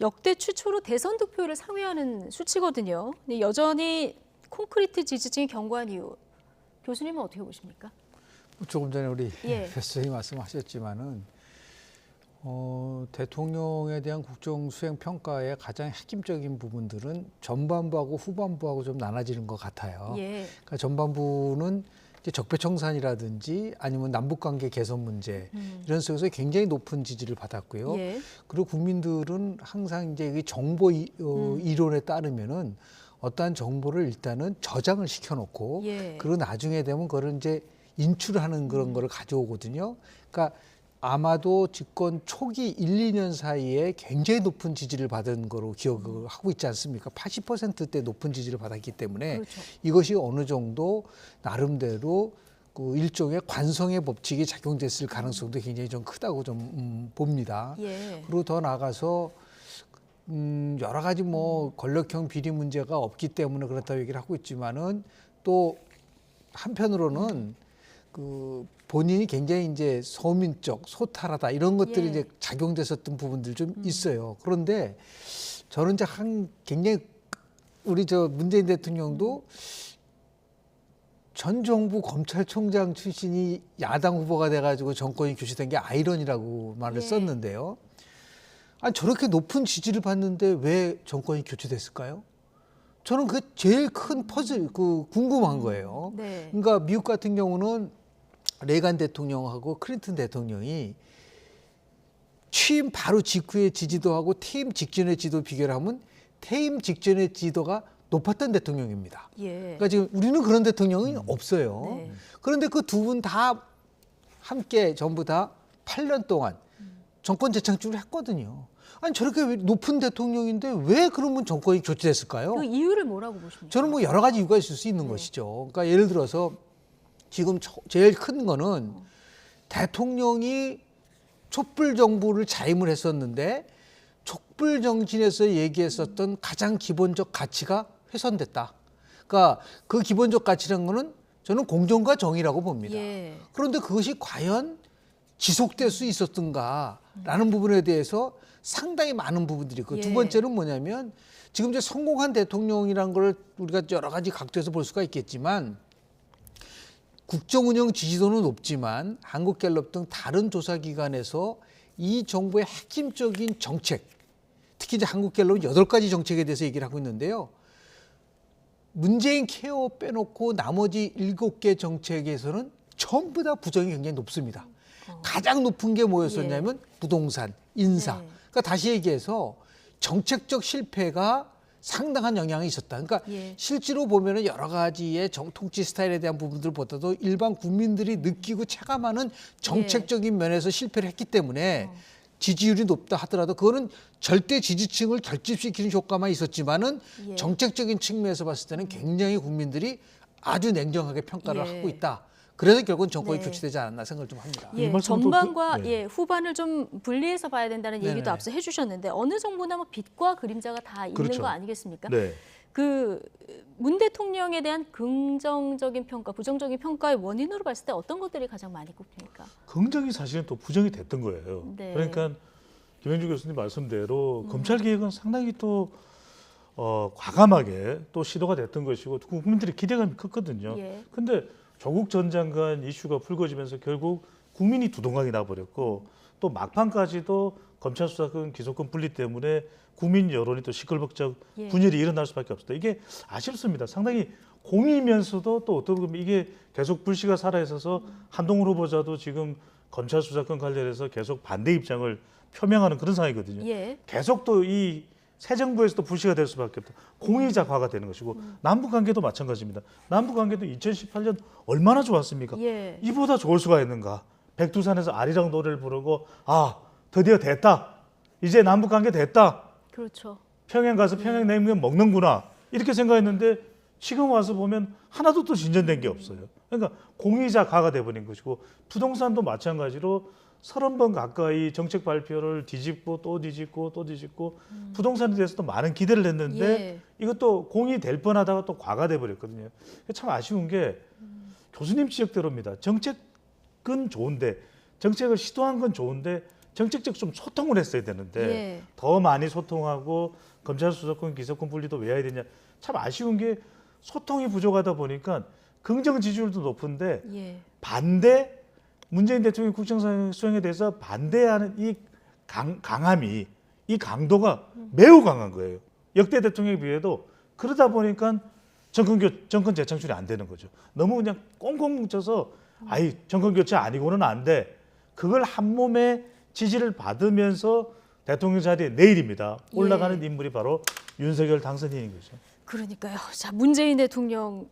역대 최초로 대선 득표율을 상회하는 수치거든요. 근데 여전히 콘크리트 지지층이 견고한 이유. 교수님은 어떻게 보십니까? 조금 전에 우리 예. 교수님이 말씀하셨지만은 대통령에 대한 국정 수행 평가의 가장 핵심적인 부분들은 전반부하고 후반부하고 좀 나눠지는 것 같아요. 예. 그러니까 전반부는 이제 적폐청산이라든지 아니면 남북관계 개선 문제 이런 속에서 굉장히 높은 지지를 받았고요. 예. 그리고 국민들은 항상 이제 이 정보 이론에 따르면은 어떠한 정보를 일단은 저장을 시켜놓고 예. 그리고 나중에 되면 그걸 이제 인출하는 그런 거를 가져오거든요. 그러니까 아마도 집권 초기 1, 2년 사이에 굉장히 높은 지지를 받은 거로 기억을 하고 있지 않습니까? 80%대 높은 지지를 받았기 때문에 그렇죠. 이것이 어느 정도 나름대로 그 일종의 관성의 법칙이 작용됐을 가능성도 굉장히 좀 크다고 좀 봅니다. 예. 그리고 더 나아가서 여러 가지 뭐 권력형 비리 문제가 없기 때문에 그렇다고 얘기를 하고 있지만은 또 한편으로는 그 본인이 굉장히 이제 소민적, 소탈하다 이런 것들이 예. 이제 작용됐었던 부분들 좀 있어요. 그런데 저는 이제 굉장히 우리 저 문재인 대통령도 전 정부 검찰총장 출신이 야당 후보가 돼가지고 정권이 교체된 게 아이러니라고 말을 썼는데요. 아니 저렇게 높은 지지를 받는데 왜 정권이 교체됐을까요? 저는 그 제일 큰 퍼즐, 궁금한 거예요. 네. 그러니까 미국 같은 경우는 레이간 대통령하고 클린턴 대통령이 취임 바로 직후의 지지도하고 퇴임 직전의 지도 비교를 하면 퇴임 직전의 지도가 높았던 대통령입니다. 예. 그러니까 지금 우리는 그런 대통령이 없어요. 네. 그런데 그 두 분 다 함께 전부 다 8년 동안 정권 재창출을 했거든요. 아니 저렇게 높은 대통령인데 왜 그러면 정권이 교체됐을까요? 그 이유를 뭐라고 보십니까? 저는 뭐 여러 가지 이유가 있을 수 있는 것이죠. 그러니까 예를 들어서 지금 제일 큰 거는 대통령이 촛불 정부를 자임을 했었는데 촛불 정신에서 얘기했었던 가장 기본적 가치가 훼손됐다. 그러니까 그 기본적 가치라는 거는 저는 공정과 정의라고 봅니다. 예. 그런데 그것이 과연 지속될 수 있었던가라는 부분에 대해서 상당히 많은 부분들이 있고 두 번째는 뭐냐면 지금 이제 성공한 대통령이라는 걸 우리가 여러 가지 각도에서 볼 수가 있겠지만 국정운영 지지도는 높지만 한국갤럽 등 다른 조사기관에서 이 정부의 핵심적인 정책, 특히 이제 한국갤럽은 8가지 정책에 대해서 얘기를 하고 있는데요. 문재인 케어 빼놓고 나머지 7개 정책에서는 전부 다 부정이 굉장히 높습니다. 가장 높은 게 뭐였었냐면 부동산, 인사. 그러니까 다시 얘기해서 정책적 실패가 상당한 영향이 있었다. 그러니까 실제로 보면은 여러 가지의 통치 스타일에 대한 부분들보다도 일반 국민들이 느끼고 체감하는 정책적인 면에서 실패를 했기 때문에 지지율이 높다 하더라도 그거는 절대 지지층을 결집시키는 효과만 있었지만은 정책적인 측면에서 봤을 때는 굉장히 국민들이 아주 냉정하게 평가를 하고 있다. 그래서 결국은 정권이 교체되지 않았나 생각을 좀 합니다. 예, 전반과 후반을 좀 분리해서 봐야 된다는 얘기도 앞서 해주셨는데 어느 정부나 뭐 빛과 그림자가 다 있는 그렇죠. 거 아니겠습니까? 네. 그 문 대통령에 대한 긍정적인 평가, 부정적인 평가의 원인으로 봤을 때 어떤 것들이 가장 많이 꼽힙니까? 긍정이 사실은 또 부정이 됐던 거예요. 네. 그러니까 김현주 교수님 말씀대로 검찰 개혁은 상당히 또 과감하게 또 시도가 됐던 것이고 국민들의 기대감이 컸거든요. 근데 조국 전 장관 이슈가 불거지면서 결국 국민이 두동강이 나버렸고 또 막판까지도 검찰 수사권 기소권 분리 때문에 국민 여론이 또 시끌벅적 분열이 일어날 수밖에 없었다. 이게 아쉽습니다. 상당히 공이면서도 또 어떤 보면 이게 계속 불씨가 살아있어서 한동훈 후보자도 지금 검찰 수사권 관련해서 계속 반대 입장을 표명하는 그런 상황이거든요. 계속 또 이 새 정부에서도 불씨가 될 수밖에 없다. 공의자화가 되는 것이고 남북관계도 마찬가지입니다. 남북관계도 2018년 얼마나 좋았습니까? 이보다 좋을 수가 있는가. 백두산에서 아리랑 노래를 부르고 아 드디어 됐다. 이제 남북관계 됐다. 그렇죠. 평양 가서 평양냉면 먹는구나. 이렇게 생각했는데 지금 와서 보면 하나도 또 진전된 게 없어요. 그러니까 공의자화가 돼버린 것이고 부동산도 마찬가지로 30번 가까이 정책 발표를 뒤집고 또 뒤집고 또 뒤집고 부동산에 대해서도 많은 기대를 했는데 이것도 공이 될 뻔하다가 또 과가 돼버렸거든요. 참 아쉬운 게 교수님 지적대로입니다. 정책은 좋은데 정책을 시도한 건 좋은데 정책적 좀 소통을 했어야 되는데 더 많이 소통하고 검찰 수사권 기소권 분리도 왜 해야 되냐. 참 아쉬운 게 소통이 부족하다 보니까 긍정 지지율도 높은데 반대 문재인 대통령 국정 수행에 대해서 반대하는 이 강함이 이 강도가 매우 강한 거예요. 역대 대통령에 비해도 그러다 보니까 정권 재창출이 안 되는 거죠. 너무 그냥 꽁꽁 뭉쳐서 아이 정권 교체 아니고는 안 돼. 그걸 한 몸에 지지를 받으면서 대통령 자리에 내일입니다. 올라가는 인물이 바로 윤석열 당선인인 거죠. 그러니까요. 자, 문재인 대통령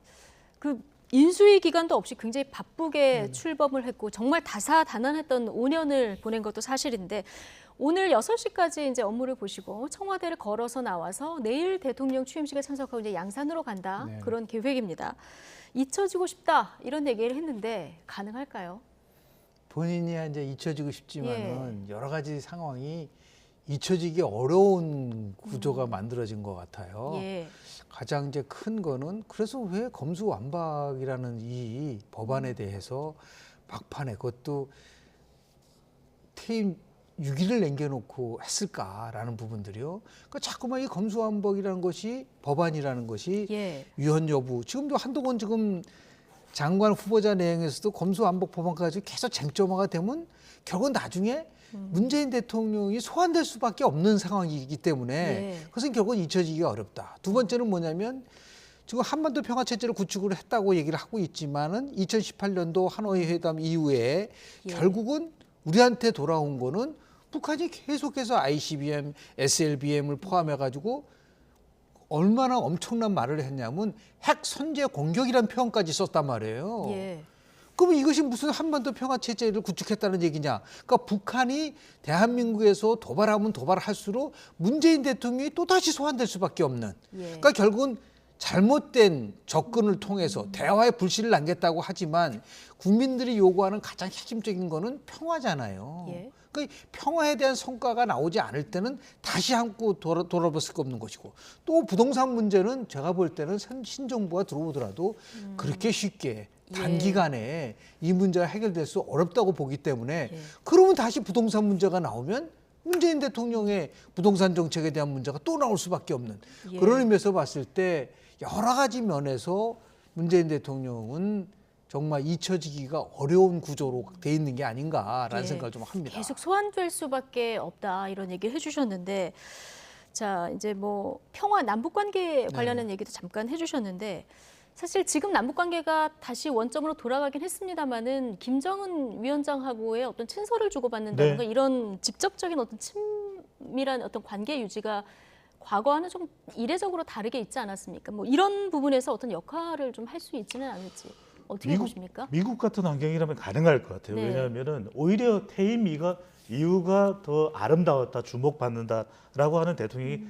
그 인수위 기간도 없이 굉장히 바쁘게 출범을 했고 정말 다사다난했던 5년을 보낸 것도 사실인데 오늘 6시까지 이제 업무를 보시고 청와대를 걸어서 나와서 내일 대통령 취임식에 참석하고 이제 양산으로 간다. 네. 그런 계획입니다. 잊혀지고 싶다 이런 얘기를 했는데 가능할까요? 본인이 이제 잊혀지고 싶지만은 여러 가지 상황이 잊혀지기 어려운 구조가 만들어진 것 같아요. 예. 가장 이제 큰 거는 그래서 왜 검수완박이라는 이 법안에 대해서 막판에 그것도 퇴임 6일을 남겨놓고 했을까라는 부분들이요. 그러니까 자꾸만 이 검수완박이라는 것이 법안이라는 것이 위헌 여부. 지금도 한동훈 지금 장관 후보자 내용에서도 검수완박 법안 가지고 계속 쟁점화가 되면 결국은 나중에 문재인 대통령이 소환될 수밖에 없는 상황이기 때문에 그것은 결국은 잊혀지기가 어렵다. 두 번째는 뭐냐면 지금 한반도 평화체제를 구축을 했다고 얘기를 하고 있지만은 2018년도 하노이 회담 이후에 결국은 우리한테 돌아온 거는 북한이 계속해서 ICBM, SLBM을 포함해가지고 얼마나 엄청난 말을 했냐면 핵 선제 공격이라는 표현까지 썼단 말이에요. 그러면 이것이 무슨 한반도 평화체제를 구축했다는 얘기냐. 그러니까 북한이 대한민국에서 도발하면 도발할수록 문재인 대통령이 또다시 소환될 수밖에 없는. 그러니까 결국은 잘못된 접근을 통해서 대화의 불씨를 남겼다고 하지만 국민들이 요구하는 가장 핵심적인 거는 평화잖아요. 그러니까 평화에 대한 성과가 나오지 않을 때는 다시 한국 돌아볼 수가 없는 것이고 또 부동산 문제는 제가 볼 때는 신정부가 들어오더라도 그렇게 쉽게 단기간에 이 문제가 해결될 수 어렵다고 보기 때문에 그러면 다시 부동산 문제가 나오면 문재인 대통령의 부동산 정책에 대한 문제가 또 나올 수밖에 없는 그런 의미에서 봤을 때 여러 가지 면에서 문재인 대통령은 정말 잊혀지기가 어려운 구조로 돼 있는 게 아닌가라는 생각을 좀 합니다. 계속 소환될 수밖에 없다 이런 얘기를 해주셨는데 자 이제 뭐 평화 남북 관계 관련한 얘기도 잠깐 해주셨는데 사실 지금 남북 관계가 다시 원점으로 돌아가긴 했습니다만은 김정은 위원장하고의 어떤 친서를 주고받는다든가 이런 직접적인 어떤 친밀한 어떤 관계 유지가 과거와는 좀 이례적으로 다르게 있지 않았습니까? 뭐 이런 부분에서 어떤 역할을 좀 할 수 있지는 않을지 어떻게 보십니까? 미국 같은 환경이라면 가능할 것 같아요. 왜냐하면은 오히려 퇴임 이유가 더 아름다웠다, 주목받는다라고 하는 대통령이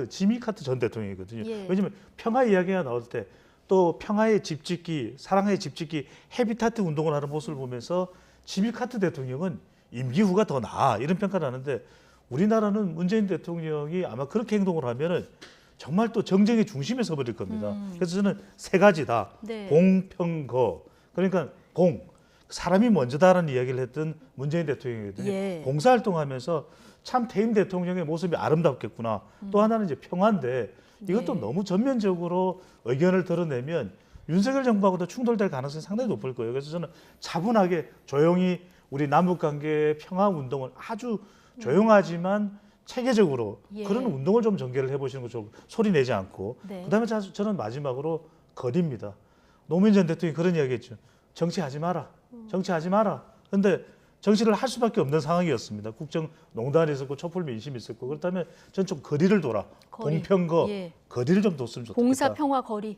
지미 카트 전 대통령이거든요. 왜냐하면 평화 이야기가 나올 때 또 평화의 집짓기, 사랑의 집짓기, 헤비타트 운동을 하는 모습을 보면서 지미 카트 대통령은 임기 후가 더 나아 이런 평가를 하는데 우리나라는 문재인 대통령이 아마 그렇게 행동을 하면은 정말 또 정쟁의 중심에 서버릴 겁니다. 그래서 저는 세 가지다. 공평거. 그러니까 사람이 먼저다라는 이야기를 했던 문재인 대통령이거든요. 봉사활동하면서 참 퇴임 대통령의 모습이 아름답겠구나. 또 하나는 이제 평화인데 이것도 너무 전면적으로 의견을 드러내면 윤석열 정부하고도 충돌될 가능성이 상당히 높을 거예요. 그래서 저는 차분하게 조용히 우리 남북관계 평화운동을 아주 조용하지만 체계적으로 그런 운동을 좀 전개를 해보시는 거 좀 소리 내지 않고 그다음에 저는 마지막으로 거리입니다. 노무현 전 대통령이 그런 이야기했죠. 정치하지 마라. 정치하지 마라. 그런데 정치를 할 수밖에 없는 상황이었습니다. 국정농단이 있었고 촛불 민심이 있었고 그렇다면 저는 좀 거리를 둬라. 공평거 거리를 좀 뒀으면 좋겠다. 봉사 평화 거리.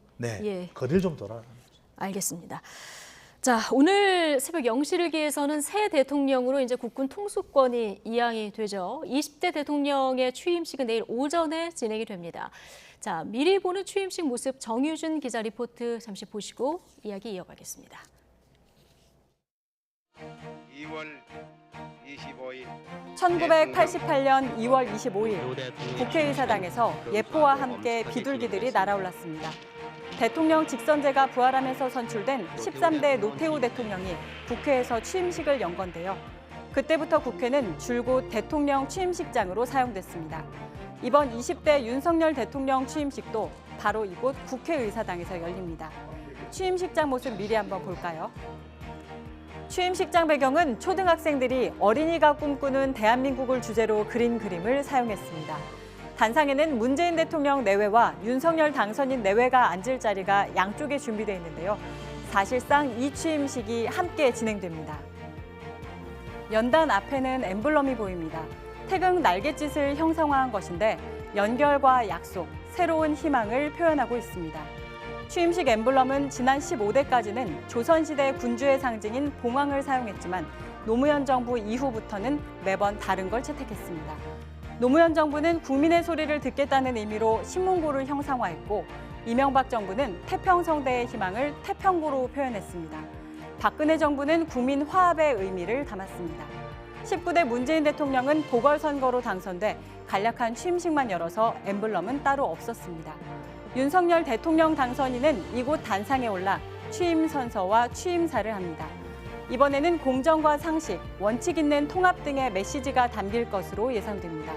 거리를 좀 둬라. 알겠습니다. 자, 오늘 새벽 0시를 기해서는 새 대통령으로 이제 국군 통수권이 이양이 되죠. 20대 대통령의 취임식은 내일 오전에 진행이 됩니다. 자, 미리 보는 취임식 모습 정유준 기자 리포트 잠시 보시고 이야기 이어가겠습니다. 2월 25일 1988년 2월 25일 국회의사당에서 예포와 함께 비둘기들이 날아올랐습니다. 대통령 직선제가 부활하면서 선출된 13대 노태우 대통령이 국회에서 취임식을 연 건데요. 그때부터 국회는 줄곧 대통령 취임식장으로 사용됐습니다. 이번 20대 윤석열 대통령 취임식도 바로 이곳 국회의사당에서 열립니다. 취임식장 모습 미리 한번 볼까요? 취임식장 배경은 초등학생들이 어린이가 꿈꾸는 대한민국을 주제로 그린 그림을 사용했습니다. 단상에는 문재인 대통령 내외와 윤석열 당선인 내외가 앉을 자리가 양쪽에 준비되어 있는데요. 사실상 이 취임식이 함께 진행됩니다. 연단 앞에는 엠블럼이 보입니다. 태극 날갯짓을 형상화한 것인데 연결과 약속, 새로운 희망을 표현하고 있습니다. 취임식 엠블럼은 지난 15대까지는 조선시대 군주의 상징인 봉황을 사용했지만 노무현 정부 이후부터는 매번 다른 걸 채택했습니다. 노무현 정부는 국민의 소리를 듣겠다는 의미로 신문고를 형상화했고 이명박 정부는 태평성대의 희망을 태평고로 표현했습니다. 박근혜 정부는 국민 화합의 의미를 담았습니다. 19대 문재인 대통령은 보궐선거로 당선돼 간략한 취임식만 열어서 엠블럼은 따로 없었습니다. 윤석열 대통령 당선인은 이곳 단상에 올라 취임 선서와 취임사를 합니다. 이번에는 공정과 상식, 원칙 있는 통합 등의 메시지가 담길 것으로 예상됩니다.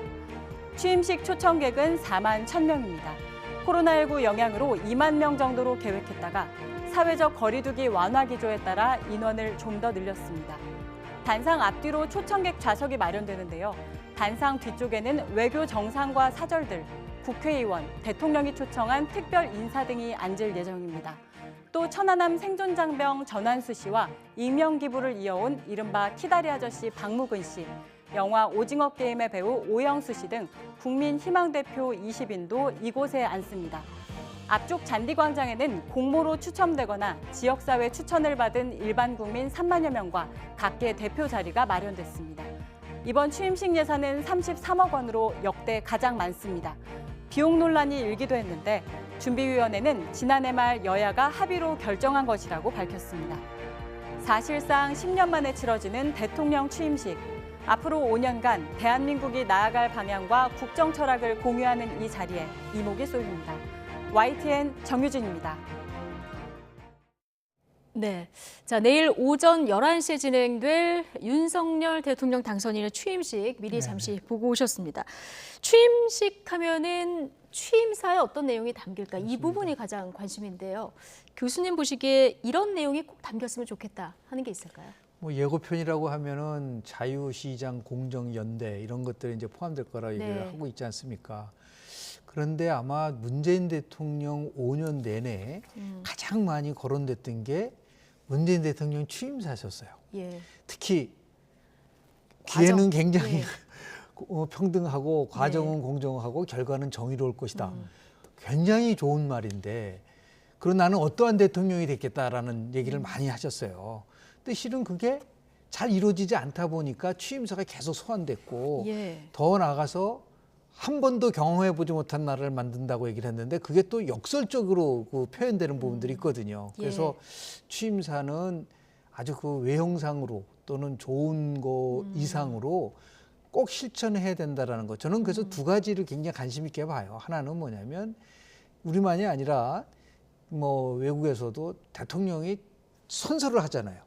취임식 초청객은 4만 1,000명입니다. 코로나19 영향으로 2만 명 정도로 계획했다가 사회적 거리두기 완화 기조에 따라 인원을 좀 더 늘렸습니다. 단상 앞뒤로 초청객 좌석이 마련되는데요. 단상 뒤쪽에는 외교 정상과 사절들, 국회의원, 대통령이 초청한 특별 인사 등이 앉을 예정입니다. 또 천안함 생존장병 전환수 씨와 익명 기부를 이어온 이른바 키다리 아저씨 박무근 씨, 영화 오징어 게임의 배우 오영수 씨 등 국민 희망 대표 20인도 이곳에 앉습니다. 앞쪽 잔디광장에는 공모로 추첨되거나 지역사회 추천을 받은 일반 국민 3만여 명과 각계 대표 자리가 마련됐습니다. 이번 취임식 예산은 33억 원으로 역대 가장 많습니다. 비용 논란이 일기도 했는데 준비위원회는 지난해 말 여야가 합의로 결정한 것이라고 밝혔습니다. 사실상 10년 만에 치러지는 대통령 취임식. 앞으로 5년간 대한민국이 나아갈 방향과 국정 철학을 공유하는 이 자리에 이목이 쏠립니다. YTN 정유진입니다. 네. 자, 내일 오전 11시에 진행될 윤석열 대통령 당선인의 취임식 미리 잠시 보고 오셨습니다. 취임식 하면은 취임사에 어떤 내용이 담길까? 이 부분이 가장 관심인데요. 교수님 보시기에 이런 내용이 꼭 담겼으면 좋겠다 하는 게 있을까요? 뭐 예고편이라고 하면은 자유시장, 공정연대 이런 것들이 이제 포함될 거라 얘기를 하고 있지 않습니까? 그런데 아마 문재인 대통령 5년 내내 가장 많이 거론됐던 게 문재인 대통령 취임사셨어요. 예. 특히 기회는 과정. 굉장히 예. 평등하고 과정은 공정하고 결과는 정의로울 것이다. 굉장히 좋은 말인데 그럼 나는 어떠한 대통령이 됐겠다라는 얘기를 많이 하셨어요. 근데 실은 그게 잘 이루어지지 않다 보니까 취임사가 계속 소환됐고 더 나아가서 한 번도 경험해보지 못한 나라를 만든다고 얘기를 했는데 그게 또 역설적으로 그 표현되는 부분들이 있거든요. 그래서 취임사는 아주 그 외형상으로 또는 좋은 거 이상으로 꼭 실천해야 된다라는 거. 저는 그래서 두 가지를 굉장히 관심 있게 봐요. 하나는 뭐냐면 우리만이 아니라 뭐 외국에서도 대통령이 선서를 하잖아요.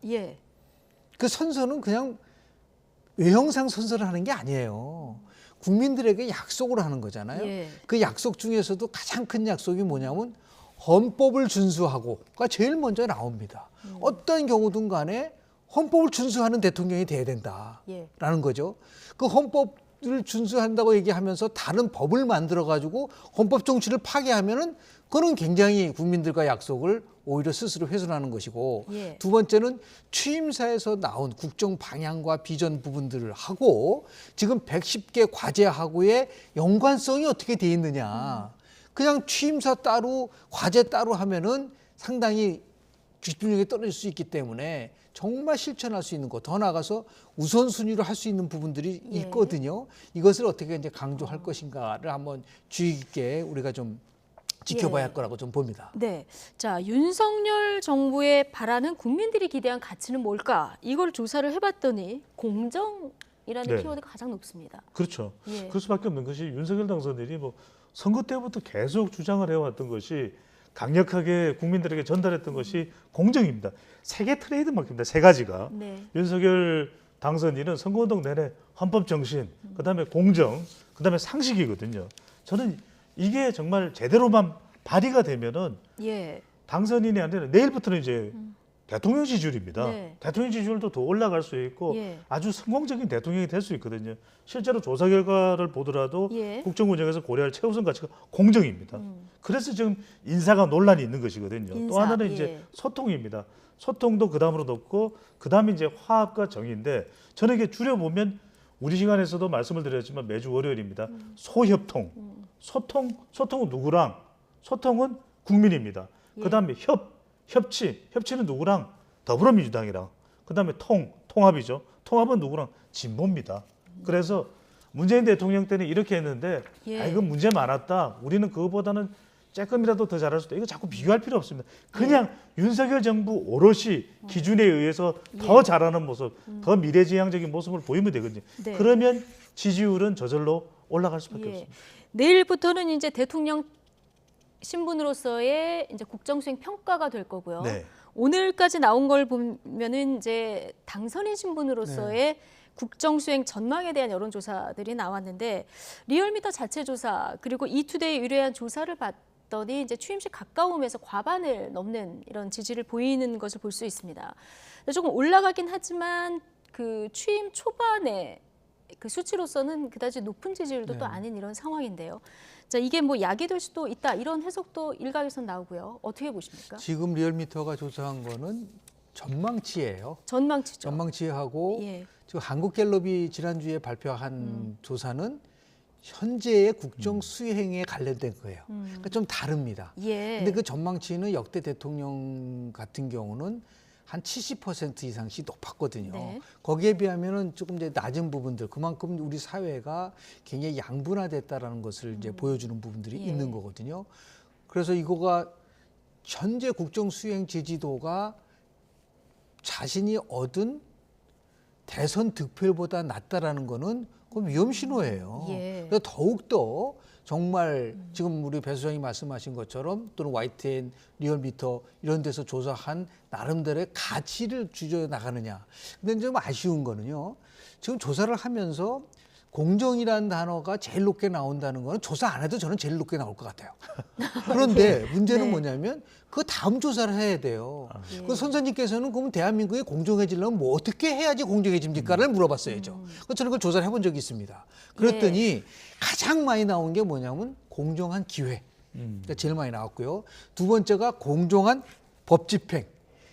그 선서는 그냥 외형상 선서를 하는 게 아니에요. 국민들에게 약속을 하는 거잖아요. 그 약속 중에서도 가장 큰 약속이 뭐냐면 헌법을 준수하고가 제일 먼저 나옵니다. 어떤 경우든 간에 헌법을 준수하는 대통령이 돼야 된다라는 거죠. 그 헌법을 준수한다고 얘기하면서 다른 법을 만들어가지고 헌법 정치를 파괴하면은 그거는 굉장히 국민들과 약속을 오히려 스스로 훼손하는 것이고 두 번째는 취임사에서 나온 국정 방향과 비전 부분들을 하고 지금 110개 과제하고의 연관성이 어떻게 돼 있느냐. 그냥 취임사 따로 과제 따로 하면은 상당히 집중력이 떨어질 수 있기 때문에 정말 실천할 수 있는 것, 더 나아가서 우선순위로 할 수 있는 부분들이 있거든요. 이것을 어떻게 이제 강조할 것인가를 한번 주의 깊게 우리가 좀 지켜봐야 할 거라고 좀 봅니다. 네, 자 윤석열 정부에 바라는 국민들이 기대한 가치는 뭘까? 이걸 조사를 해봤더니 공정이라는 키워드가 가장 높습니다. 그렇죠. 그럴 수밖에 없는 것이 윤석열 당선인이 뭐 선거 때부터 계속 주장을 해왔던 것이 강력하게 국민들에게 전달했던 것이 공정입니다. 세 개 트레이드마크입니다. 세 가지가. 윤석열 당선인은 선거운동 내내 헌법 정신, 그다음에 공정, 그다음에 상식이거든요. 저는 이게 정말 제대로만 발휘가 되면은 당선인이 아니라 내일부터는 이제 대통령 지지율입니다. 대통령 지지율도 더 올라갈 수 있고 아주 성공적인 대통령이 될 수 있거든요. 실제로 조사 결과를 보더라도 국정운영에서 고려할 최우선 가치가 공정입니다. 그래서 지금 인사가 논란이 있는 것이거든요. 또 하나는 이제 소통입니다. 소통도 그 다음으로 높고 그 다음에 이제 화합과 정의인데 저는 이게 줄여보면 우리 시간에서도 말씀을 드렸지만 매주 월요일입니다. 소협통. 소통은 누구랑? 소통은 국민입니다. 예. 그다음에 협치는 누구랑? 더불어민주당이랑. 그다음에 통합이죠. 통합은 누구랑? 진보입니다. 그래서 문재인 대통령 때는 이렇게 했는데 예. 아, 이건 문제 많았다. 우리는 그거보다는 조금이라도 더 잘할 수 있다. 이거 자꾸 비교할 필요 없습니다. 그냥 윤석열 정부 오롯이 기준에 의해서 더 잘하는 모습, 더 미래지향적인 모습을 보이면 되거든요. 네. 그러면 지지율은 저절로 올라갈 수밖에 예. 없습니다. 내일부터는 이제 대통령 신분으로서의 이제 국정수행 평가가 될 거고요. 네. 오늘까지 나온 걸 보면은 이제 당선인 신분으로서의 국정수행 전망에 대한 여론조사들이 나왔는데 리얼미터 자체 조사 그리고 이투데이 의뢰한 조사를 봤더니 이제 취임식 가까움에서 과반을 넘는 이런 지지를 보이는 것을 볼 수 있습니다. 조금 올라가긴 하지만 그 취임 초반에 그 수치로서는 그다지 높은 지지율도 또 아닌 이런 상황인데요. 자, 이게 뭐 약이 될 수도 있다 이런 해석도 일각에서 나오고요. 어떻게 보십니까? 지금 리얼미터가 조사한 거는 전망치예요. 전망치죠. 전망치하고 예. 지금 한국갤럽이 지난주에 발표한 조사는 현재의 국정 수행에 관련된 거예요. 그러니까 좀 다릅니다. 예. 근데 그 전망치는 역대 대통령 같은 경우는 한 70% 이상씩 높았거든요. 네. 거기에 비하면은 조금 이제 낮은 부분들, 그만큼 우리 사회가 굉장히 양분화됐다라는 것을 이제 보여주는 부분들이 있는 거거든요. 그래서 이거가 현재 국정 수행 지지도가 자신이 얻은 대선 득표율보다 낮다라는 거는 그건 위험 신호예요. 그래서 더욱더 정말 지금 우리 배 소장이 말씀하신 것처럼 또는 YTN, 리얼미터 이런 데서 조사한 나름대로의 가치를 주저 나가느냐. 근데 좀 아쉬운 거는요. 지금 조사를 하면서 공정이라는 단어가 제일 높게 나온다는 거는 조사 안 해도 저는 제일 높게 나올 것 같아요. 그런데 문제는 뭐냐면 그 다음 조사를 해야 돼요. 그 선생님께서는 그러면 대한민국이 공정해지려면 뭐 어떻게 해야지 공정해집니까를 물어봤어야죠. 저는 그걸 조사를 해본 적이 있습니다. 그랬더니 가장 많이 나온 게 뭐냐면 공정한 기회. 그러니까 제일 많이 나왔고요. 두 번째가 공정한 법 집행.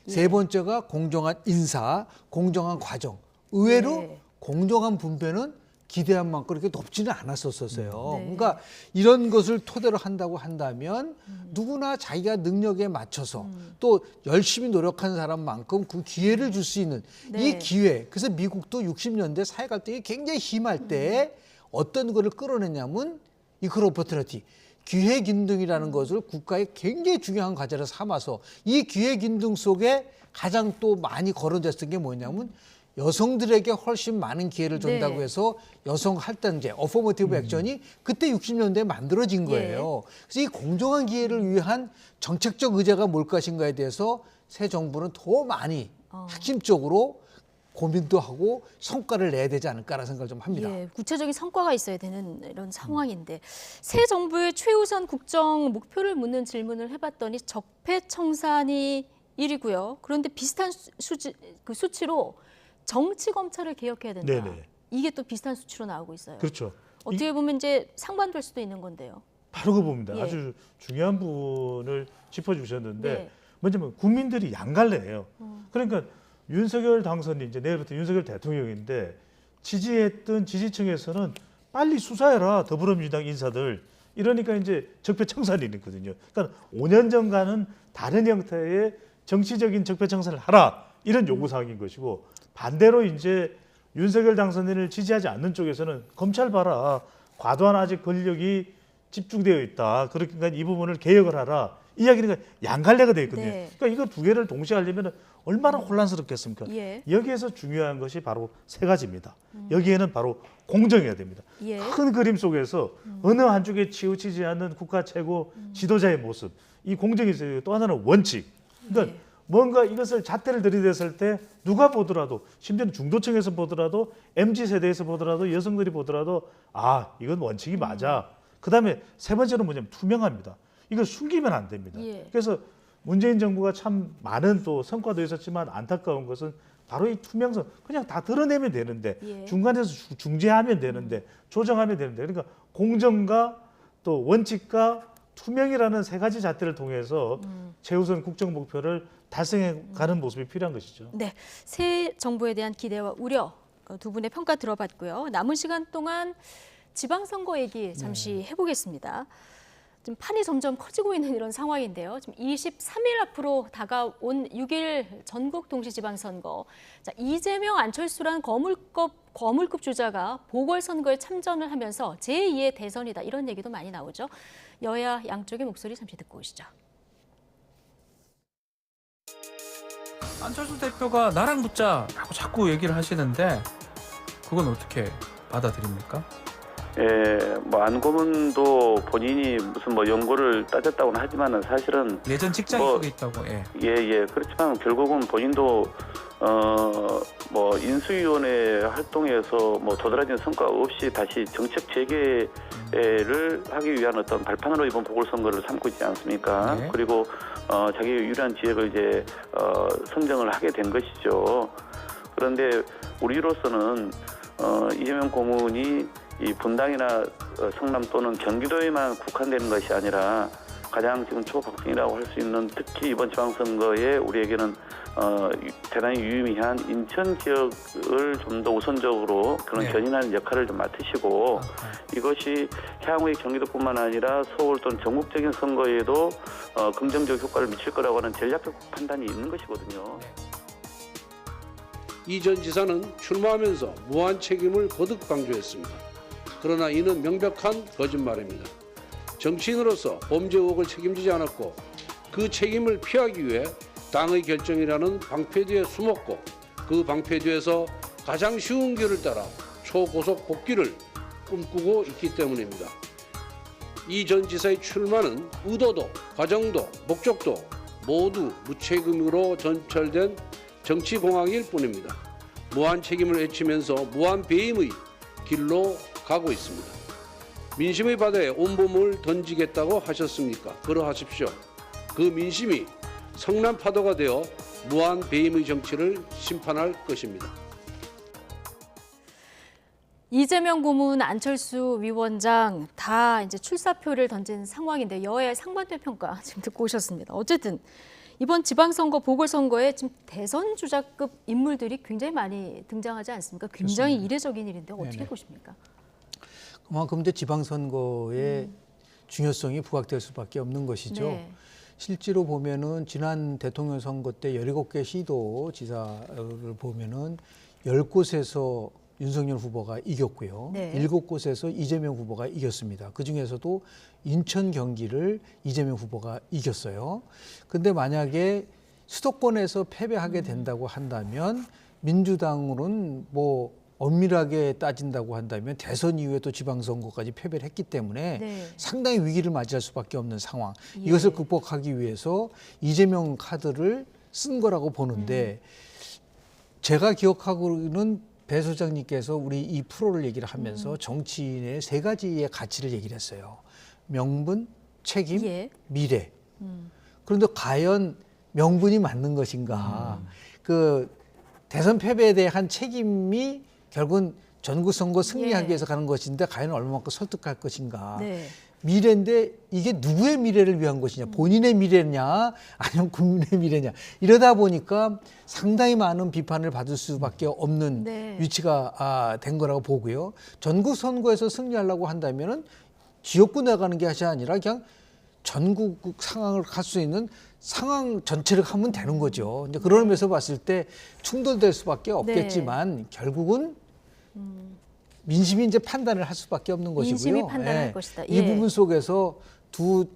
세 번째가 공정한 인사, 공정한 과정. 의외로 공정한 분배는 기대한 만큼 그렇게 높지는 않았었어요. 그러니까 이런 것을 토대로 한다고 한다면 누구나 자기가 능력에 맞춰서 또 열심히 노력한 사람만큼 그 기회를 줄 수 있는 이 기회. 그래서 미국도 60년대 사회 갈등이 굉장히 심할 때 어떤 거를 끌어내냐면 이퀄 오퍼튜니티. 기회균등이라는 것을 국가의 굉장히 중요한 과제를 삼아서 이 기회균등 속에 가장 또 많이 거론됐던 게 뭐냐면 여성들에게 훨씬 많은 기회를 준다고 해서 여성 할당제, 어포머티브 액션이 그때 60년대에 만들어진 거예요. 그래서 이 공정한 기회를 위한 정책적 의제가 뭘 것인가에 대해서 새 정부는 더 많이 핵심적으로 고민도 하고 성과를 내야 되지 않을까라는 생각을 좀 합니다. 예, 구체적인 성과가 있어야 되는 이런 상황인데 새 정부의 최우선 국정 목표를 묻는 질문을 해봤더니 적폐청산이 1위고요. 그런데 비슷한 수치로 정치 검찰을 개혁해야 된다. 네네. 이게 또 비슷한 수치로 나오고 있어요. 그렇죠. 어떻게 보면 이제 상반될 수도 있는 건데요. 바로 그 부분입니다. 예. 아주 중요한 부분을 짚어주셨는데 먼저는 국민들이 양갈래예요. 그러니까 윤석열 당선인 이제 내일부터 윤석열 대통령인데 지지했던 지지층에서는 빨리 수사해라 더불어민주당 인사들 이러니까 이제 적폐청산이 있거든요. 그러니까 5년 전과는 다른 형태의 정치적인 적폐청산을 하라 이런 요구 사항인 것이고 반대로 이제 윤석열 당선인을 지지하지 않는 쪽에서는 검찰 봐라 과도한 아직 권력이 집중되어 있다. 그러니까 이 부분을 개혁을 하라. 이야기는 양갈래가 되어 있거든요. 그러니까 이거 두 개를 동시에 하려면 얼마나 혼란스럽겠습니까? 여기에서 중요한 것이 바로 세 가지입니다. 여기에는 바로 공정해야 됩니다. 큰 그림 속에서 어느 한쪽에 치우치지 않는 국가 최고 지도자의 모습. 이 공정이 있어요. 또 하나는 원칙. 그러니까 뭔가 이것을 잣대를 들이댔을 때 누가 보더라도 심지어는 중도층에서 보더라도 MZ세대에서 보더라도 여성들이 보더라도 아 이건 원칙이 맞아. 그다음에 세 번째는 뭐냐면 투명합니다. 이걸 숨기면 안 됩니다. 그래서 문재인 정부가 참 많은 또 성과도 있었지만 안타까운 것은 바로 이 투명성. 그냥 다 드러내면 되는데 중간에서 중재하면 되는데 조정하면 되는데 그러니까 공정과 또 원칙과 투명이라는 세 가지 잣대를 통해서 최우선 국정 목표를 달성해 가는 모습이 필요한 것이죠. 네, 새 정부에 대한 기대와 우려 두 분의 평가 들어봤고요. 남은 시간 동안 지방선거 얘기 잠시 해보겠습니다. 지금 판이 점점 커지고 있는 이런 상황인데요. 지금 23일 앞으로 다가온 6일 전국 동시지방선거. 자, 이재명, 안철수란 거물급 주자가 보궐선거에 참전을 하면서 제2의 대선이다. 이런 얘기도 많이 나오죠. 여야 양쪽의 목소리 잠시 듣고 오시죠. 안철수 대표가 나랑 붙자라고 자꾸 얘기를 하시는데 그건 어떻게 받아들입니까? 예, 뭐 안고문도 본인이 무슨 뭐 연고를 따졌다고는 하지만은 사실은 예전 직장이 속에 있다고. 예. 그렇지만 결국은 본인도 뭐 인수위원회 활동에서 뭐 도드라진 성과 없이 다시 정책 재개를 하기 위한 어떤 발판으로 이번 보궐선거를 삼고 있지 않습니까? 네. 그리고 자기 유리한 지역을 이제 선정을 하게 된 것이죠. 그런데 우리로서는 이재명 고문이 이 분당이나 성남 또는 경기도에만 국한되는 것이 아니라 가장 지금 초박빙이라고 할 수 있는 특히 이번 지방선거에 우리에게는 대단히 유의미한 인천 지역을 좀 더 우선적으로 그런 견인하는 역할을 좀 맡으시고 이것이 향후의 경기도뿐만 아니라 서울 또는 전국적인 선거에도 긍정적 효과를 미칠 거라고 하는 전략적 판단이 있는 것이거든요. 이 전 지사는 출마하면서 무한 책임을 거듭 강조했습니다. 그러나 이는 명백한 거짓말입니다. 정치인으로서 범죄 의혹을 책임지지 않았고 그 책임을 피하기 위해 당의 결정이라는 방패 뒤에 숨었고 그 방패 뒤에서 가장 쉬운 길을 따라 초고속 복귀를 꿈꾸고 있기 때문입니다. 이 전 지사의 출마는 의도도 과정도 목적도 모두 무책임으로 전철된 정치공학일 뿐입니다. 무한 책임을 외치면서 무한 배임의 길로 가고 있습니다. 민심의 바다에 온몸을 던지겠다고 하셨습니까? 그러하십시오. 그 민심이 성난 파도가 되어 무한 배임의 정치를 심판할 것입니다. 이재명 고문, 안철수 위원장 다 이제 출사표를 던진 상황인데 여야의 상반된 평가 지금 듣고 오셨습니다. 어쨌든 이번 지방선거, 보궐선거에 지금 대선 주자급 인물들이 굉장히 많이 등장하지 않습니까? 굉장히 그렇습니다. 이례적인 일인데 어떻게 네네. 보십니까? 그만큼 이제 지방선거의 중요성이 부각될 수밖에 없는 것이죠. 네. 실제로 보면은 지난 대통령 선거 때 17개 시도 지사를 보면은 10곳에서 윤석열 후보가 이겼고요. 네. 7곳에서 이재명 후보가 이겼습니다. 그중에서도 인천, 경기를 이재명 후보가 이겼어요. 근데 만약에 수도권에서 패배하게 된다고 한다면 민주당으로는 뭐 엄밀하게 따진다고 한다면 대선 이후에 또 지방선거까지 패배를 했기 때문에 네. 상당히 위기를 맞이할 수밖에 없는 상황. 예. 이것을 극복하기 위해서 이재명 카드를 쓴 거라고 보는데 제가 기억하고는 배 소장님께서 우리 이 프로를 얘기를 하면서 정치인의 3가지의 가치를 얘기를 했어요. 명분, 책임, 예. 미래. 그런데 과연 명분이 맞는 것인가? 그 대선 패배에 대한 책임이 결국은 전국선거 승리하기 예. 위해서 가는 것인데 과연 얼마만큼 설득할 것인가? 네. 미래인데 이게 누구의 미래를 위한 것이냐? 본인의 미래냐? 아니면 국민의 미래냐? 이러다 보니까 상당히 많은 비판을 받을 수밖에 없는 네. 위치가 된 거라고 보고요. 전국 선거에서 승리하려고 한다면은 지역구 나가는 게 아니라 그냥 전국 상황을 갈 수 있는 상황 전체를 하면 되는 거죠. 이제 그런 면에서 봤을 때 충돌될 수밖에 없겠지만 결국은 민심이 이제 판단을 할 수밖에 없는 것이고요. 민심이 판단할 것이다. 이 예. 부분 속에서 두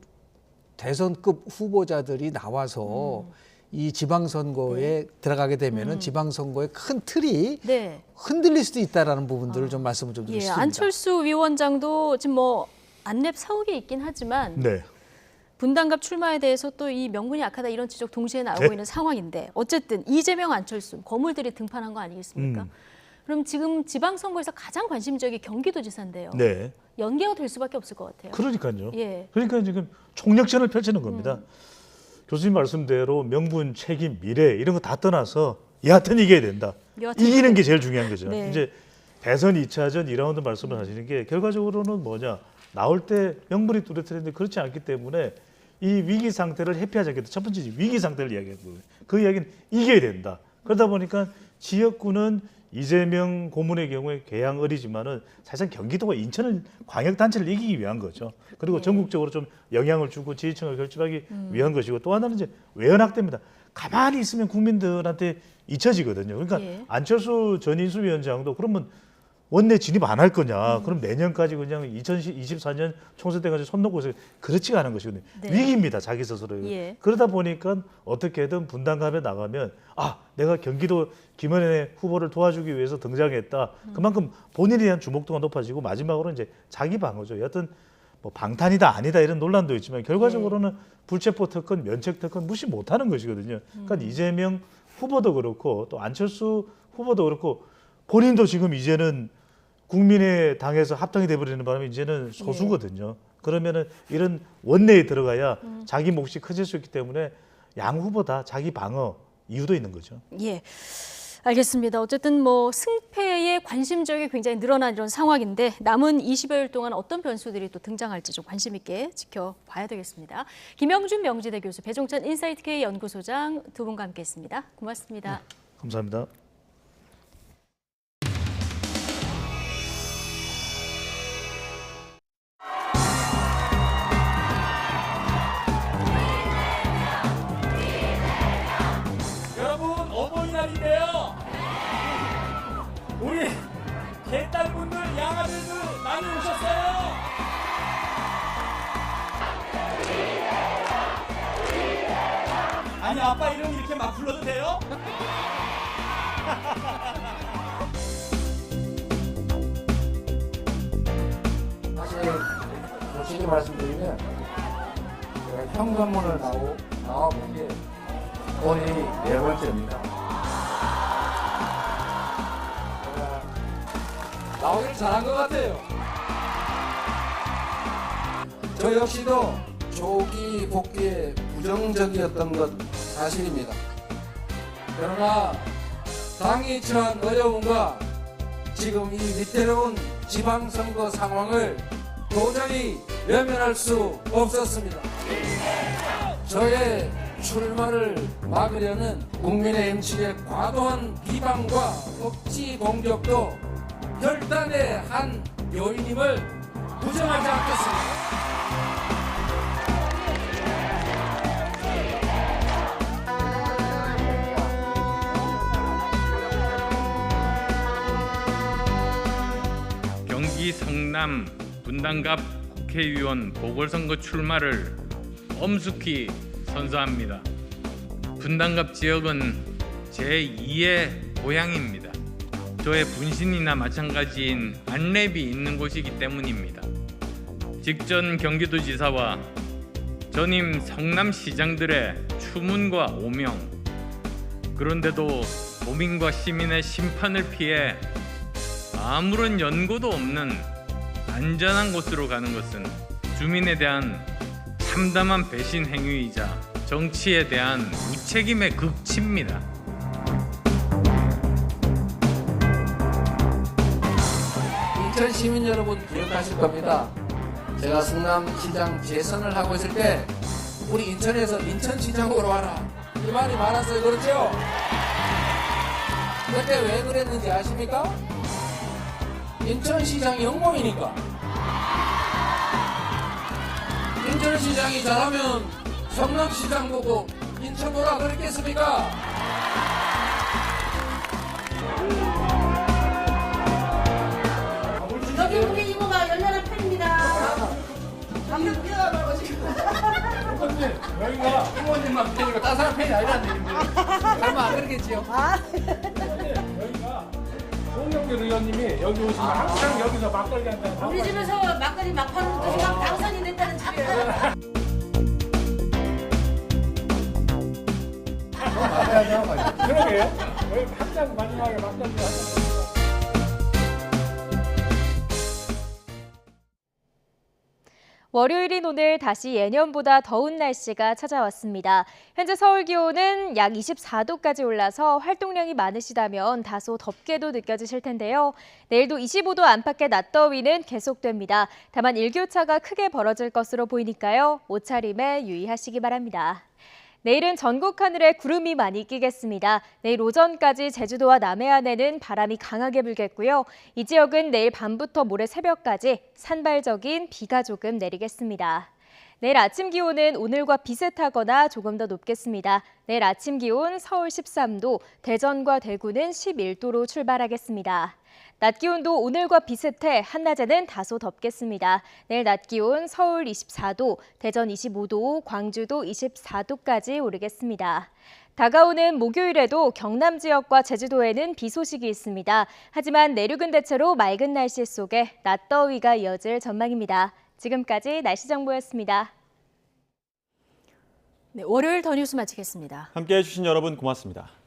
대선급 후보자들이 나와서 이 지방선거에 들어가게 되면은 지방선거의 큰 틀이 네. 흔들릴 수도 있다라는 부분들을 좀 말씀을 좀 예, 드리겠습니다. 안철수 위원장도 지금 뭐 안랩 사옥에 있긴 하지만 네. 분당갑 출마에 대해서 또 이 명분이 약하다 이런 지적 동시에 나오고 네. 있는 상황인데 어쨌든 이재명, 안철수 거물들이 등판한 거 아니겠습니까? 그럼 지금 지방선거에서 가장 관심적이 경기도지사인데요. 네. 연계가 될 수밖에 없을 것 같아요. 그러니까요. 예. 그러니까 지금 총력전을 펼치는 겁니다. 교수님 말씀대로 명분, 책임, 미래 이런 거 다 떠나서 여하튼 이겨야 된다. 여하튼 이기는 게 제일 중요한 거죠. 네. 이제 대선 2차전 2라운드 말씀을 하시는 게 결과적으로는 뭐냐. 나올 때 명분이 뚜렷했는데 그렇지 않기 때문에 이 위기 상태를 회피하지 않겠다. 첫 번째 위기 상태를 이야기하는 거예요. 그 이야기는 이겨야 된다. 그러다 보니까 지역구는 이재명 고문의 경우에 개항 어리지만은 사실 경기도가 인천을 광역단체를 이기기 위한 거죠. 그리고 전국적으로 좀 영향을 주고 지지층을 결집하기 위한 것이고 또 하나는 이제 외연학대입니다. 가만히 있으면 국민들한테 잊혀지거든요. 그러니까 안철수 전 인수위원장도 그러면 원내 진입 안 할 거냐? 그럼 내년까지 그냥 2024년 총선 때까지 손 놓고 있어요. 그렇지가 않은 것이거든요. 위기입니다, 자기 스스로. 그러다 보니까 어떻게든 분당갑에 나가면 내가 경기도 김은혜 후보를 도와주기 위해서 등장했다. 그만큼 본인에 대한 주목도가 높아지고 마지막으로 이제 자기 방어죠. 여하튼 뭐 방탄이다 아니다 이런 논란도 있지만 결과적으로는 불체포 특권, 면책 특권 무시 못하는 것이거든요. 그러니까 이재명 후보도 그렇고 또 안철수 후보도 그렇고 본인도 지금 이제는 국민의 당에서 합당이 돼버리는 바람에 이제는 소수거든요. 그러면은 이런 원내에 들어가야 자기 몫이 커질 수 있기 때문에 양 후보 다 자기 방어 이유도 있는 거죠. 예. 알겠습니다. 어쨌든 뭐 승패에 관심적이 굉장히 늘어난 이런 상황인데 남은 20여일 동안 어떤 변수들이 또 등장할지 좀 관심 있게 지켜봐야 되겠습니다. 김영준 명지대 교수, 배종찬 인사이트K 연구소장 두 분과 함께했습니다. 고맙습니다. 감사합니다. 여러분 어버이날인데요. 우리 개딸분들 양아들도 많이 오셨어요. 아니 아빠 이름 이렇게 막 불러도 돼요? 사실 솔직히 말씀드리면 제가 현관문을 나와본 게 오늘이 4번째입니다. 제가 나오길 잘한 것 같아요. 저 역시도 조기 복귀에 부정적이었던 것 사실입니다. 그러나 당이 처한 어려움과 지금 이 위태로운 지방선거 상황을 도저히 외면할 수 없었습니다. 저의 출마를 막으려는 국민의힘 측의 과도한 비방과 억지 공격도 결단의 한 요인임을 부정하지 않겠습니다. 경기 성남 분당갑 국회의원 보궐선거 출마를 엄숙히 선서합니다. 분당갑 지역은 제2의 고향입니다. 저의 분신이나 마찬가지인 안랩이 있는 곳이기 때문입니다. 직전 경기도지사와 전임 성남시장들의 추문과 오명, 그런데도 도민과 시민의 심판을 피해 아무런 연고도 없는 안전한 곳으로 가는 것은 주민에 대한 참담한 배신 행위이자 정치에 대한 무책임의 극치입니다. 인천 시민 여러분 기억하실 겁니다. 제가 성남시장 재선을 하고 있을 때 우리 인천에서 인천시장으로 와라 이 말이 많았어요. 그렇죠? 그때 왜 그랬는지 아십니까? 인천시장이 영광이니까. 인천시장이 잘하면 성남시장 보고 인천 오라 그랬겠습니까? 여기 우리 이모가 열렬한 팬입니다. 감독님 여기가 이모님만 팬이고 다른 사람 팬이 아니라는 얘기인데 설마 안 그러겠지요? 여기가 송영길 의원님이 여기 오시면 항상 여기서 막걸리 한잔 우리 집에서 막걸리 막 파는 것도 지금 당선이 됐다는 집이에요. 그러게요. 왜 항상 마지막에 막걸리 하는 월요일인 오늘 다시 예년보다 더운 날씨가 찾아왔습니다. 현재 서울 기온은 약 24도까지 올라서 활동량이 많으시다면 다소 덥게도 느껴지실 텐데요. 내일도 25도 안팎의 낮더위는 계속됩니다. 다만 일교차가 크게 벌어질 것으로 보이니까요. 옷차림에 유의하시기 바랍니다. 내일은 전국 하늘에 구름이 많이 끼겠습니다. 내일 오전까지 제주도와 남해안에는 바람이 강하게 불겠고요. 이 지역은 내일 밤부터 모레 새벽까지 산발적인 비가 조금 내리겠습니다. 내일 아침 기온은 오늘과 비슷하거나 조금 더 높겠습니다. 내일 아침 기온 서울 13도, 대전과 대구는 11도로 출발하겠습니다. 낮 기온도 오늘과 비슷해 한낮에는 다소 덥겠습니다. 내일 낮 기온 서울 24도, 대전 25도, 광주도 24도까지 오르겠습니다. 다가오는 목요일에도 경남 지역과 제주도에는 비 소식이 있습니다. 하지만 내륙은 대체로 맑은 날씨 속에 낮더위가 이어질 전망입니다. 지금까지 날씨 정보였습니다. 네, 월요일 더 뉴스 마치겠습니다. 함께해 주신 여러분 고맙습니다.